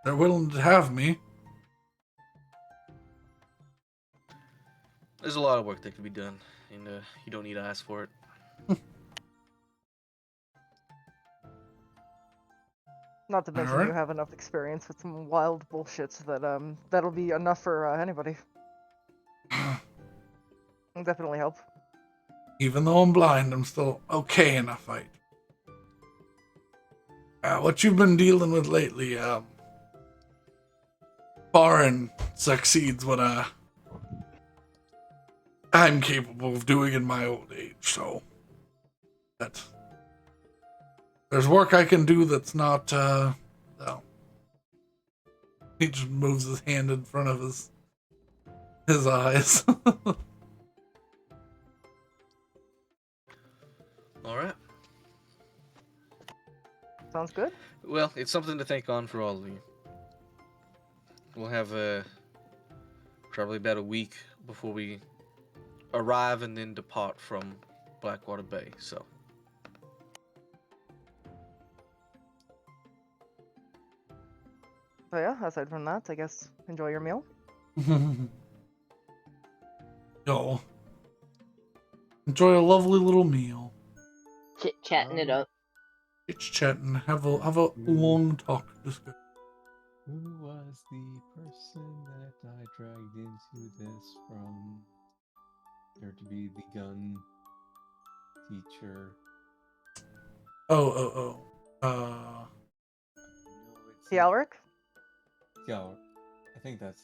they're willing to have me. There's a lot of work that can be done, and you don't need to ask for it. Not to mention Alright. you have enough experience with some wild bullshit that that'll be enough for anybody. It'll definitely help. Even though I'm blind, I'm still okay in a fight. What you've been dealing with lately, far and succeeds what I'm capable of doing in my old age, so that there's work I can do that's not well. He just moves his hand in front of his eyes. All right. Sounds good. Well, it's something to think on for all of you. We'll have probably about a week before we arrive and then depart from Blackwater Bay. So. So yeah, aside from that, I guess enjoy your meal. Yo, enjoy a lovely little meal. Chit-chatting it up. It's chatting. Have a long talk discussion. Who was the person that I dragged into this from? There to be the gun teacher. Oh. No, it's Alric? Yeah, I think that's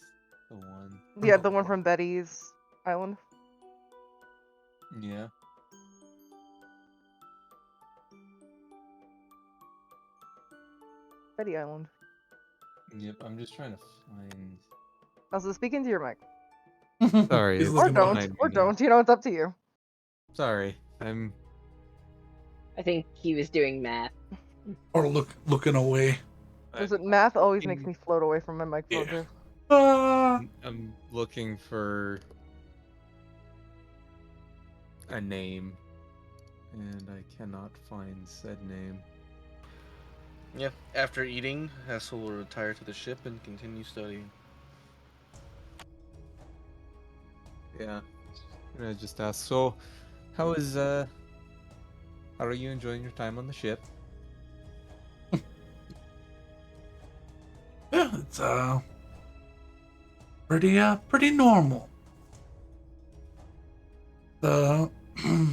the one. Yeah, the one from Betty's Island. Yeah. Betty Island. Yep, I'm just trying to find. Also, speaking to your mic. Sorry, He's it's Or looking don't, behind me or now. don't. You know, it's up to you. Sorry, I'm. I think he was doing math. Or looking away. Listen, math always makes me float away from my microphone Yeah. too. I'm looking for a name, and I cannot find said name. Yeah. After eating, Hassel will retire to the ship and continue studying. Yeah, I just asked. So, how are you enjoying your time on the ship? Yeah, it's pretty normal. You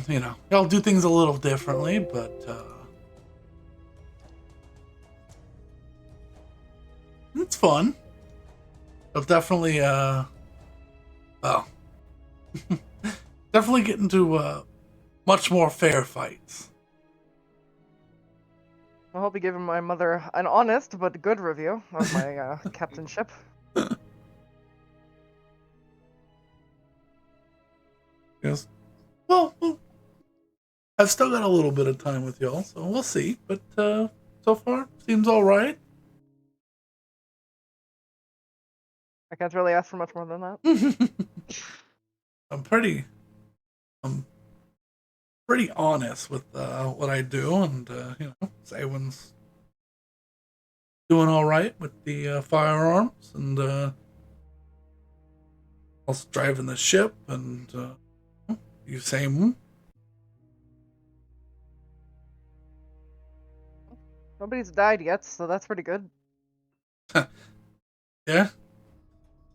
know, y'all do things a little differently, but it's fun. I'll definitely well, definitely get into much more fair fights. I hope you give my mother an honest but good review of my captainship. Yes. Well, I've still got a little bit of time with y'all, so we'll see. But so far, seems all right. I can't really ask for much more than that. I'm pretty honest with what I do, and you know, Saywin's doing all right with the firearms, and also driving the ship, and you same. Nobody's died yet, so that's pretty good. Yeah.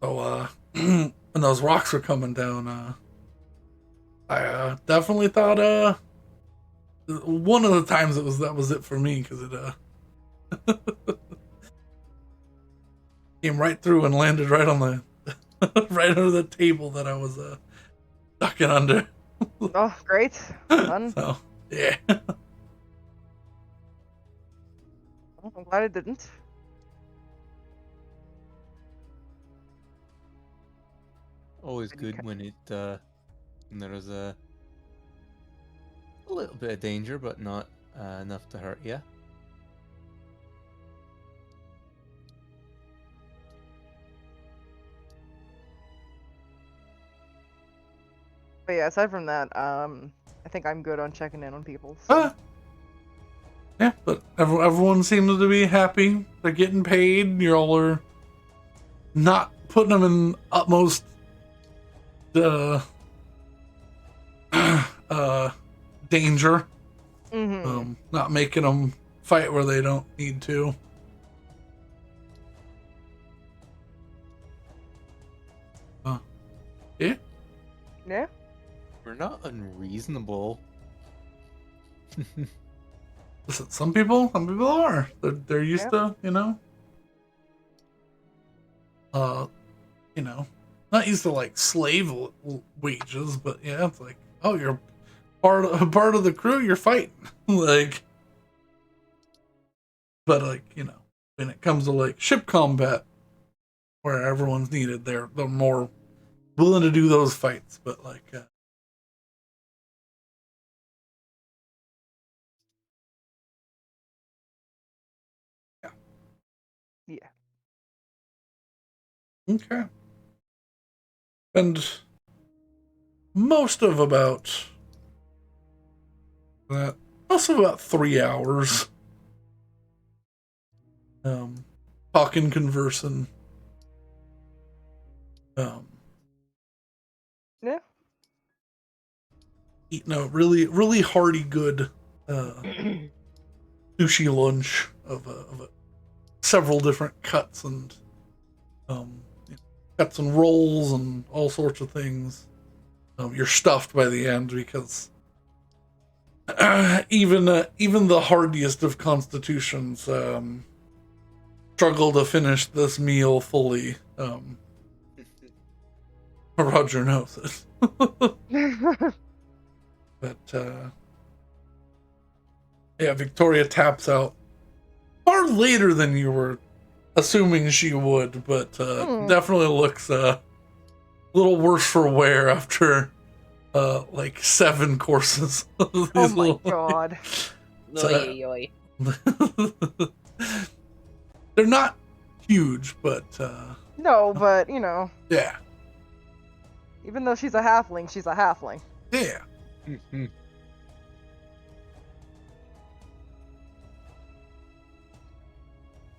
So when those rocks were coming down, I definitely thought one of the times that was it for me, because it came right through and landed right on the right under the table that I was ducking under. Oh, great. Fun. So yeah. Well, I'm glad it didn't. Always Pretty good when when there's a little bit of danger, but not enough to hurt you. But yeah, aside from that, I think I'm good on checking in on people. So. Yeah, but everyone seems to be happy. They're getting paid. You all are not putting them in utmost danger. Mm-hmm. Not making them fight where they don't need to. Yeah. Yeah. We're not unreasonable. Listen, some people are. They're used Yeah. to, not used to like slave wages, but yeah, it's like, oh, you're part of the crew, you're fighting. Like, but like, when it comes to like ship combat where everyone's needed, they're more willing to do those fights. But like, yeah. Yeah. Okay. And most of about 3 hours. Talking, conversing. Yeah. Eating a really, really hearty, good sushi lunch of several different cuts and rolls and all sorts of things. You're stuffed by the end because even the hardiest of constitutions struggle to finish this meal fully. Roger knows it. But yeah, Victoria taps out far later than you were assuming she would, but definitely looks a little worse for wear after like 7 courses. Of Oh these my little, god. Oy, oy. They're not huge, but No, but yeah, even though she's a halfling, she's a halfling. yeah.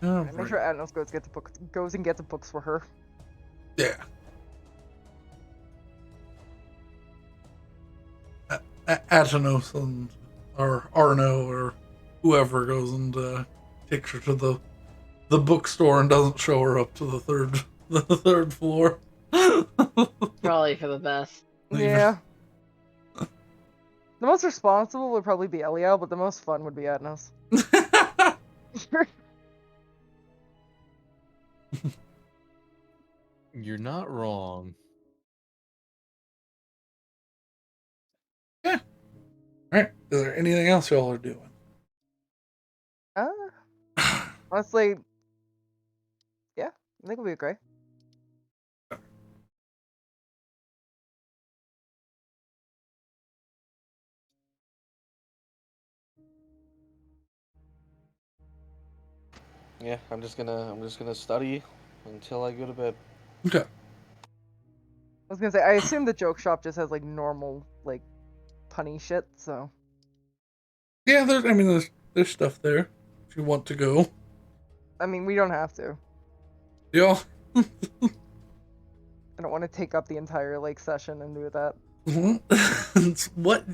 All Make right. sure Adnos goes and gets the books for her. Yeah. Atanos and or Arno or whoever goes and takes her to the bookstore and doesn't show her up to the third floor. Probably for the best. Yeah. The most responsible would probably be Eliel, but the most fun would be Adnos. You're not wrong. Yeah. All right. Is there anything else y'all are doing? Honestly, yeah, I think it'll be great. Yeah, I'm just gonna study until I go to bed. Okay. I was gonna say, I assume the joke shop just has like normal, like, punny shit, so. Yeah, there's stuff there if you want to go. I mean, we don't have to. Y'all. I don't want to take up the entire, like, session and do that. What?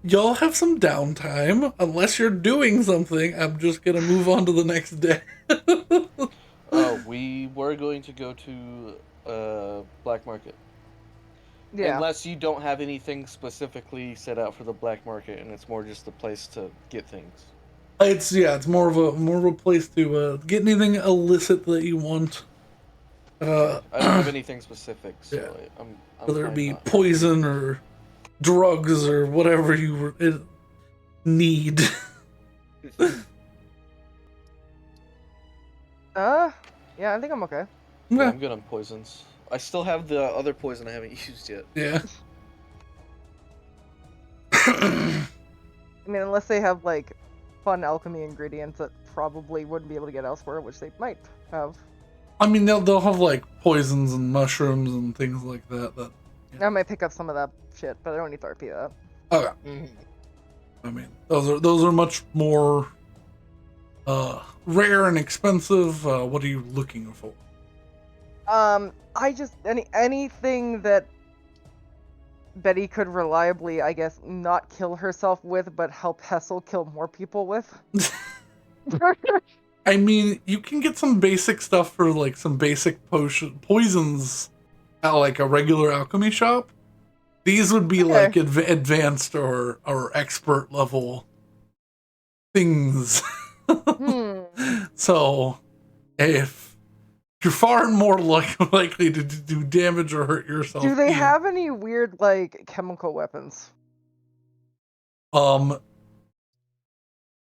Y'all have some downtime. Unless you're doing something, I'm just gonna move on to the next day. We were going to go to black market. Yeah. Unless you don't have anything specifically set out for the black market, and it's more just a place to get things. It's more of a place to get anything illicit that you want. I don't have anything specific, so Yeah. I'm Whether it fine be not- poison or drugs or whatever you need. Yeah, I think I'm okay. Yeah, I'm good on poisons. I still have the other poison I haven't used yet. Yeah. I mean, unless they have, like, fun alchemy ingredients that probably wouldn't be able to get elsewhere, which they might have. I mean, they'll have like poisons and mushrooms and things like that. I might pick up some of that shit, but I don't need to RP that. Okay. Mhm. I mean, those are much more rare and expensive. What are you looking for? I just anything that Betty could reliably, I guess, not kill herself with, but help Hessel kill more people with. I mean, you can get some basic stuff for like some basic poisons at like a regular alchemy shop. These would be Okay. like advanced or expert level things. So if you're far more likely to do damage or hurt yourself. Do they have any weird like chemical weapons?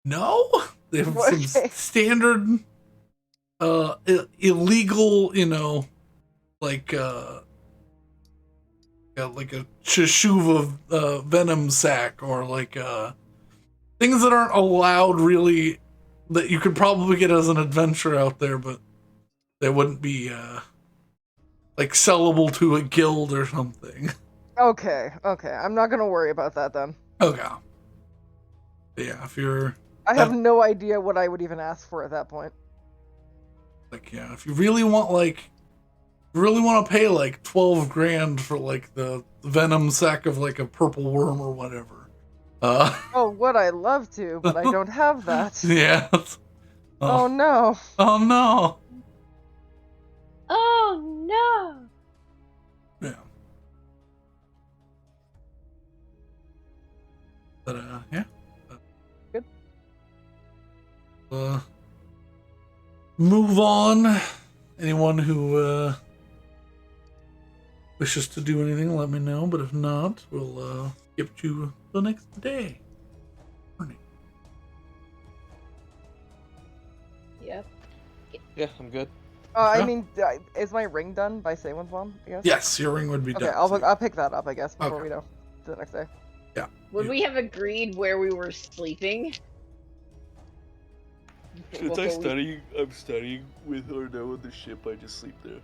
No, they have some Okay. standard illegal, you know, like a Shishuva venom sac, or like things that aren't allowed really, that you could probably get as an adventure out there, but they wouldn't be like sellable to a guild or something. Okay, I'm not gonna worry about that then. Okay. Yeah, if you're I have no idea what I would even ask for at that point. like, yeah, if you really want to pay like 12 grand for like the venom sac of like a purple worm or whatever. Oh, would I love to, but I don't have that. Yeah. Oh no. Oh no. Oh no! Yeah. But yeah. Good. Move on. Anyone who wishes to do anything, let me know. But if not, we'll skip to the next day. Morning. Yep. Yeah, I'm good. I Yeah. mean, is my ring done by Sawen's mom? I guess. Yes, your ring would be Okay, done. I'll pick that up, I guess, before Okay. we go to the next day. Yeah. Would we have agreed where we were sleeping? Since I'm studying with or no on the ship, I just sleep there.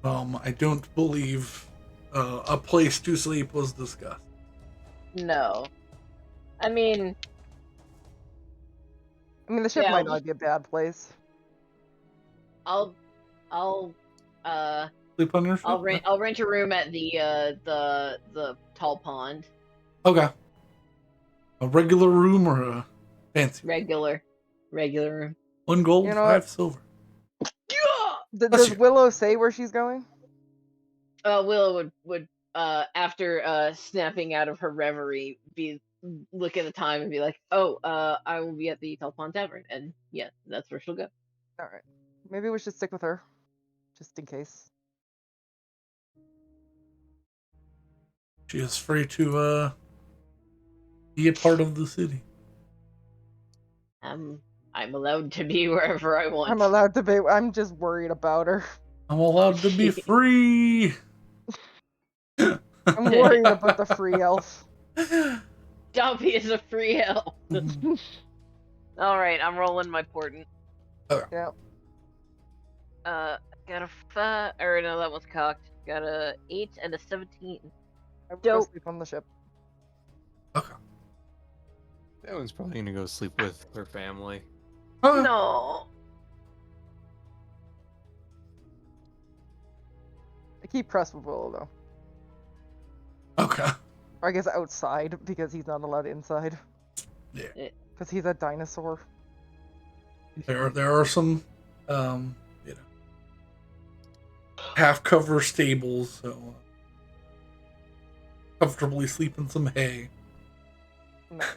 I don't believe a place to sleep was discussed. No. I mean, the ship Yeah, might I'll not be a bad place. I'll Sleep on your ship? I'll rent a room at the tall pond. Okay. A regular room or a fancy? Regular room. 1 gold, You know 5 what? silver. Does you. Willow say where she's going? Willow would after snapping out of her reverie look at the time and be like, "Oh, I will be at the Tall Pond Tavern," and yeah, that's where she'll go. All right. Maybe we should stick with her, just in case. She is free to be a part of the city. I'm allowed to be wherever I want. I'm allowed to be. I'm just worried about her. I'm allowed to be free. I'm worried about the free elf. Dobby is a free elf. All right, I'm rolling my portent. Okay. Yeah. Got a 5, or no, that one's cocked. Got a 8 and a 17. I would go Dope. sleep on the ship. Okay. That one's probably gonna go sleep with her family. No. I keep pressed with Willow though. Okay. Or I guess outside because he's not allowed inside. Yeah. Because he's a dinosaur. There are some half cover stables, so comfortably sleep in some hay. No.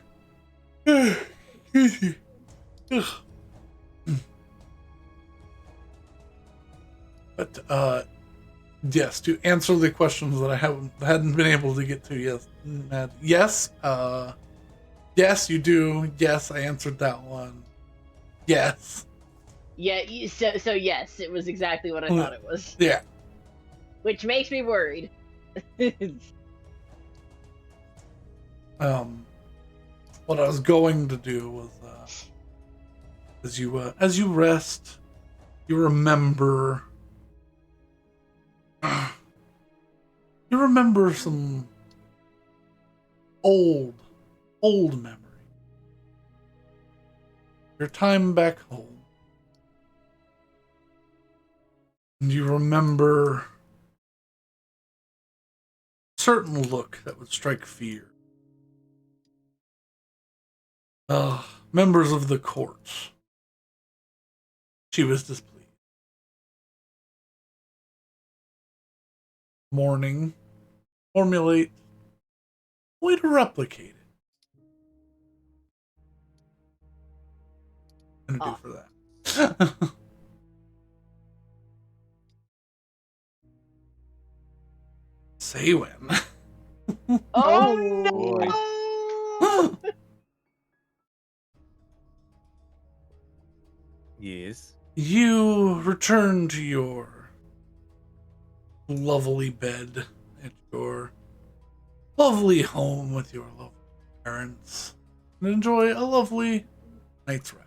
But yes, to answer the questions that I hadn't been able to get to yet. Yes, yes, you do. Yes, I answered that one. Yes. Yeah, so yes, it was exactly what I thought it was. Yeah. Which makes me worried. What I was going to do was, as you rest, you remember some old memory. Your time back home. And you remember a certain look that would strike fear. Members of the court. She was displeased. morning, formulate a way to replicate it. Gonna do for that. Say when. Oh boy. no! Yes. You return to your lovely bed at your lovely home with your lovely parents and enjoy a lovely night's rest.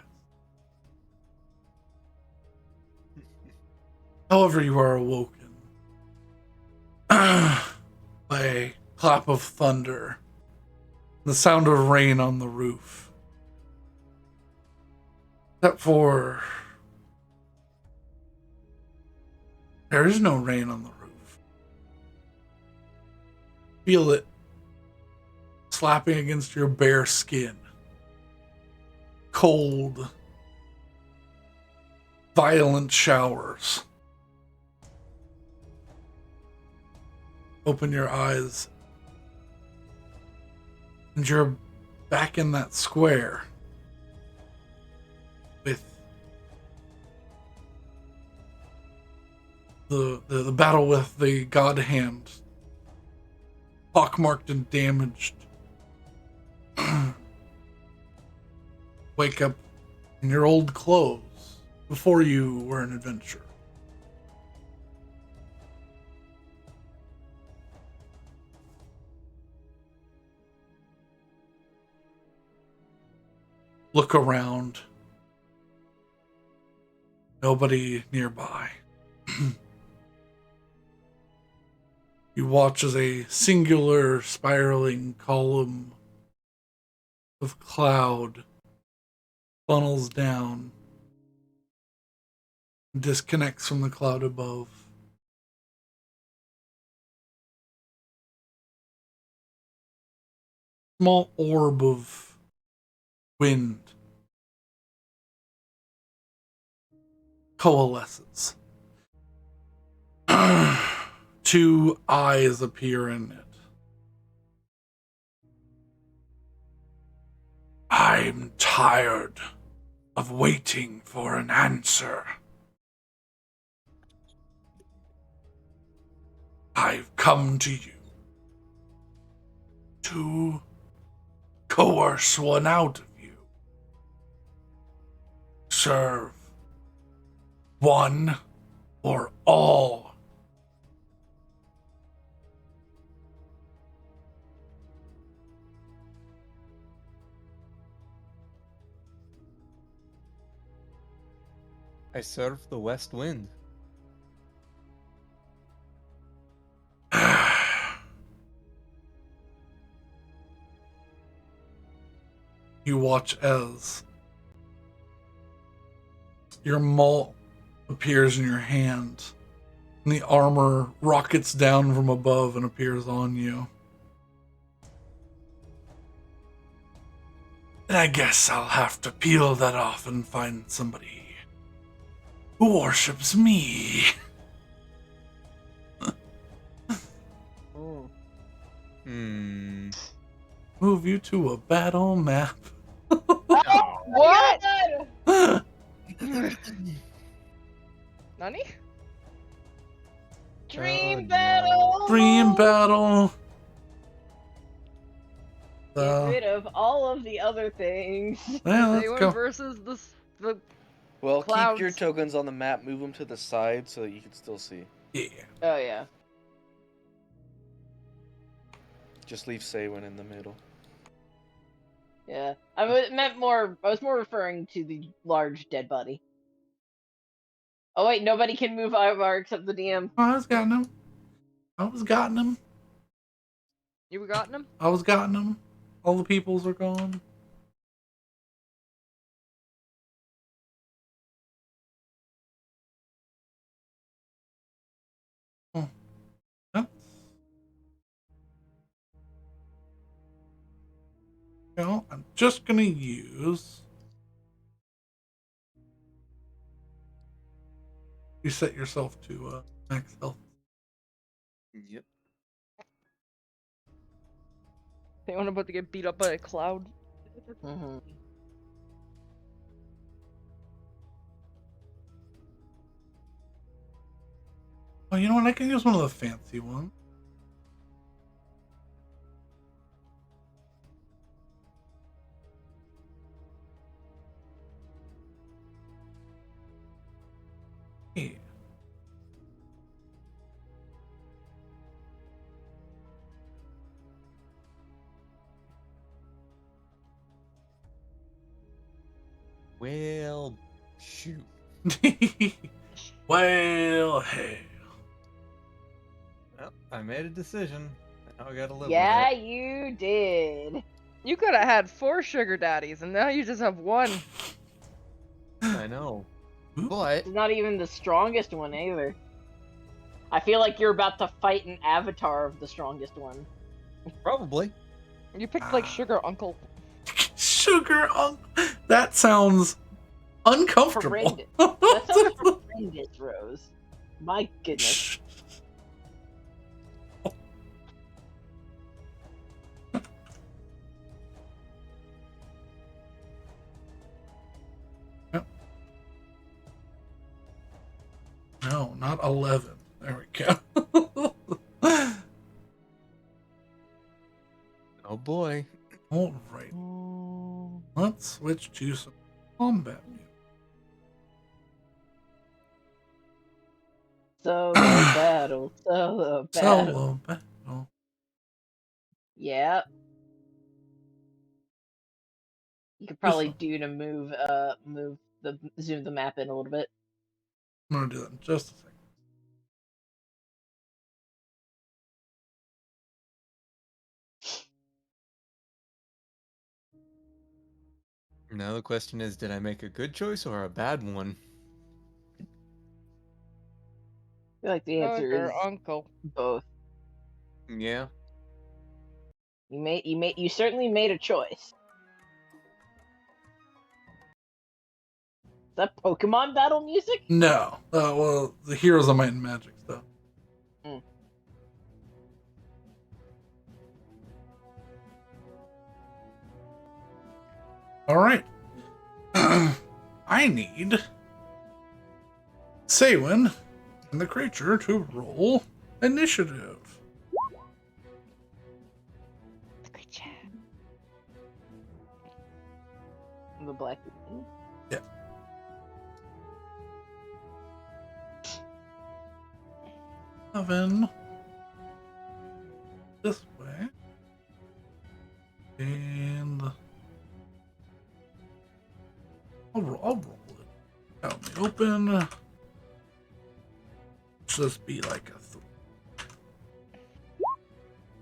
However, you are awoken by a clap of thunder, the sound of rain on the roof. Except for there is no rain on the roof. Feel it slapping against your bare skin. Cold, violent showers. Open your eyes, and you're back in that square with the battle with the God Hand, pockmarked and damaged. Wake up in your old clothes before you were an adventurer. Look around. Nobody nearby. You watch as a singular spiraling column of cloud funnels down, disconnects from the cloud above. Small orb of wind coalesces. Two eyes appear in it. I'm tired of waiting for an answer. I've come to you to coerce one out of you. Serve one or all. I serve the west wind. You watch as your maul appears in your hand, and the armor rockets down from above and appears on you. And I guess I'll have to peel that off and find somebody who worships me. Hmm. Move you to a battle map. What? God! Nani? Dream battle! Dream battle. Get rid of all of the other things. Yeah, let's Anyone go. versus the Well, keep your Clouds. tokens on the map, move them to the side so that you can still see. Yeah. Oh yeah. Just leave Saywin in the middle. Yeah. I was more referring to the large dead body. Oh wait, nobody can move Ivar except the DM. I was gotten him. I was gotten him. you gotten him? I was gotten him. All the peoples are gone. Oh. That's... Well, I'm just gonna use... You set yourself to max health. Yep. Anyone about to get beat up by a cloud? Mm-hmm. Oh, you know what? I can use one of the fancy ones. Hey. Well, shoot. Well, hey. Well, I made a decision. Now I gotta live Yeah, with you did. You could have had 4 sugar daddies, and now you just have 1. it. I know. But It's not even the strongest one either. I feel like you're about to fight an avatar of the strongest one. probably. You picked like Sugar Uncle. Sugar that sounds uncomfortable. Horrendous. That sounds horrendous, Rose. My goodness. No, not 11. There we go. Oh boy. All right. Let's switch to some combat music. Solo battle. Solo battle. Solo battle. Yep. You could probably do to move zoom the map in a little bit. I'm gonna do that in just a second. Now the question is, did I make a good choice or a bad one? I feel like the answer Sugar is Uncle. both. Yeah. You certainly made a choice. Is that Pokemon battle music? No. Well, the Heroes of Might and Magic stuff. All right. I need Saywin and the creature to roll initiative. Good job. The black one. Yeah. Seven. This way. And I'll roll it out in the open. Just be like a 3.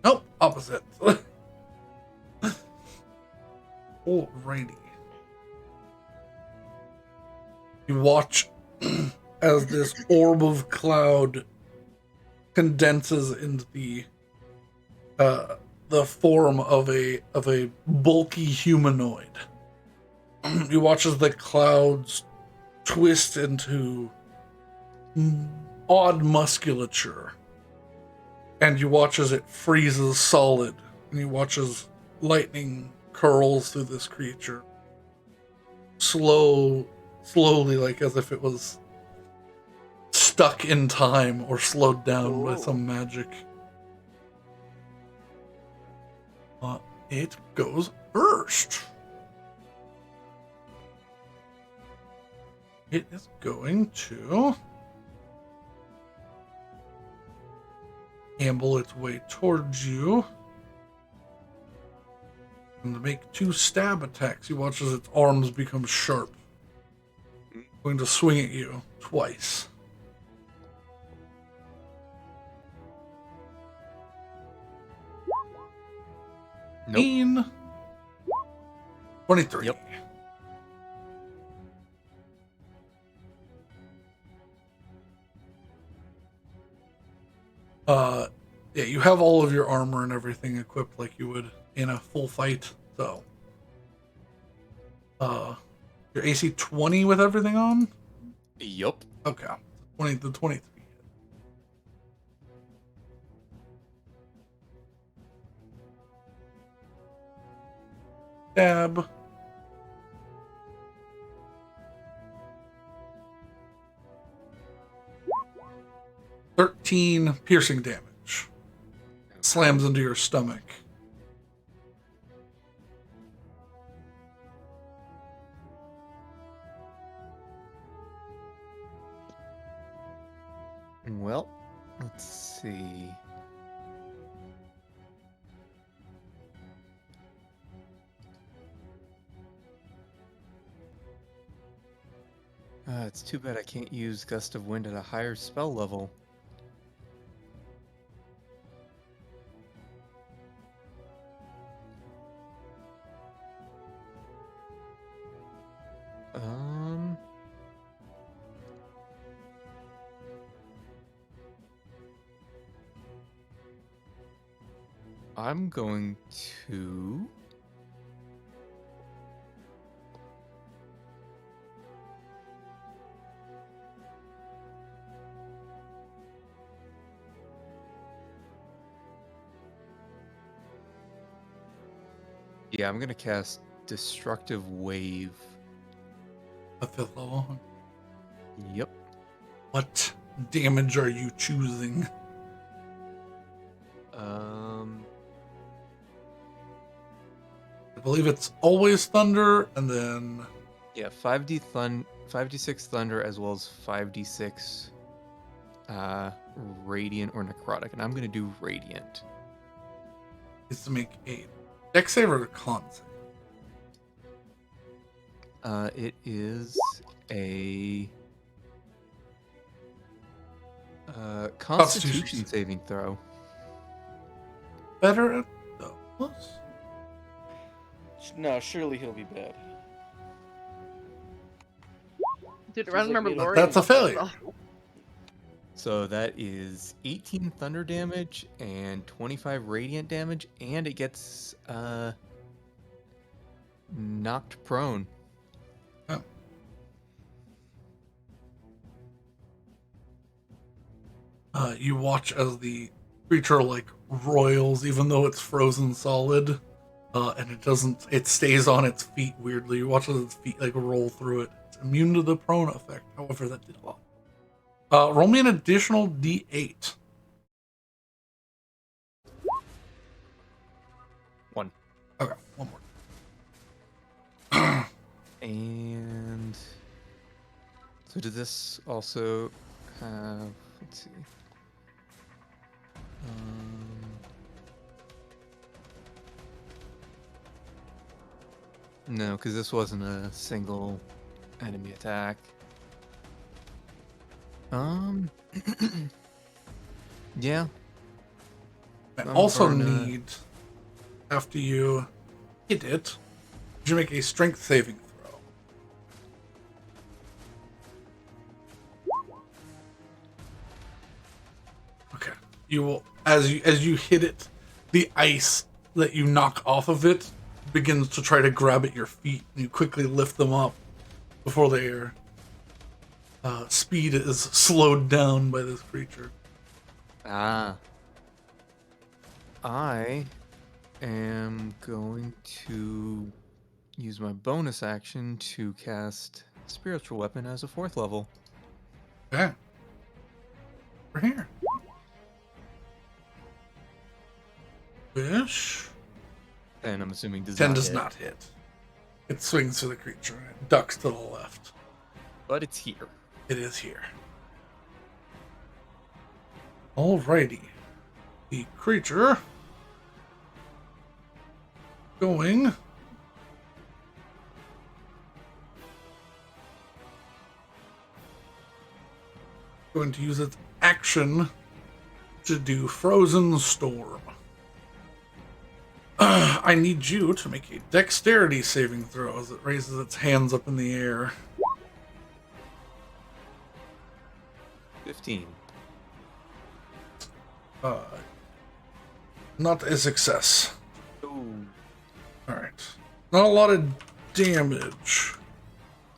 Nope, opposite. Alrighty. You watch as this orb of cloud condenses into the form of a bulky humanoid. You watch as the clouds twist into odd musculature, and you watch as it freezes solid, and you watch as lightning curls through this creature, slowly, like as if it was stuck in time or slowed down by some magic. It goes first. It is going to amble its way towards you and to make 2 stab attacks. You watch as its arms become sharp. Going to swing at you twice. Nope. 23. Yep. Yeah, you have all of your armor and everything equipped like you would in a full fight, so. Your AC 20 with everything on? Yup. Okay. 20 to 23. stab. 13 piercing damage. Slams into your stomach. Well, let's see. It's too bad I can't use Gust of Wind at a higher spell level. Um... I'm going to... Yeah, I'm gonna cast Destructive Wave. A 5th level. Yep. What damage are you choosing? I believe it's always thunder, and then Yeah, 5d6 thunder as well as 5d6 radiant or necrotic, and I'm gonna do radiant. it's to make a dex save or a con save. It is a Constitution saving throw. Better at those? No, surely he'll be bad. Dude, Seems like remember we don't- Lori? That's a failure. So that is 18 thunder damage and 25 radiant damage, and it gets knocked prone. Oh. You watch as the creature like roils, even though it's frozen solid, and it stays on its feet weirdly. You watch as its feet like roll through it. It's immune to the prone effect. However, that did a lot. Roll me an additional d8. 1. Okay, one more. And so does this also have, let's see. No, because this wasn't a single enemy attack. Yeah. I I'm also gonna- need, after you hit it, you make a strength saving throw. Okay. You will, as you hit it, the ice that you knock off of it begins to try to grab at your feet. You quickly lift them up before their speed is slowed down by this creature. I am going to use my bonus action to cast Spiritual Weapon as a 4th level. Okay. We're here. Wish. And I'm assuming does 10 not does hit, not hit. It swings to the creature and it ducks to the left. but it's here. It is here. Alrighty. The creature going to use its action to do Frozen Storm. I need you to make a dexterity saving throw as it raises its hands up in the air. 15. Not a success. Ooh. Alright. Not a lot of damage.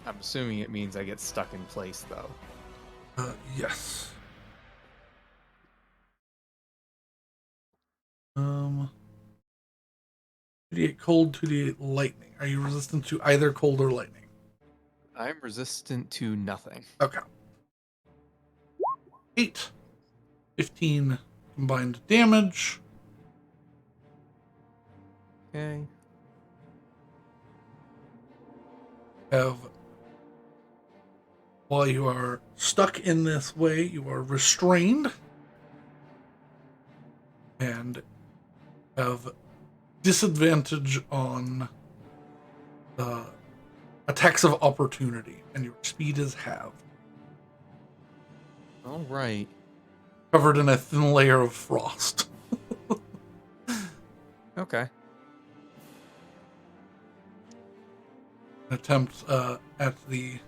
I'm assuming it means I get stuck in place, though. Yes. 2d8 cold, 2d8 lightning. Are you resistant to either cold or lightning? I'm resistant to nothing. Okay. 8. 15 combined damage. Okay. Have while you are stuck in this way, you are restrained and have disadvantage on attacks of opportunity, and your speed is halved. All right. Covered in a thin layer of frost. Okay. Attempt at the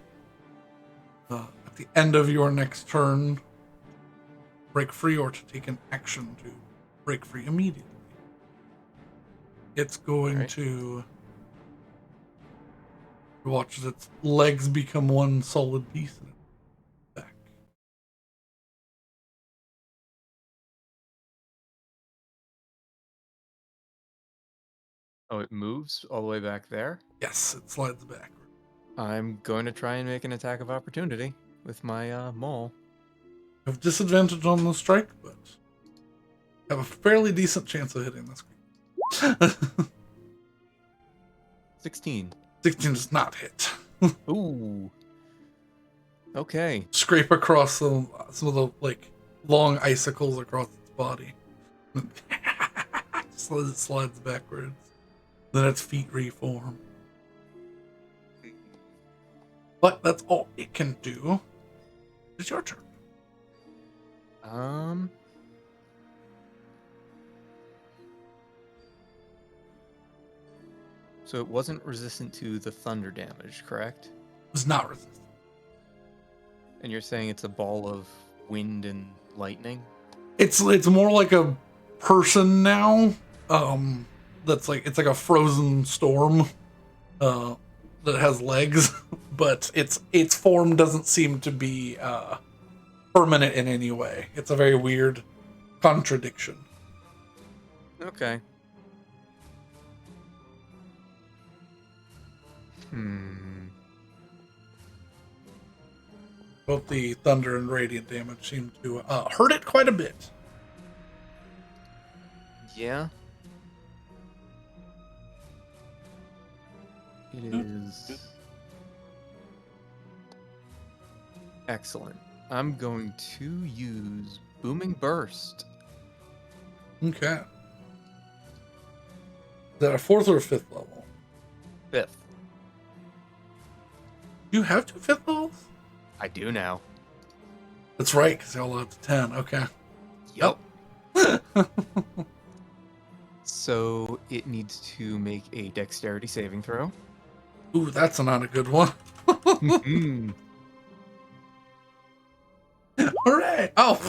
end of your next turn, break free, or to take an action to break free immediately. It's going Right. to watch as its legs become one solid piece and back. Oh, it moves all the way back there? Yes, it slides back. I'm going to try and make an attack of opportunity with my maul. You have disadvantage on the strike, but have a fairly decent chance of hitting this creature. 16. 16 does not hit. Ooh. Okay. Scrape across some of the like long icicles across its body. So it slides backwards. Then its feet reform. But that's all it can do. It's your turn. So it wasn't resistant to the thunder damage, correct? It's not resistant. And you're saying it's a ball of wind and lightning? It's more like a person now. That's like it's like a frozen storm. That has legs, but its form doesn't seem to be permanent in any way. It's a very weird contradiction. Okay. Both the thunder and radiant damage seem to hurt it quite a bit. Yeah. It is excellent. I'm going to use Booming Burst. Okay. Is that a 4th or a 5th level? 5th. You have 2 5th levels? I do now. That's right, because they're all up to 10. Okay. Yup. So it needs to make a dexterity saving throw. Ooh, that's not a good one. Mm. Hooray! Oh.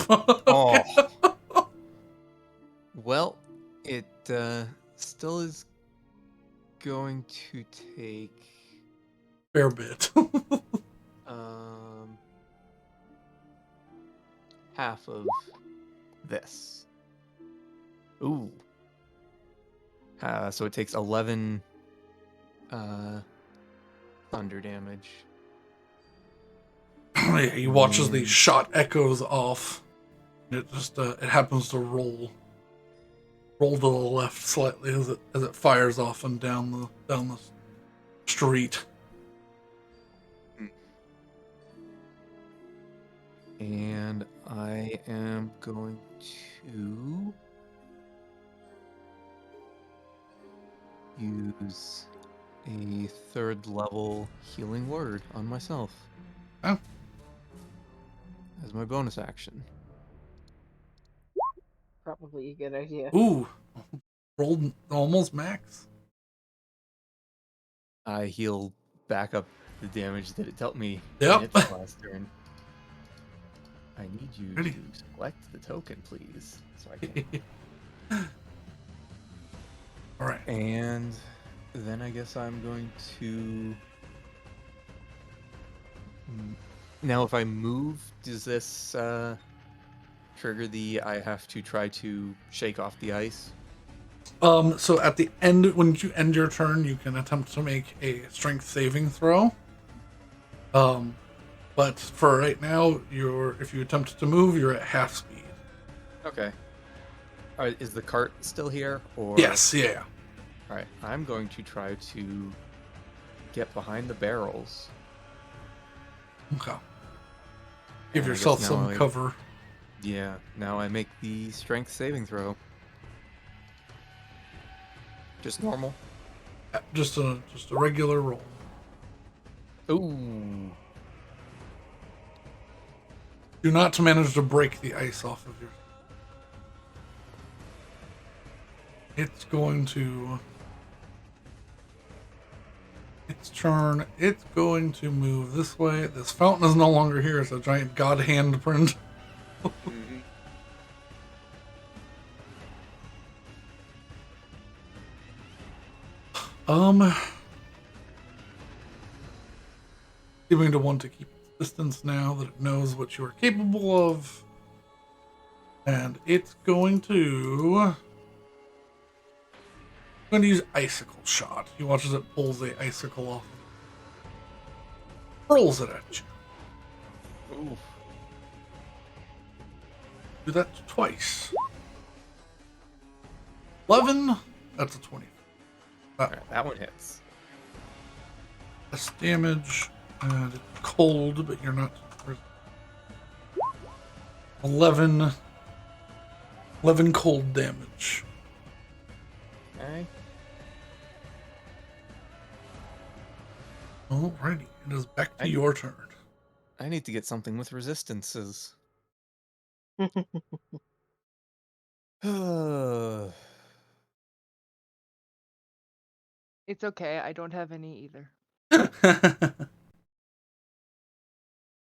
Oh. Well, it still is going to take Fair bit. half of this. Ooh. So it takes 11 thunder damage. Yeah, he watches the shot echoes off. It just it happens to roll to the left slightly as it fires off and down the street. And I am going to use a 3rd level healing word on myself. Oh. As my bonus action. Probably a good idea. Ooh, rolled almost max. I heal back up the damage that it dealt me Yep. in its last turn. I need you Ready. to select the token, please. So I can... All right. And then I guess I'm going to... Now if I move, does this trigger the I have to try to shake off the ice? So at the end, when you end your turn, you can attempt to make a strength saving throw. But for right now, if you attempt to move, you're at half speed. Okay. All right, is the cart still here? Or Yes, yeah. All right, I'm going to try to get behind the barrels. Okay. And Give I guess yourself now some cover. Yeah, now I make the strength saving throw. Just normal. Just a regular roll. Ooh. Do not to manage to break the ice off of your. It's going to. Its turn. It's going to move this way. This fountain is no longer here. It's a giant god handprint. Seeming to want to keep its distance now that it knows what you are capable of. And it's going to use icicle shot. He watches it pulls the icicle off. Hurls it at you. Ooh. Do that twice. 11. That's a 20. All right, that one hits. Less damage. And it's cold, but you're not. 11 cold damage. Okay. Alrighty, it is back to your turn. I need to get something with resistances. It's okay. I don't have any either.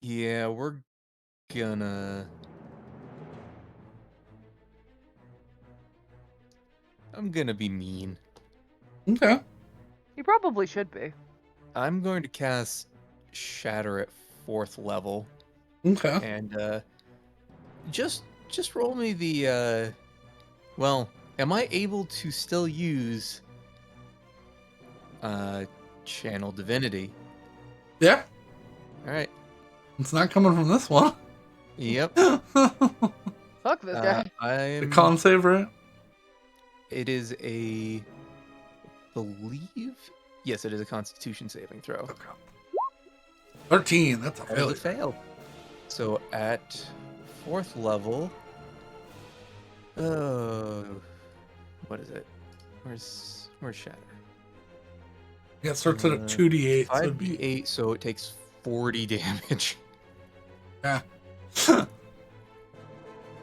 Yeah, we're gonna... I'm gonna be mean. Okay. You probably should be. I'm going to cast Shatter at 4th level. Okay. And, just roll me the, well, am I able to still use, Channel Divinity? Yeah. Alright. It's not coming from this one. Yep. Fuck this guy. The con save, right? It is a... believe? Yes, it is a Constitution saving throw. Okay. 13. That's a That is failure. a fail. So at 4th level... what is it? Where's Shatter? Yeah, it starts at a 2d8. So it'd be 5d8, so it takes 40 damage. yeah.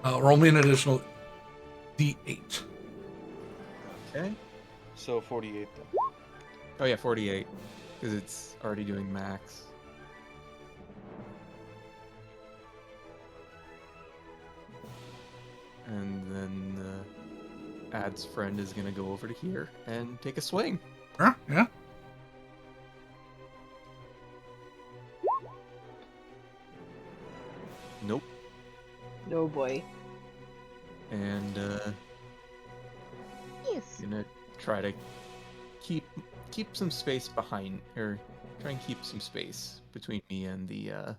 Roll me an additional d8. Okay. So 48 then. Oh yeah, 48. Because it's already doing max. And then Ad's friend is gonna go over to here and take a swing. Huh? Yeah. Nope. No boy. And Yes. gonna try to keep some space behind, or try and keep some space between me and the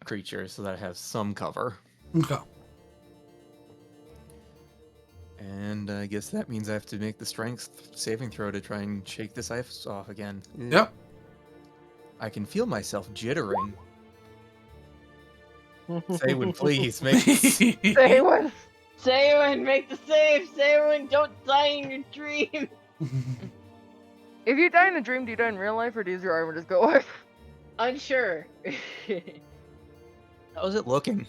creature so that I have some cover. Okay. And I guess that means I have to make the strength saving throw to try and shake this ice off again. Yep. I can feel myself jittering. Saywin, please make this. Say what? Saywin, make the save! Saywin, don't die in your dream! If you die in a dream, do you die in real life, or does your armor just go away? Unsure. How's it looking?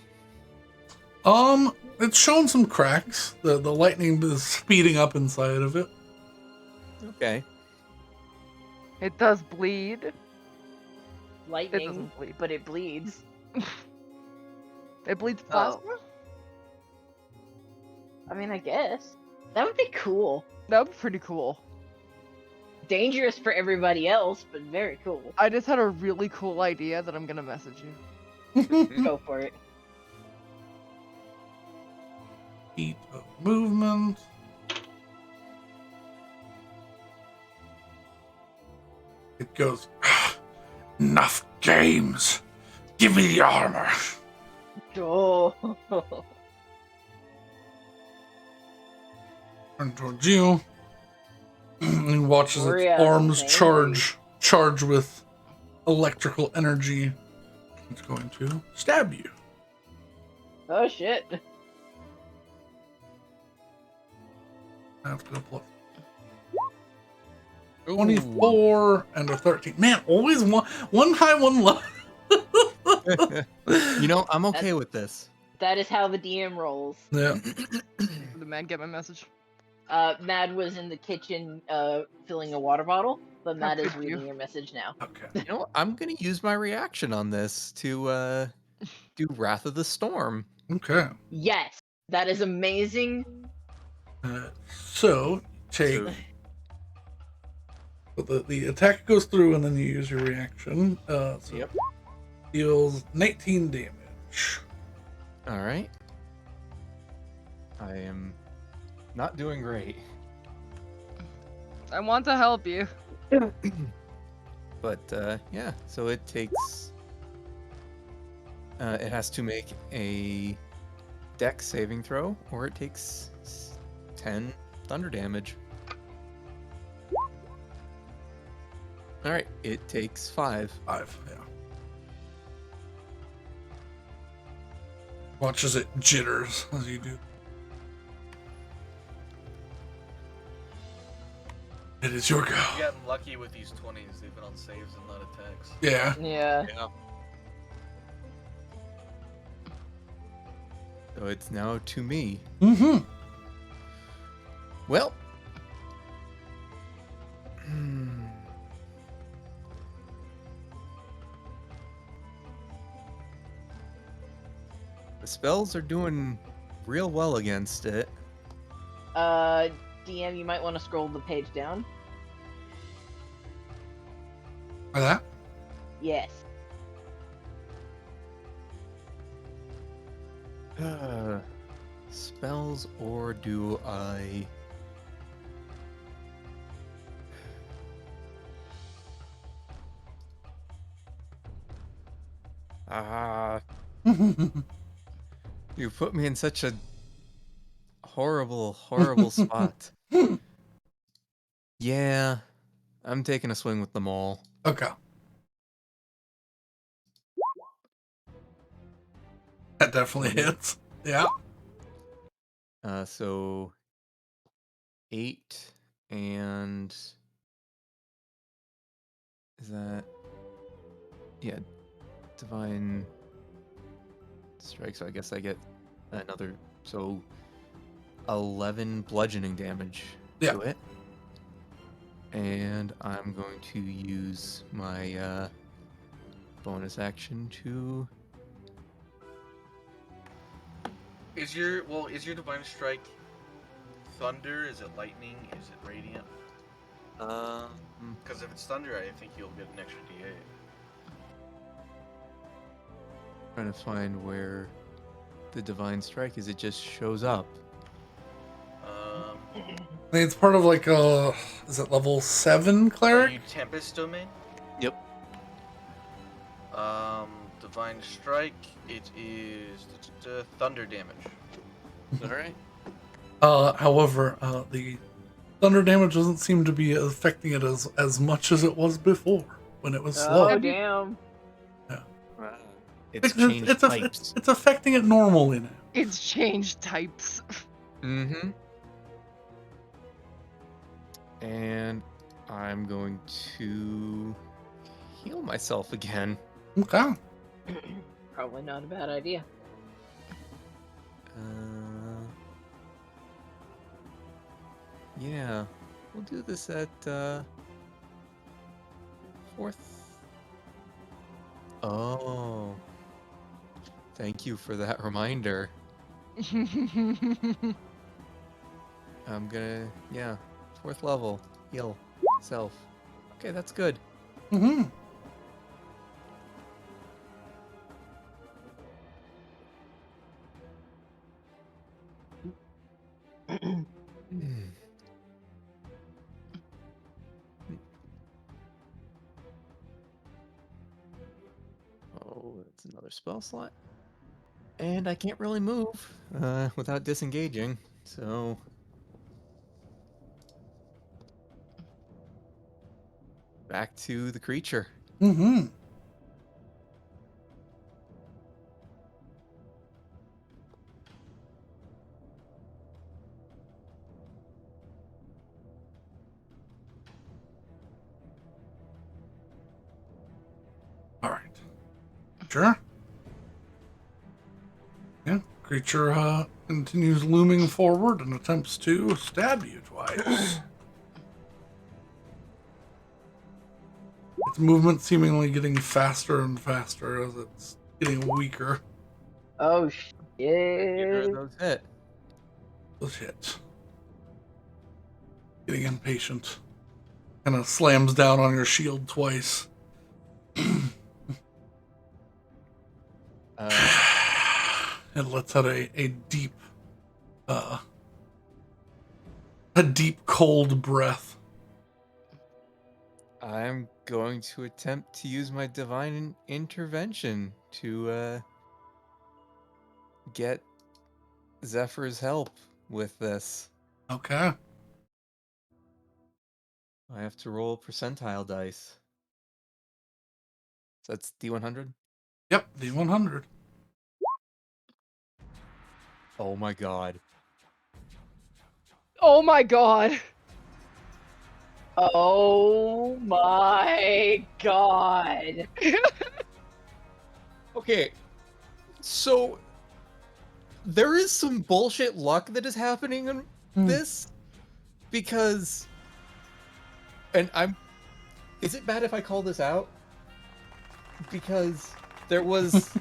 It's shown some cracks. The lightning is speeding up inside of it. Okay. It does bleed. It Lightning, doesn't bleed. but it bleeds. It bleeds plasma? I mean, I guess. That would be cool. That would be pretty cool. Dangerous for everybody else, but very cool. I just had a really cool idea that I'm gonna message you. Go for it. Feet of movement. It goes, enough games. Give me the armor. Oh. Turn towards you. He watches its Glorious, arms angry. charge with electrical energy. It's going to stab you. Oh shit. That's gonna plus 24 and a 13. Man, always one high, one low. You know, I'm okay with this. That is how the DM rolls. Yeah. Did the man get my message? Mad was in the kitchen filling a water bottle, but Mad is could you? reading your message now. Okay. You know, I'm gonna use my reaction on this to do Wrath of the Storm. Okay. Yes, that is amazing. So take the attack goes through, and then you use your reaction. So Yep. deals 19 damage. All right. I am not doing great, I want to help you. but yeah. So it takes. It has to make a Dex saving throw, or it takes 10 thunder damage. All right, it takes 5. 5. Yeah. Watch as it jitters as you do. It is your go. You gotten lucky with these 20s. They've been on saves and not attacks. Yeah. Yeah. Yeah. So it's now to me. Mm-hmm. Well. The spells are doing real well against it. DM, you might want to scroll the page down. Or that? Yes. Spells, or do I... You put me in such a horrible, horrible spot. Yeah, I'm taking a swing with them all. Okay. That definitely hits. Yeah. So 8 and is that, yeah, divine strike. So I guess I get another, so 11 bludgeoning damage to it. And I'm going to use my bonus action to... Is your divine strike thunder? Is it lightning? Is it radiant? Because if it's thunder, I think you'll get an extra D8. Trying to find where the divine strike is. It just shows up. I think it's part of like is it level 7 Are cleric? you Tempest Domain? Yep. Divine strike. It is thunder damage. All right. However, the thunder damage doesn't seem to be affecting it as much as it was before when it was slow. Oh damn. It's changed types. It's affecting it normally now. It's changed types. Mm-hmm. And I'm going to heal myself again. Okay. Probably not a bad idea. Yeah, we'll do this at 4th. Oh, thank you for that reminder. I'm gonna, yeah, 4th level, heal self. Okay, that's good. Mm-hmm. That's another spell slot. And I can't really move without disengaging, so... Back to the creature. Mm-hmm. All right. Sure. Yeah. Creature continues looming forward and attempts to stab you twice. Its movement seemingly getting faster and faster as it's getting weaker. Oh Neither of shit! those hit. Those hits. Getting impatient. Kind of slams down on your shield twice. It lets out a deep cold breath. I'm going to attempt to use my divine intervention to get Zephyr's help with this. Okay. I have to roll percentile dice. So that's D100. Yep, D100. Oh my god. Oh my god. Oh my god! Okay, so there is some bullshit luck that is happening in this because, and is it bad if I call this out? Because there was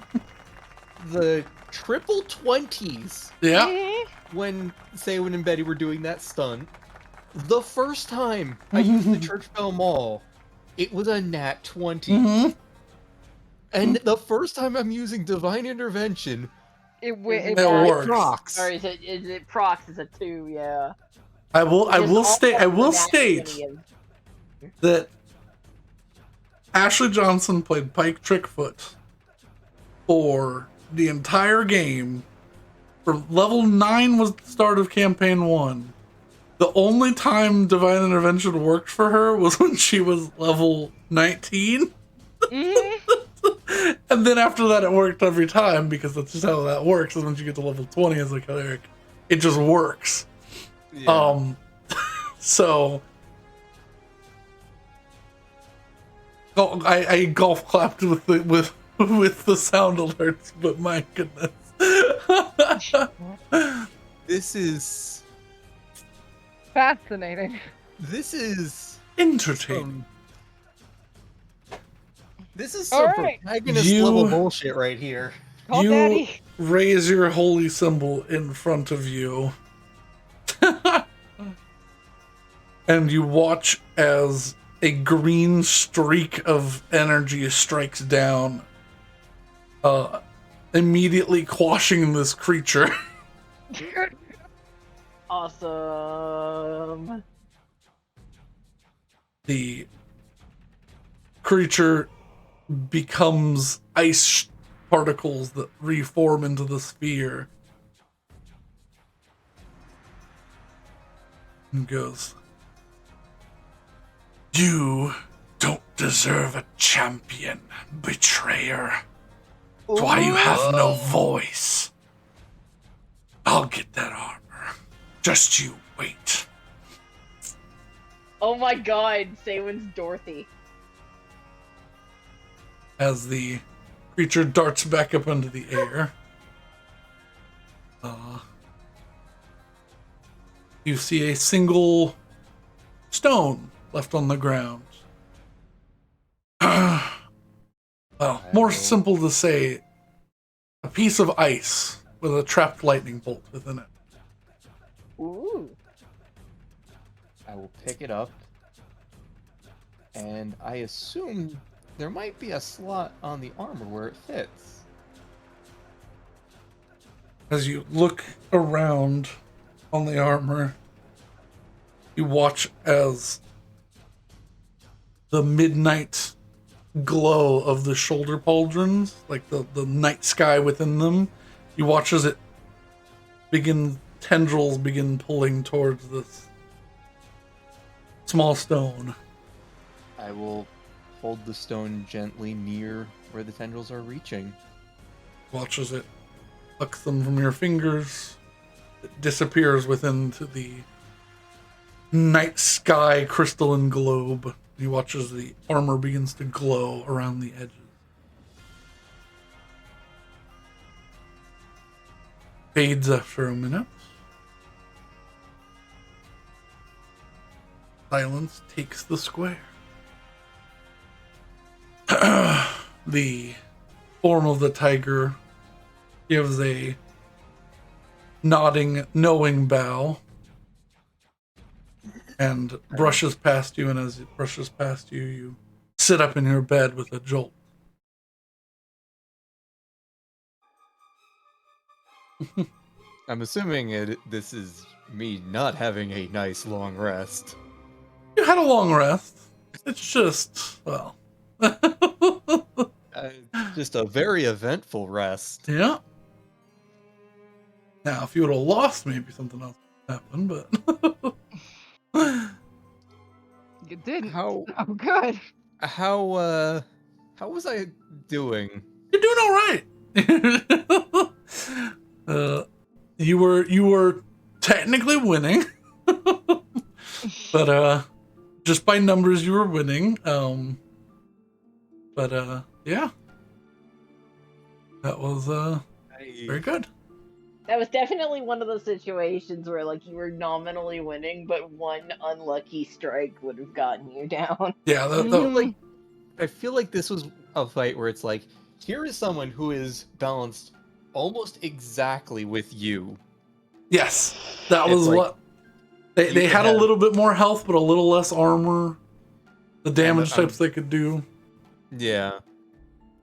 the triple 20s Yeah. when Saywin and Betty were doing that stunt. The first time I used the Church Bell Mall, it was a nat 20. Mm-hmm. And the first time I'm using Divine Intervention, It It works. procs. Or is it procs is a 2, yeah. I will Just state almost the nat 20 is- that Ashley Johnson played Pike Trickfoot for the entire game. For level 9 was the start of campaign 1. The only time Divine Intervention worked for her was when she was level 19. And then after that it worked every time because that's just how that works. And once you get to level 20 as a cleric, it just works. Yeah. So I golf clapped with the sound alerts, but my goodness. This is Fascinating. Entertaining. This is All some right. protagonist You- level bullshit right here. Call You Daddy. raise your holy symbol in front of you. And you watch as a green streak of energy strikes down, immediately quashing this creature. Awesome. The creature becomes ice particles that reform into the sphere. And goes, "You don't deserve a champion, betrayer. That's why you have no voice. I'll get that armor. Just you wait." Oh my god, Saywin's Dorothy. As the creature darts back up into the air. You see a single stone left on the ground. Well, more simple to say, a piece of ice with a trapped lightning bolt within it. Ooh. I will pick it up, and I assume there might be a slot on the armor where it fits. As you look around on the armor, you watch as the midnight glow of the shoulder pauldrons, like the night sky within them. You watch as tendrils begin pulling towards this small stone. I will hold the stone gently near where the tendrils are reaching. Watch as it plucks them from your fingers. It disappears within the night sky crystalline globe. You watch as the armor begins to glow around the edges. Fades after a minute. Silence takes the square. The form of the tiger gives a nodding, knowing bow and brushes past you, and as it brushes past you, you sit up in your bed with a jolt. I'm assuming this is me not having a nice long rest. You had a long rest. It's just, well... Just a very eventful rest. Yeah. Now, if you would have lost, maybe something else would happen, but... You didn't. How Oh, good. how was I doing? You're doing all right. You were technically winning, but just by numbers you were winning. Yeah, that was very good. That was definitely one of those situations where, like, you were nominally winning, but one unlucky strike would have gotten you down. Yeah, I feel like this was a fight where it's like, here is someone who is balanced almost exactly with you. yes, that It's was like, what they had a little bit more health, but a little less armor. The damage types they could do. Yeah.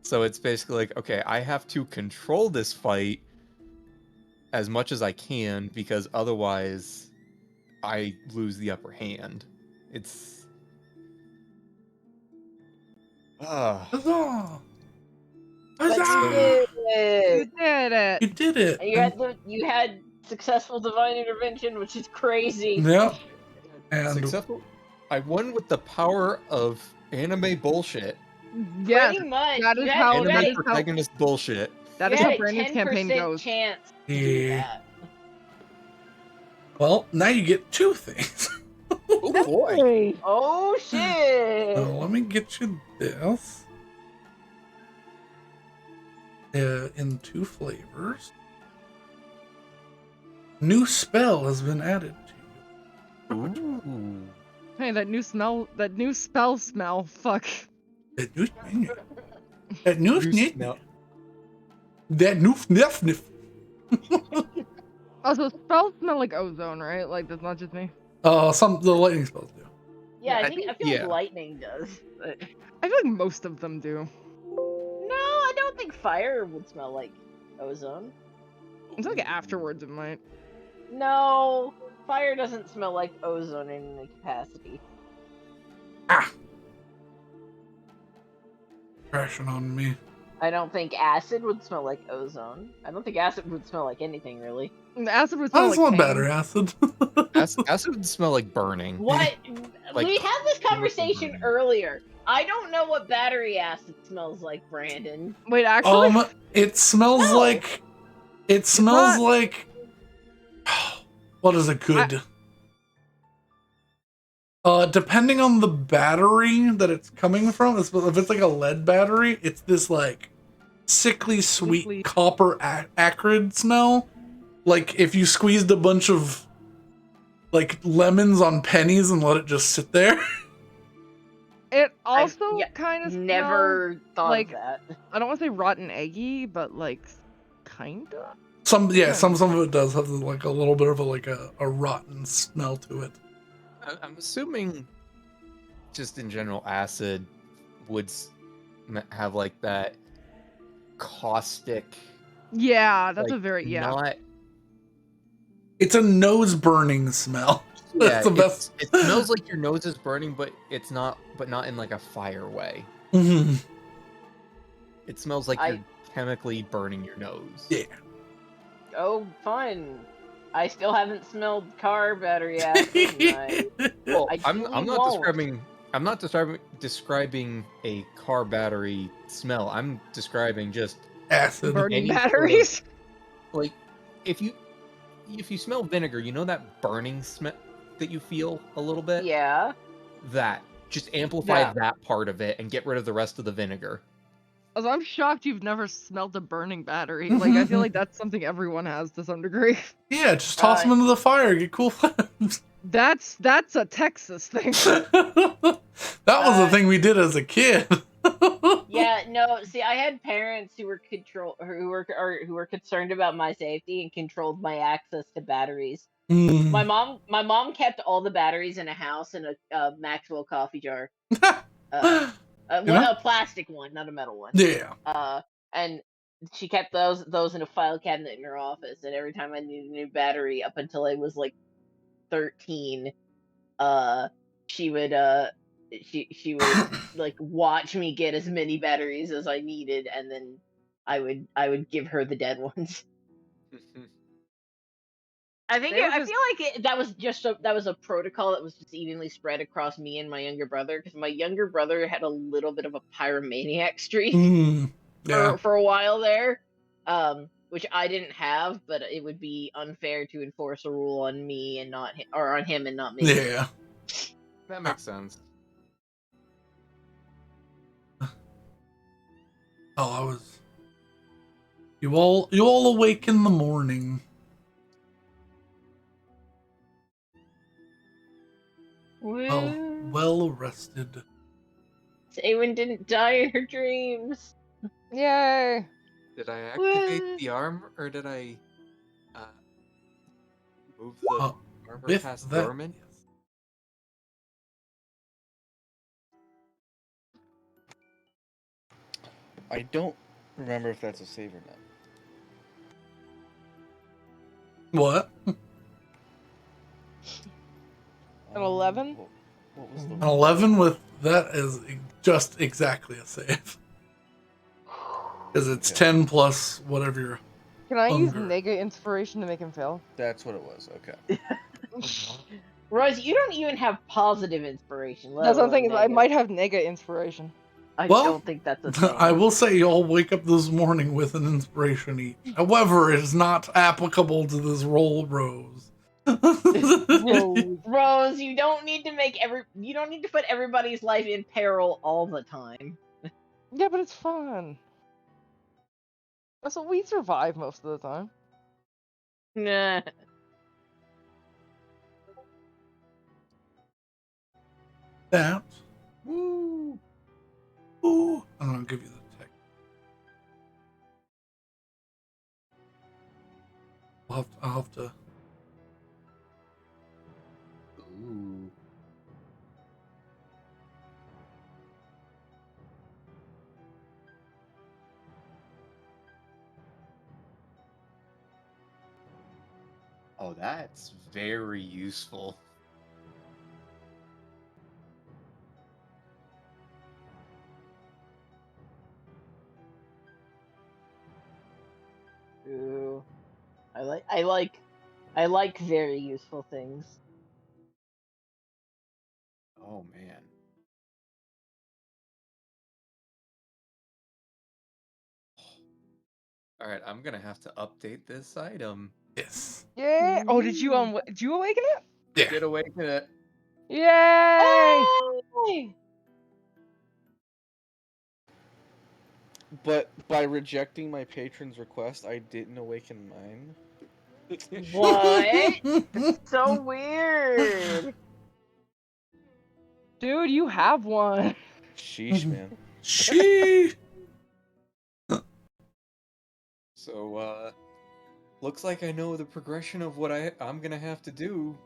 So it's basically like, okay, I have to control this fight as much as I can, because otherwise I lose the upper hand. It's... Huzzah! But Huzzah! You did it. You did it. And you had successful divine intervention, which is crazy. Yeah. And successful. I won with the power of anime bullshit. Yes, Pretty much. that is You how had, Anime you had, that is how protagonist bullshit. that you is how had a Brandon's campaign 10% goes. chance to do Yeah. that. well, now you get two things. Oh boy. Oh shit! So let me get you this. In two flavors. New spell has been added to you. Ooh. Hey, that new spell smell. Fuck. That new sniff. That new You sniff. smell- That new sniff. Also, spells smell like ozone, right? Like, that's not just me. The lightning spells do. Yeah, I I feel yeah. like lightning does. But... I feel like most of them do. No, I don't think fire would smell like ozone. I feel like afterwards it might. No, fire doesn't smell like ozone in any capacity. Crashing on me. I don't think acid would smell like ozone. I don't think acid would smell like anything, really. The acid would smell That's like one pain. battery acid. Acid would smell like burning. What? Like, we had this conversation burning. earlier. I don't know what battery acid smells like, Brandon. Wait, actually, It smells No. like. It smells not- like. What is it good? Depending on the battery that it's coming from, if it's like a lead battery, it's this like sickly sweet Sickly. copper acrid smell. Like if you squeezed a bunch of like lemons on pennies and let it just sit there. it also yeah, kind of Never thought like- of that. I don't want to say rotten eggy, but like, kinda. Some of it does have like a little bit of a rotten smell to it. I'm assuming, just in general, acid would have like that caustic. Yeah, that's like, a very Not, It's a nose burning smell. That's the best. It smells like your nose is burning, but it's not. But not in like a fire way. Mhm. It smells like I- you're chemically burning your nose. Yeah. Oh, fun. I still haven't smelled car battery acid, and Well, I I'm truly not won't. describing a car battery smell. I'm describing just Acid. Burning any sort of- batteries. like if you smell vinegar, you know that burning smell that you feel a little bit? Yeah. That. Just amplify Yeah. that part of it and get rid of the rest of the vinegar. Also, I'm shocked you've never smelled a burning battery. Like, I feel like that's something everyone has to some degree. Yeah, just toss them into the fire, get cool flames. That's a Texas thing. That was the thing we did as a kid. Yeah, no. See, I had parents who were concerned about my safety and controlled my access to batteries. Mm. My mom kept all the batteries in a house in a Maxwell coffee jar. You know? A plastic one, not a metal one. Yeah. And she kept those in a file cabinet in her office. And every time I needed a new battery, up until I was like 13, she would she would like watch me get as many batteries as I needed, and then I would give her the dead ones. I They feel were just- like that was a protocol that was just evenly spread across me and my younger brother, because my younger brother had a little bit of a pyromaniac streak Yeah. for a while there, which I didn't have, but it would be unfair to enforce a rule on me and not or on him and not me. Yeah. That makes sense. Oh, I was. You all awake in the morning. Well rested. Saywen didn't die in her dreams. Yay! Did I activate the arm, or did I move the armor With past that, Dorman? yes. I don't remember if that's a save or not. What? An 11? What was the An 11 with that is just exactly a save. Because it's 10 plus whatever your Can I use Hunger. Nega inspiration to make him fail? That's what it was. Okay. Rose, you don't even have positive inspiration. That's one thing. alone I negative. might have Nega inspiration. I Well, don't think that's a thing. I will say y'all wake up this morning with an inspiration each. However, it is not applicable to this roll, Rose. Rose, you don't need to put everybody's life in peril all the time. Yeah, but it's fun. Also, we survive most of the time. Nah. That. Ooh. Ooh. I'm gonna give you the tech. I'll have to. Ooh. Oh, that's very useful. Ooh. I like very useful things. Oh man. All right, I'm gonna have to update this item. Yes. Yeah. Oh, did you did you awaken it? Yeah. Get away from it. Yay! Hey! But by rejecting my patron's request, I didn't awaken mine. What? So weird. Dude, you have one. Sheesh, man. She. So, looks like I know the progression of what I'm gonna have to do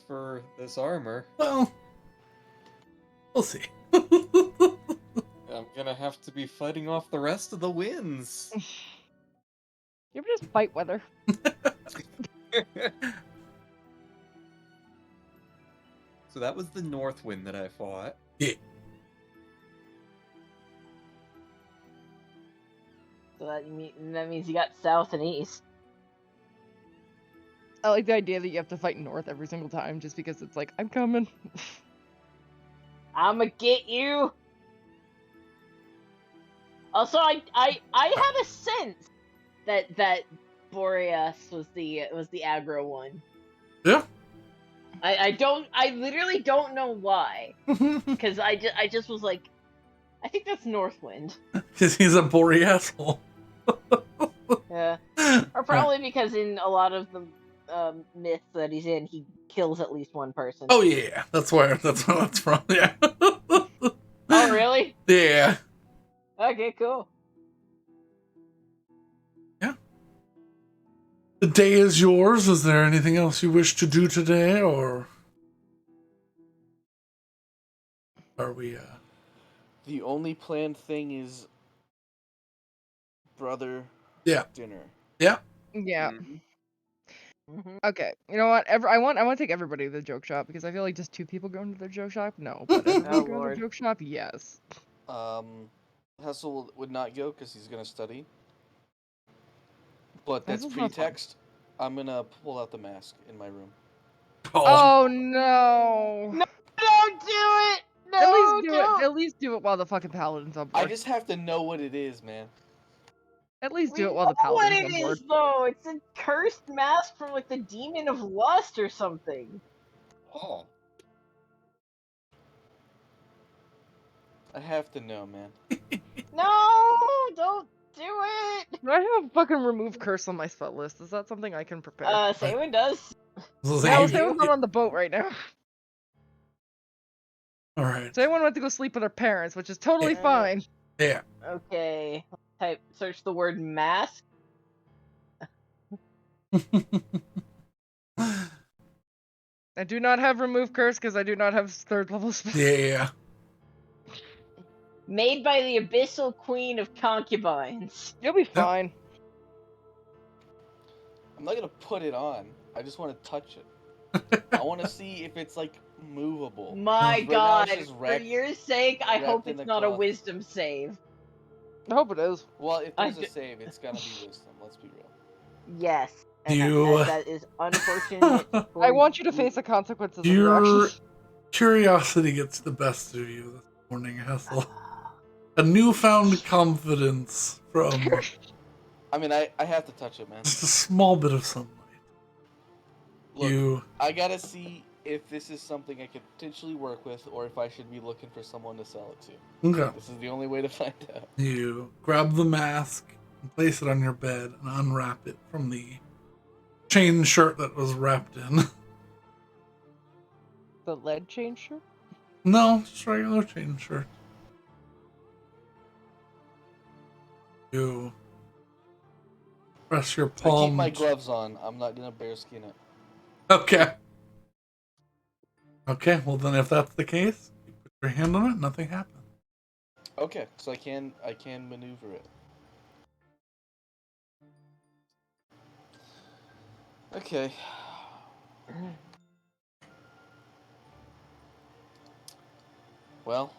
for this armor. Well, we'll see. I'm gonna have to be fighting off the rest of the winds. You ever just fight weather? So that was the north wind that I fought. Yeah. So that means you got south and east. I like the idea that you have to fight north every single time, just because it's like, I'm coming. I'ma get you. Also, I have a sense that Boreas was the aggro one. Yeah. I literally don't know why. Because I just was like, I think that's Northwind. Because he's a Boreasshole. Yeah. Or probably because in a lot of the myths that he's in, he kills at least one person. Oh yeah, that's where that's from. Yeah. Oh really? Yeah. Okay, cool. Yeah. The day is yours. Is there anything else you wish to do today, or are we? The only planned thing is brother Yeah. dinner. Yeah. Yeah. Mm-hmm. Okay. You know what? I want to take everybody to the joke shop because I feel like just 2 people going to the joke shop. No, but everybody Oh, going to Lord. the joke shop. Yes. Hessel would not go because he's gonna study. But that's Hessel's not fun. pretext. I'm gonna pull out the mask in my room. Oh no. No, don't do it. No, At least do don't. it. At least do it while the fucking paladin's on board. I just have to know what it is, man. At least We do it while know the what paladin's it on board. is, though. It's a cursed mask from like the demon of lust or something. Oh. I have to know, man. No, don't do it. Do I have fucking remove curse on my spell list? Is that something I can prepare? Saywan does. No, I Saywan's do. not on the boat right now. All right. Saywan went to go sleep with her parents, which is totally Yeah. fine. Yeah. Okay. Search the word mask. I do not have remove curse because I do not have 3rd level spells. Yeah. Made by the Abyssal Queen of Concubines. You'll be fine. I'm not gonna put it on. I just want to touch it. I want to see if it's like movable. My Right now God, it's just for wrapped- your sake, I wrapped hope in it's the not a cloth. wisdom save. I hope it is. Well, if there's I a d- save, it's gonna be wisdom. Let's be real. Yes. And You- that is unfortunate. for I want you to face the consequences of your Your actions. curiosity gets the best of you this morning, Hessel. A newfound confidence from I mean, I have to touch it, man. just a small bit of sunlight. Look, I gotta see if this is something I could potentially work with, or if I should be looking for someone to sell it to. Okay. This is the only way to find out. You grab the mask and place it on your bed and unwrap it from the chain shirt that was wrapped in. The lead changer? No, just regular chain shirt. You press your I palm. keep my gloves on. I'm not gonna bearskin it. Okay. Okay, well then if that's the case, you put your hand on it, nothing happens. Okay, so I can maneuver it. Okay. Well.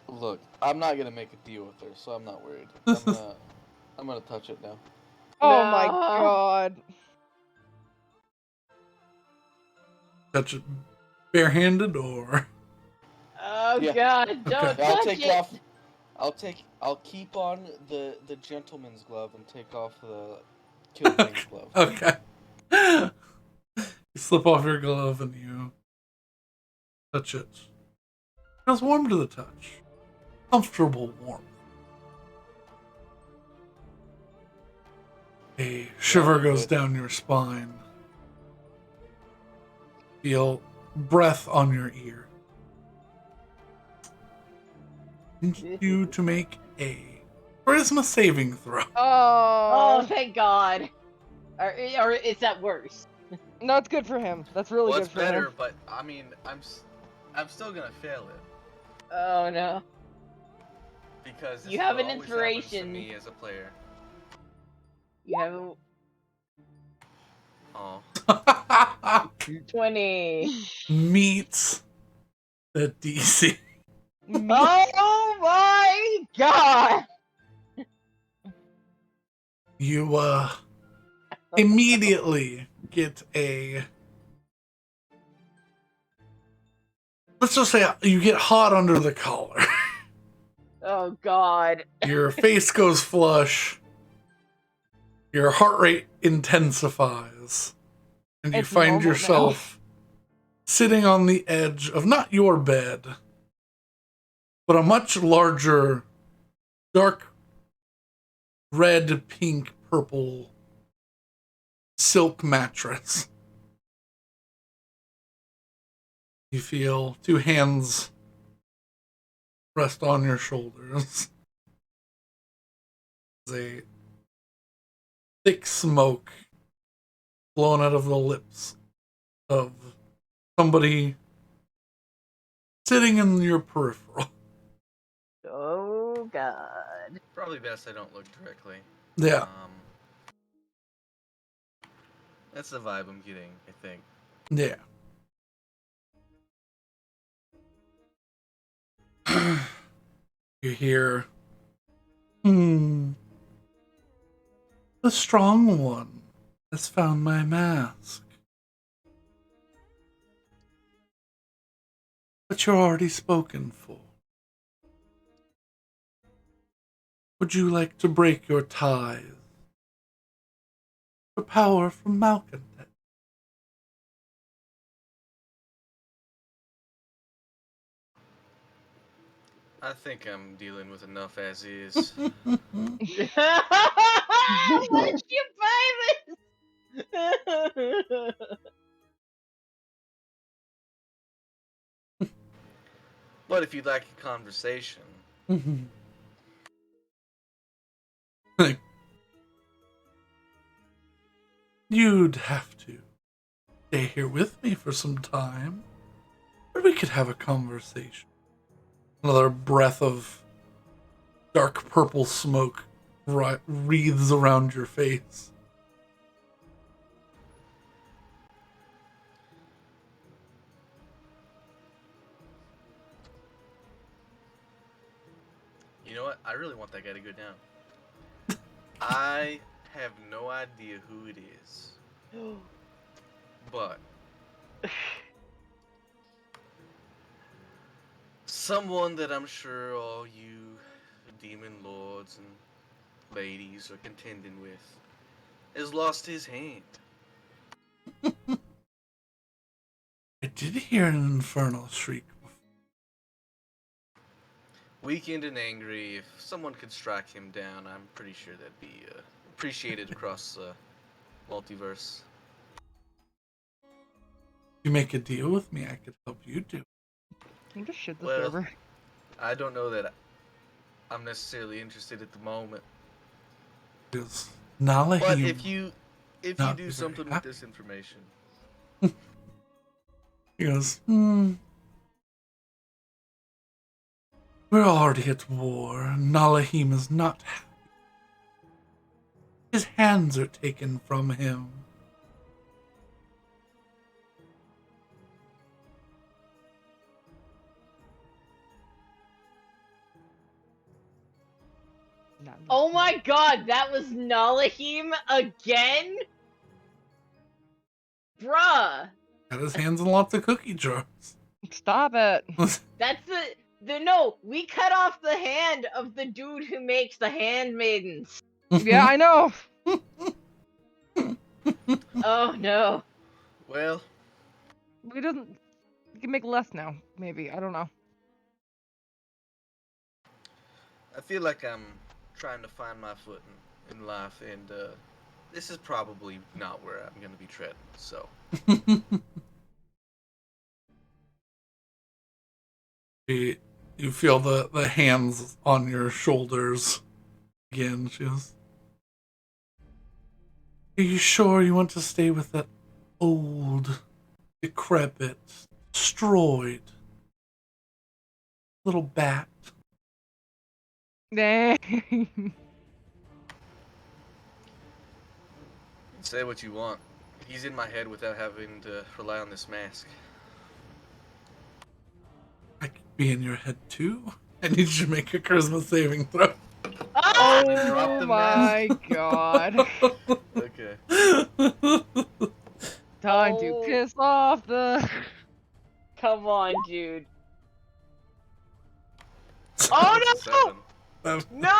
Look, I'm not gonna make a deal with her, so I'm not worried. I'm gonna touch it now. Oh my No. god. Touch it barehanded or Oh Yeah. God, don't Okay. I'll touch take it. off. I'll keep on the gentleman's glove and take off the killman's glove. okay. You slip off your glove and you touch it. Feels warm to the touch. Comfortable warmth. A shiver goes down your spine. Feel breath on your ear. Need you to make a charisma saving throw. Oh, Oh. thank God. Or is that worse? No, it's good for him. That's really Well, good it's for better, him. but I mean, I'm still gonna fail it Oh no. because this You is have what an always happens to inspiration. me as a player. You have. Oh, 20. Meets the DC. Oh my god! You immediately get a, let's just say you get hot under the collar. Oh god. Your face goes flush. Your heart rate intensifies. And you It's find normal yourself sitting on the edge of not your bed, but a much larger, dark red, pink, purple silk mattress. You feel two hands rest on your shoulders. There's a thick smoke blown out of the lips of somebody sitting in your peripheral. Oh god. probably best I don't look directly. Yeah. That's the vibe I'm getting, I think. Yeah. You hear, the strong one has found my mask. But you're already spoken for. Would you like to break your ties? For power from malcontent? I think I'm dealing with enough as is. Where'd you buy this? But if you'd like a conversation, You'd have to stay here with me for some time. Or we could have a conversation. Another breath of dark purple smoke wreathes around your face. you know what? I really want that guy to go down. I have no idea who it is, but someone that I'm sure all you demon lords and ladies are contending with has lost his hand. I did hear an infernal shriek before. Weakened and angry, if someone could strike him down, I'm pretty sure that'd be appreciated across the multiverse. If you make a deal with me, I could help you do. Can you just shit this Well, over? I don't know that I'm necessarily interested at the moment. Because Nala But he if you not do very something with happy. this information, He goes, We're already at war, and Nalahim is not happy. His hands are taken from him. Oh my god, that was Nalahim again? Bruh. Got his hands in lots of cookie jars. Stop it. That's the no, we cut off the hand of the dude who makes the handmaidens. Yeah, I know. Oh no. well, We doesn't. We can make less now. Maybe I don't know. I feel like I'm trying to find my footing in life, and this is probably not where I'm going to be treading. So, You feel the hands on your shoulders again. She goes, Are you sure you want to stay with that old, decrepit, destroyed little bat? Dang. say what you want. He's in my head without having to rely on this mask. I could be in your head too. I need you to make a charisma saving throw. Ah! Then drop Oh the my god. Okay. Time to Oh. piss off the. Come on, dude. Oh Oh, no! No!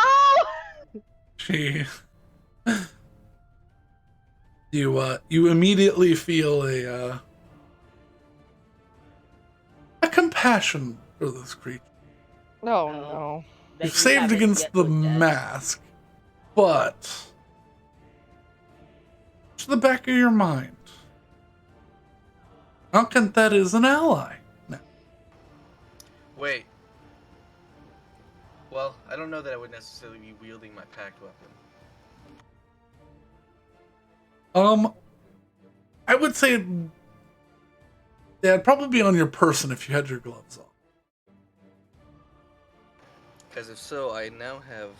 She. You immediately feel a compassion for this creature. Oh Oh. no. That You've you saved haven't against yet the looked at. mask, but to the back of your mind, Alcantet is an ally. Now, Wait. Well, I don't know that I would necessarily be wielding my packed weapon. I would say, yeah, it'd probably be on your person if you had your gloves on. Because if so, I now have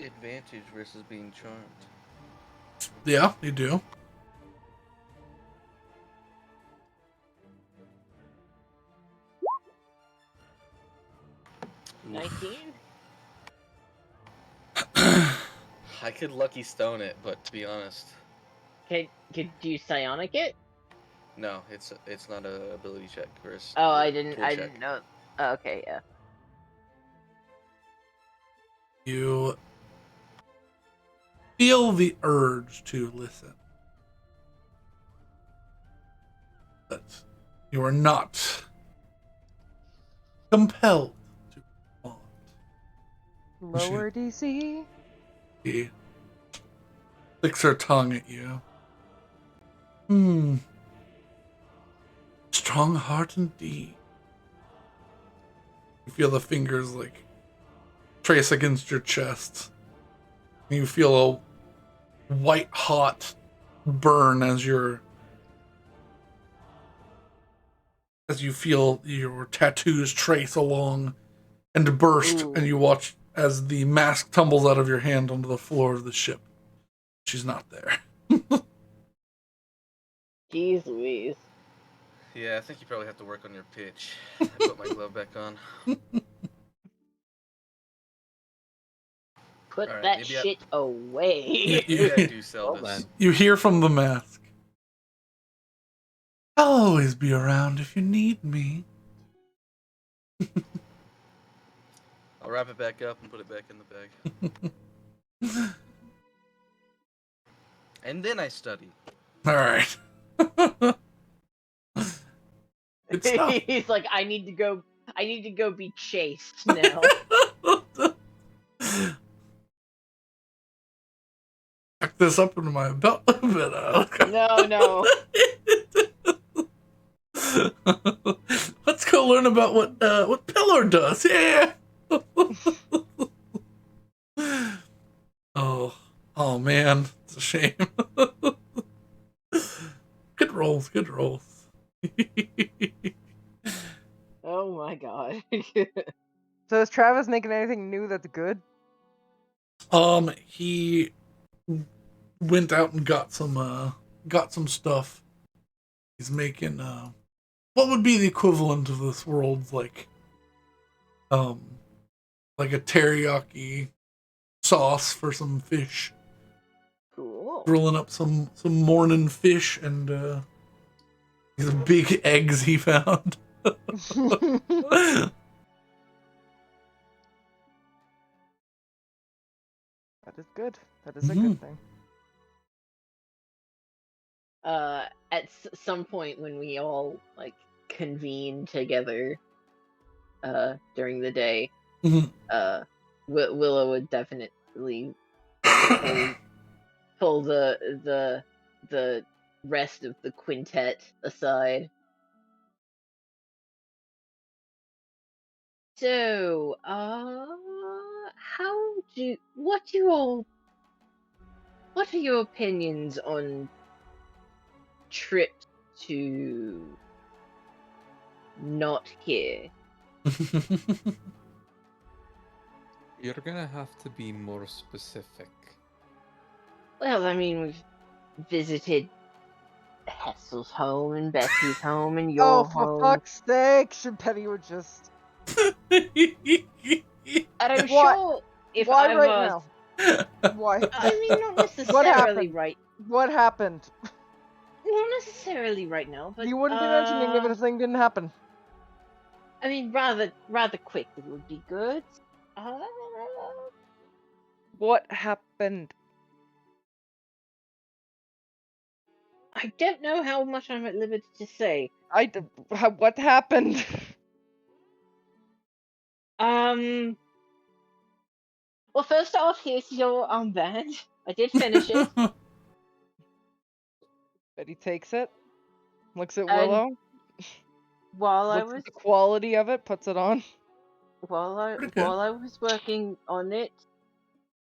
advantage versus being charmed. Yeah, you do. Oof. 19? I could lucky stone it, but to be honest, Could you psionic it? no, it's not a ability check or a Oh, or I a didn't. tool I check. didn't know. Oh, okay, yeah. You feel the urge to listen, but you are not compelled to respond. Lower DC. She sticks her tongue at you. Strong heart indeed. You feel the fingers like trace against your chest. You feel a white hot burn as you feel your tattoos trace along and burst, Ooh. and you watch as the mask tumbles out of your hand onto the floor of the ship. She's not there. Jeez Louise. Yeah, I think you probably have to work on your pitch. I put my glove back on. Put Alright, that maybe shit away. You, Maybe I do sell Well this. then. you hear from the mask. I'll always be around if you need me. I'll wrap it back up and put it back in the bag. And then I study. All right. Good stuff. He's like, I need to go be chased now. Tuck this up into my belt a bit. No. Let's go learn about what Pillar does. Yeah. Oh man, it's a shame. Good rolls. Oh my god. So is Travis making anything new that's good? He went out and got some stuff. He's making what would be the equivalent of this world's like a teriyaki sauce for some fish. Cool. Grilling up some morning fish and these big eggs he found. That is good. That is a good thing. At some point when we all like convene together, during the day, Mhm. Willow would definitely pull the rest of the quintet aside. So, what are your opinions on trips to not here? You're gonna have to be more specific. Well, I mean, we've visited Hessel's home and Betsy's home and Oh, your for home. fuck's sake! Should Betty would just. And I'm Why- sure if Why I right was, now? Why? I mean, not What necessarily happened? right, What happened? not necessarily right now, but You wouldn't be mentioning if the thing didn't happen. I mean, rather quick it would be good. What happened? I don't know how much I'm at liberty to say. What happened? Well, first off, here's your armband. I did finish it. Betty takes it, looks at And Willow, while I looks was at the quality of it, puts it on. Pretty good. while I was working on it,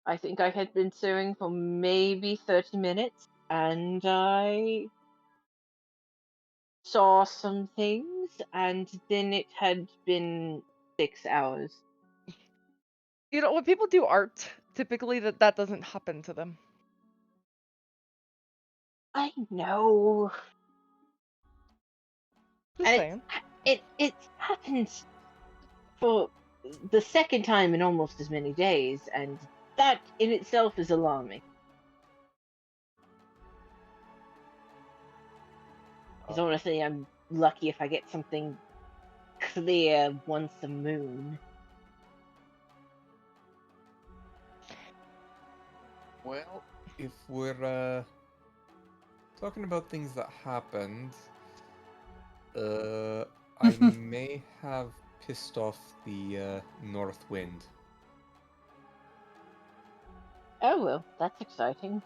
I think I had been sewing for maybe 30 minutes, and I saw some things, and then it had been 6 hours. You know, when people do art, typically that doesn't happen to them. I know. Just And saying. it happens for the second time in almost as many days, and that in itself is alarming. Because honestly, I'm lucky if I get something clear once a moon. Well, if we're talking about things that happened, I may have pissed off the North Wind. Oh well, that's exciting.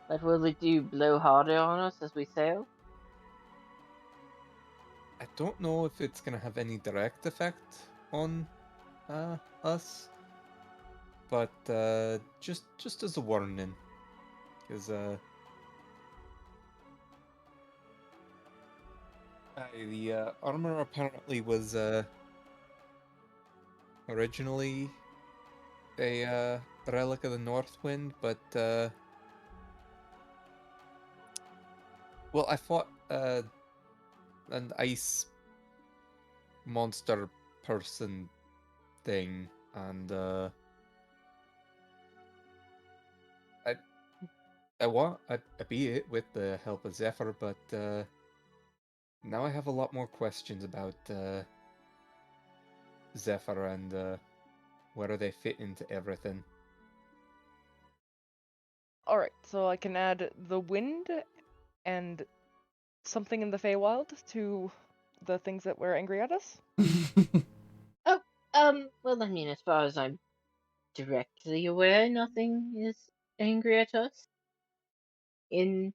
But will it do blow harder on us as we sail? I don't know if it's gonna have any direct effect on us, but just as a warning, because the armor apparently was originally a relic of the North Wind, but well, I fought an ice monster person thing, and I beat it with the help of Zephyr, but now I have a lot more questions about Zephyr and where they fit into everything. Alright, so I can add the wind and something in the Feywild to the things that were angry at us. Well, I mean, as far as I'm directly aware, nothing is angry at us. Well,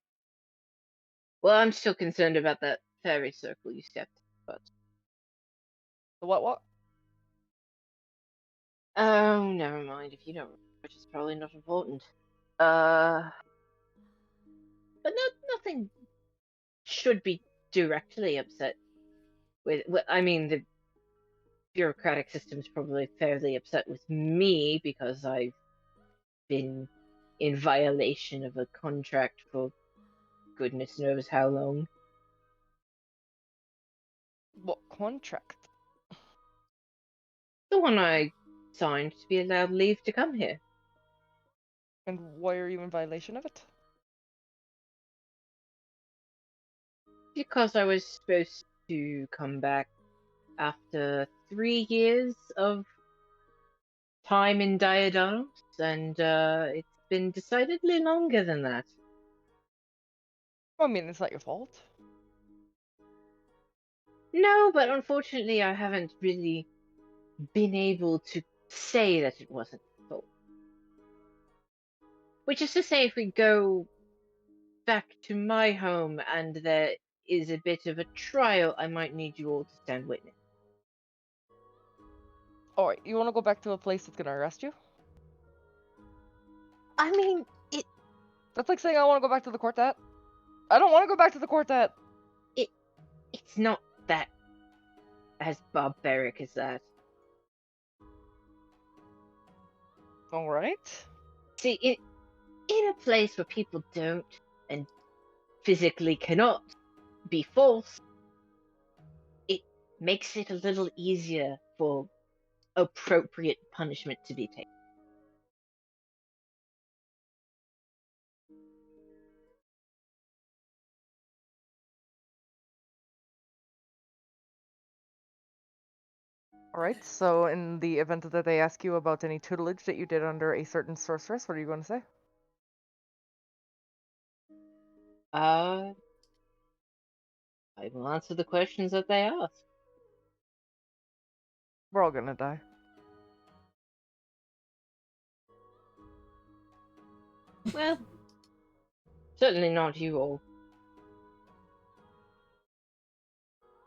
I'm still concerned about that fairy circle you stepped, but The what? oh, never mind. If you don't, which is probably not important. But nothing should be directly upset with. I mean, the bureaucratic system's probably fairly upset with me because I've been in violation of a contract for goodness knows how long. What contract? The one I signed to be allowed leave to come here. And why are you in violation of it? Because I was supposed to come back after 3 years of time in Diadonos, and it's been decidedly longer than that. I mean, it's not your fault. No, but unfortunately I haven't really been able to say that it wasn't my fault. Which is to say, if we go back to my home and there is a bit of a trial, I might need you all to stand witness. Alright, you want to go back to a place that's gonna arrest you? I mean, That's like saying I want to go back to the quartet. I don't want to go back to the quartet. it's not that as barbaric as that. Alright. See, in a place where people don't and physically cannot be false, it makes it a little easier for appropriate punishment to be taken. All right, so in the event that they ask you about any tutelage that you did under a certain sorceress, what are you going to say? I will answer the questions that they ask. We're all gonna die. Well, certainly not you all.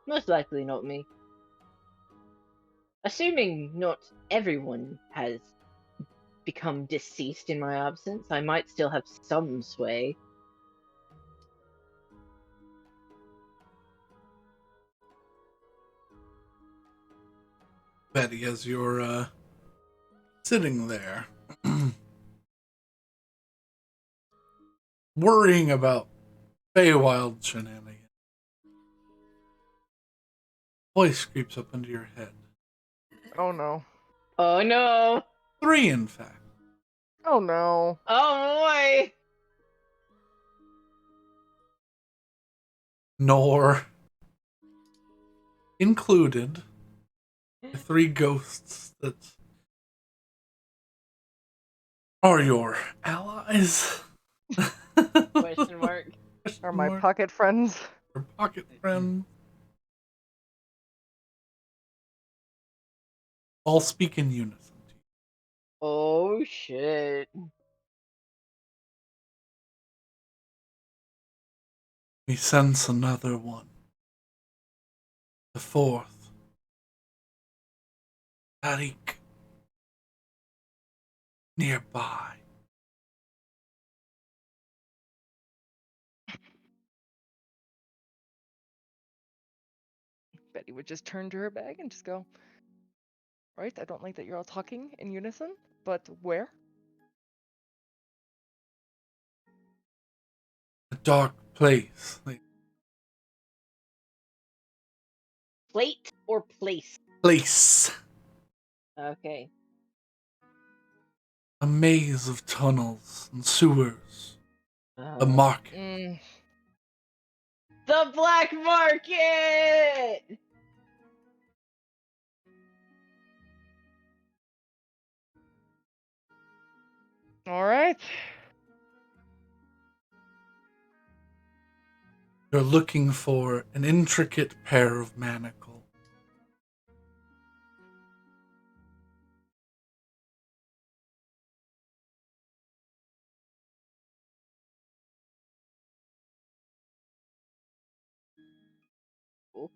Most likely not me. Assuming not everyone has become deceased in my absence, I might still have some sway. Betty, as you're sitting there, worrying about Feywild shenanigans, voice creeps up into your head. Oh no. Oh no! 3, in fact. Oh no. Oh boy! Nor included the 3 ghosts that are your allies. Question mark. Are my Mark. pocket friends? Your pocket friend. All speak in unison. Oh shit. We sense another one. The 4th. Tariq. Nearby. Betty would just turn to her bag and just go, right, I don't like that you're all talking in unison, but where? A dark place. Like, Plate or place? place. Okay. A maze of tunnels and sewers. A market. The black market! All right. You're looking for an intricate pair of manacles.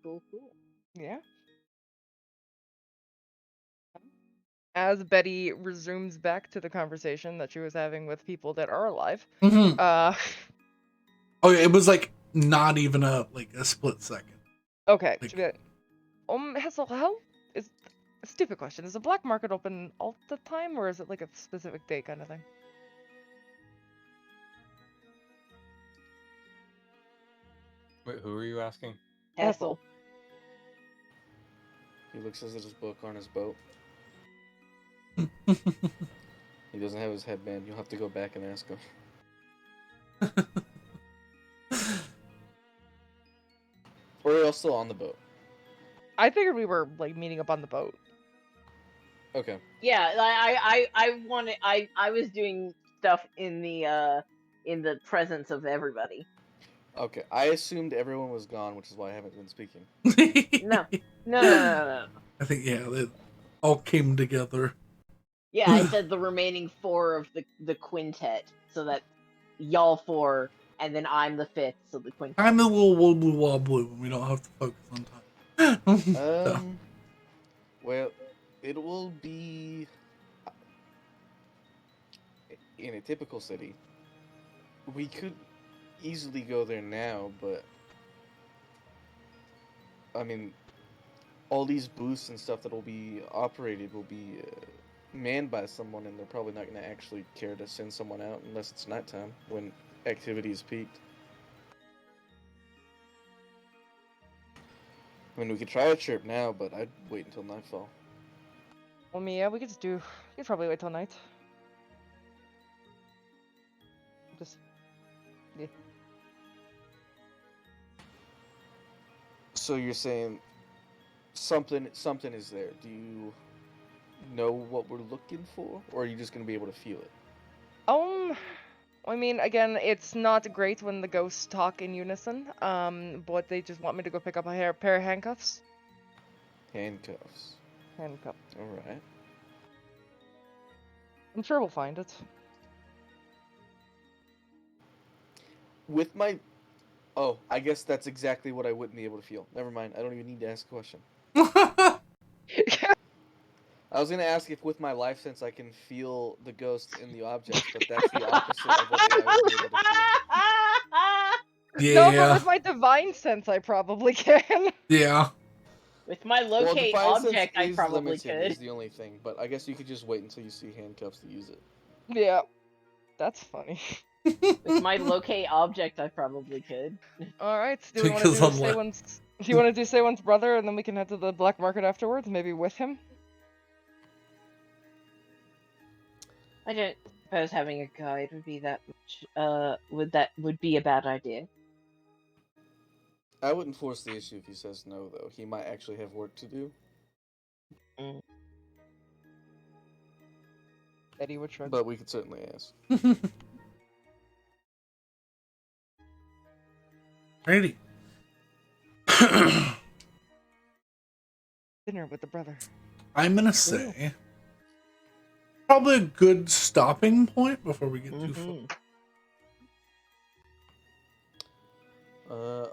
Cool. Yeah. As Betty resumes back to the conversation that she was having with people that are alive, Mm-hmm. uh, Oh, it was like not even a split second. okay. Like- She'd be like, Hessel, how is a stupid question? Is the black market open all the time, or is it like a specific day kind of thing? Wait, who are you asking? Hessel. He looks at his book on his boat. He doesn't have his headband. You'll have to go back and ask him. Or are you all still on the boat? I figured we were like meeting up on the boat. Okay. Yeah, I wanted I was doing stuff in the presence of everybody. Okay. I assumed everyone was gone, which is why I haven't been speaking. No. I think, yeah, it all came together. Yeah, I said the remaining 4 of the quintet, so that y'all 4, and then I'm the 5th, so the quintet. I'm a little wobbly wobbly when we don't have to focus on time. So, Well, it will be in a typical city. We could easily go there now, but I mean, all these booths and stuff that will be operated will be manned by someone, and they're probably not going to actually care to send someone out unless it's nighttime when activity is peaked. I mean, we could try a chirp now, but I'd wait until nightfall. Well, Mia, we could probably wait till night. Just, yeah. So you're saying something is there. Do you know what we're looking for, or are you just gonna be able to feel it? I mean, again, it's not great when the ghosts talk in unison. But they just want me to go pick up a pair of handcuffs. Handcuffs. Handcuff. All right. I'm sure we'll find it. With my... Oh, I guess that's exactly what I wouldn't be able to feel. Never mind. I don't even need to ask a question. I was gonna ask if with my life sense I can feel the ghosts in the objects, but that's the opposite of what I would be able to feel. No, but Yeah. with my divine sense, I probably can. Yeah. With my Well, locate Defiance Sense object, I is probably limited, could. is the only thing, but I guess you could just wait until you see handcuffs to use it. Yeah, that's funny. With my locate object, I probably could. All right, do we want to Because do I'm say like- one's? Do you want to do say one's brother, and then we can head to the black market afterwards, maybe with him? I don't suppose having a guide would be that much. Would be a bad idea. I wouldn't force the issue if he says no, though. He might actually have work to do. Eddie would shrug. But we could certainly ask. Alrighty. Dinner with the brother. I'm gonna say probably a good stopping point before we get too far.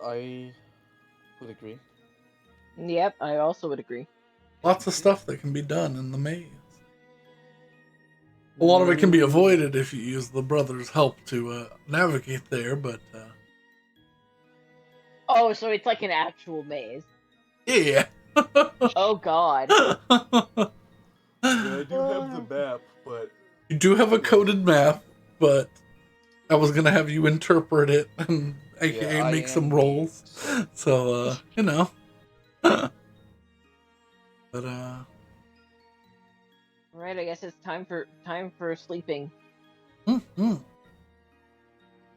I would agree. Yep, I also would agree. Lots of stuff that can be done in the maze. A lot of it can be avoided if you use the brother's help to navigate there, but Oh, so it's like an actual maze. yeah. Oh God. Yeah, I do have the map, but... You do have a coded map, but I was gonna have you interpret it and aka Yeah, I make some am rolls. me, So you know. But Right, I guess it's time for sleeping.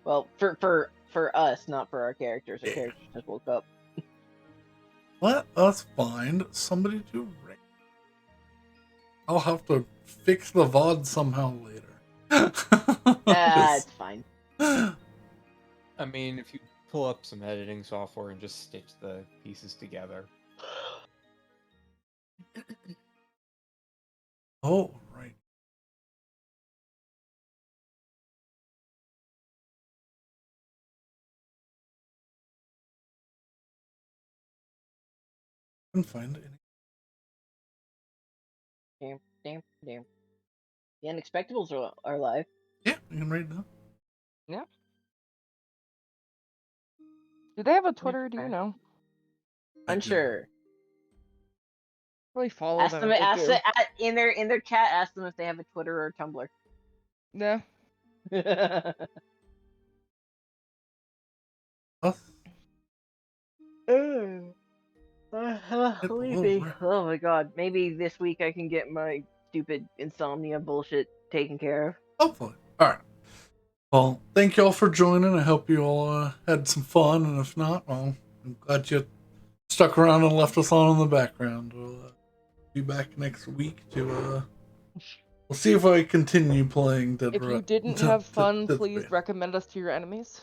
Well, for us, not for our characters. Our Yeah. characters just woke up. let us find somebody to rate. I'll have to fix the VOD somehow later. It's fine. I mean, if you pull up some editing software and just stitch the pieces together. Oh, right. I can find it. Damn. The Unexpectables are live. Yeah, I can read that. Do they have a Twitter? Do you know? Unsure. Really follow Ask them. them. If they Ask do. in their chat. Ask them if they have a Twitter or Tumblr. Yeah. Us? Sleepy. Oh my God. Maybe this week I can get my stupid insomnia bullshit taken care of. Hopefully. All right. Well, thank you all for joining. I hope you all had some fun, and if not, well, I'm glad you stuck around and left us on in the background. We'll be back next week to we'll see if I continue playing Dead If you Ra- didn't Dead- have fun, Dead please Space. recommend us to your enemies.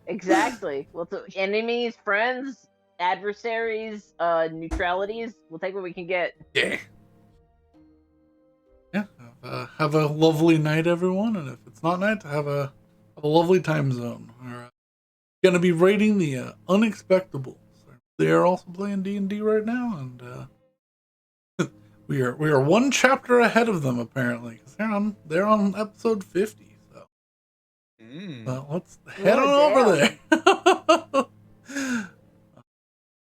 Exactly. Well, so enemies, friends, adversaries, neutralities. We'll take what we can get. Yeah. Yeah. Have a lovely night, everyone. And if it's not night, have a lovely time zone. We're gonna be rating the Unexpectables. They are also playing D&D right now, and we are one chapter ahead of them apparently, because they're on episode 50. So let's head on over there.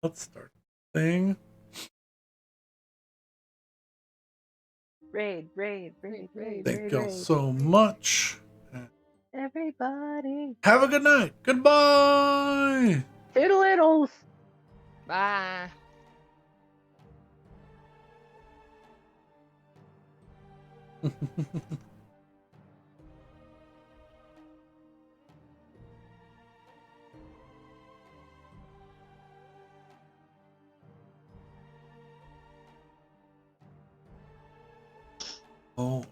Let's start the thing. Raid. Thank y'all so much. Everybody. Have a good night. Goodbye. Toodle-oodles. Bye. Oh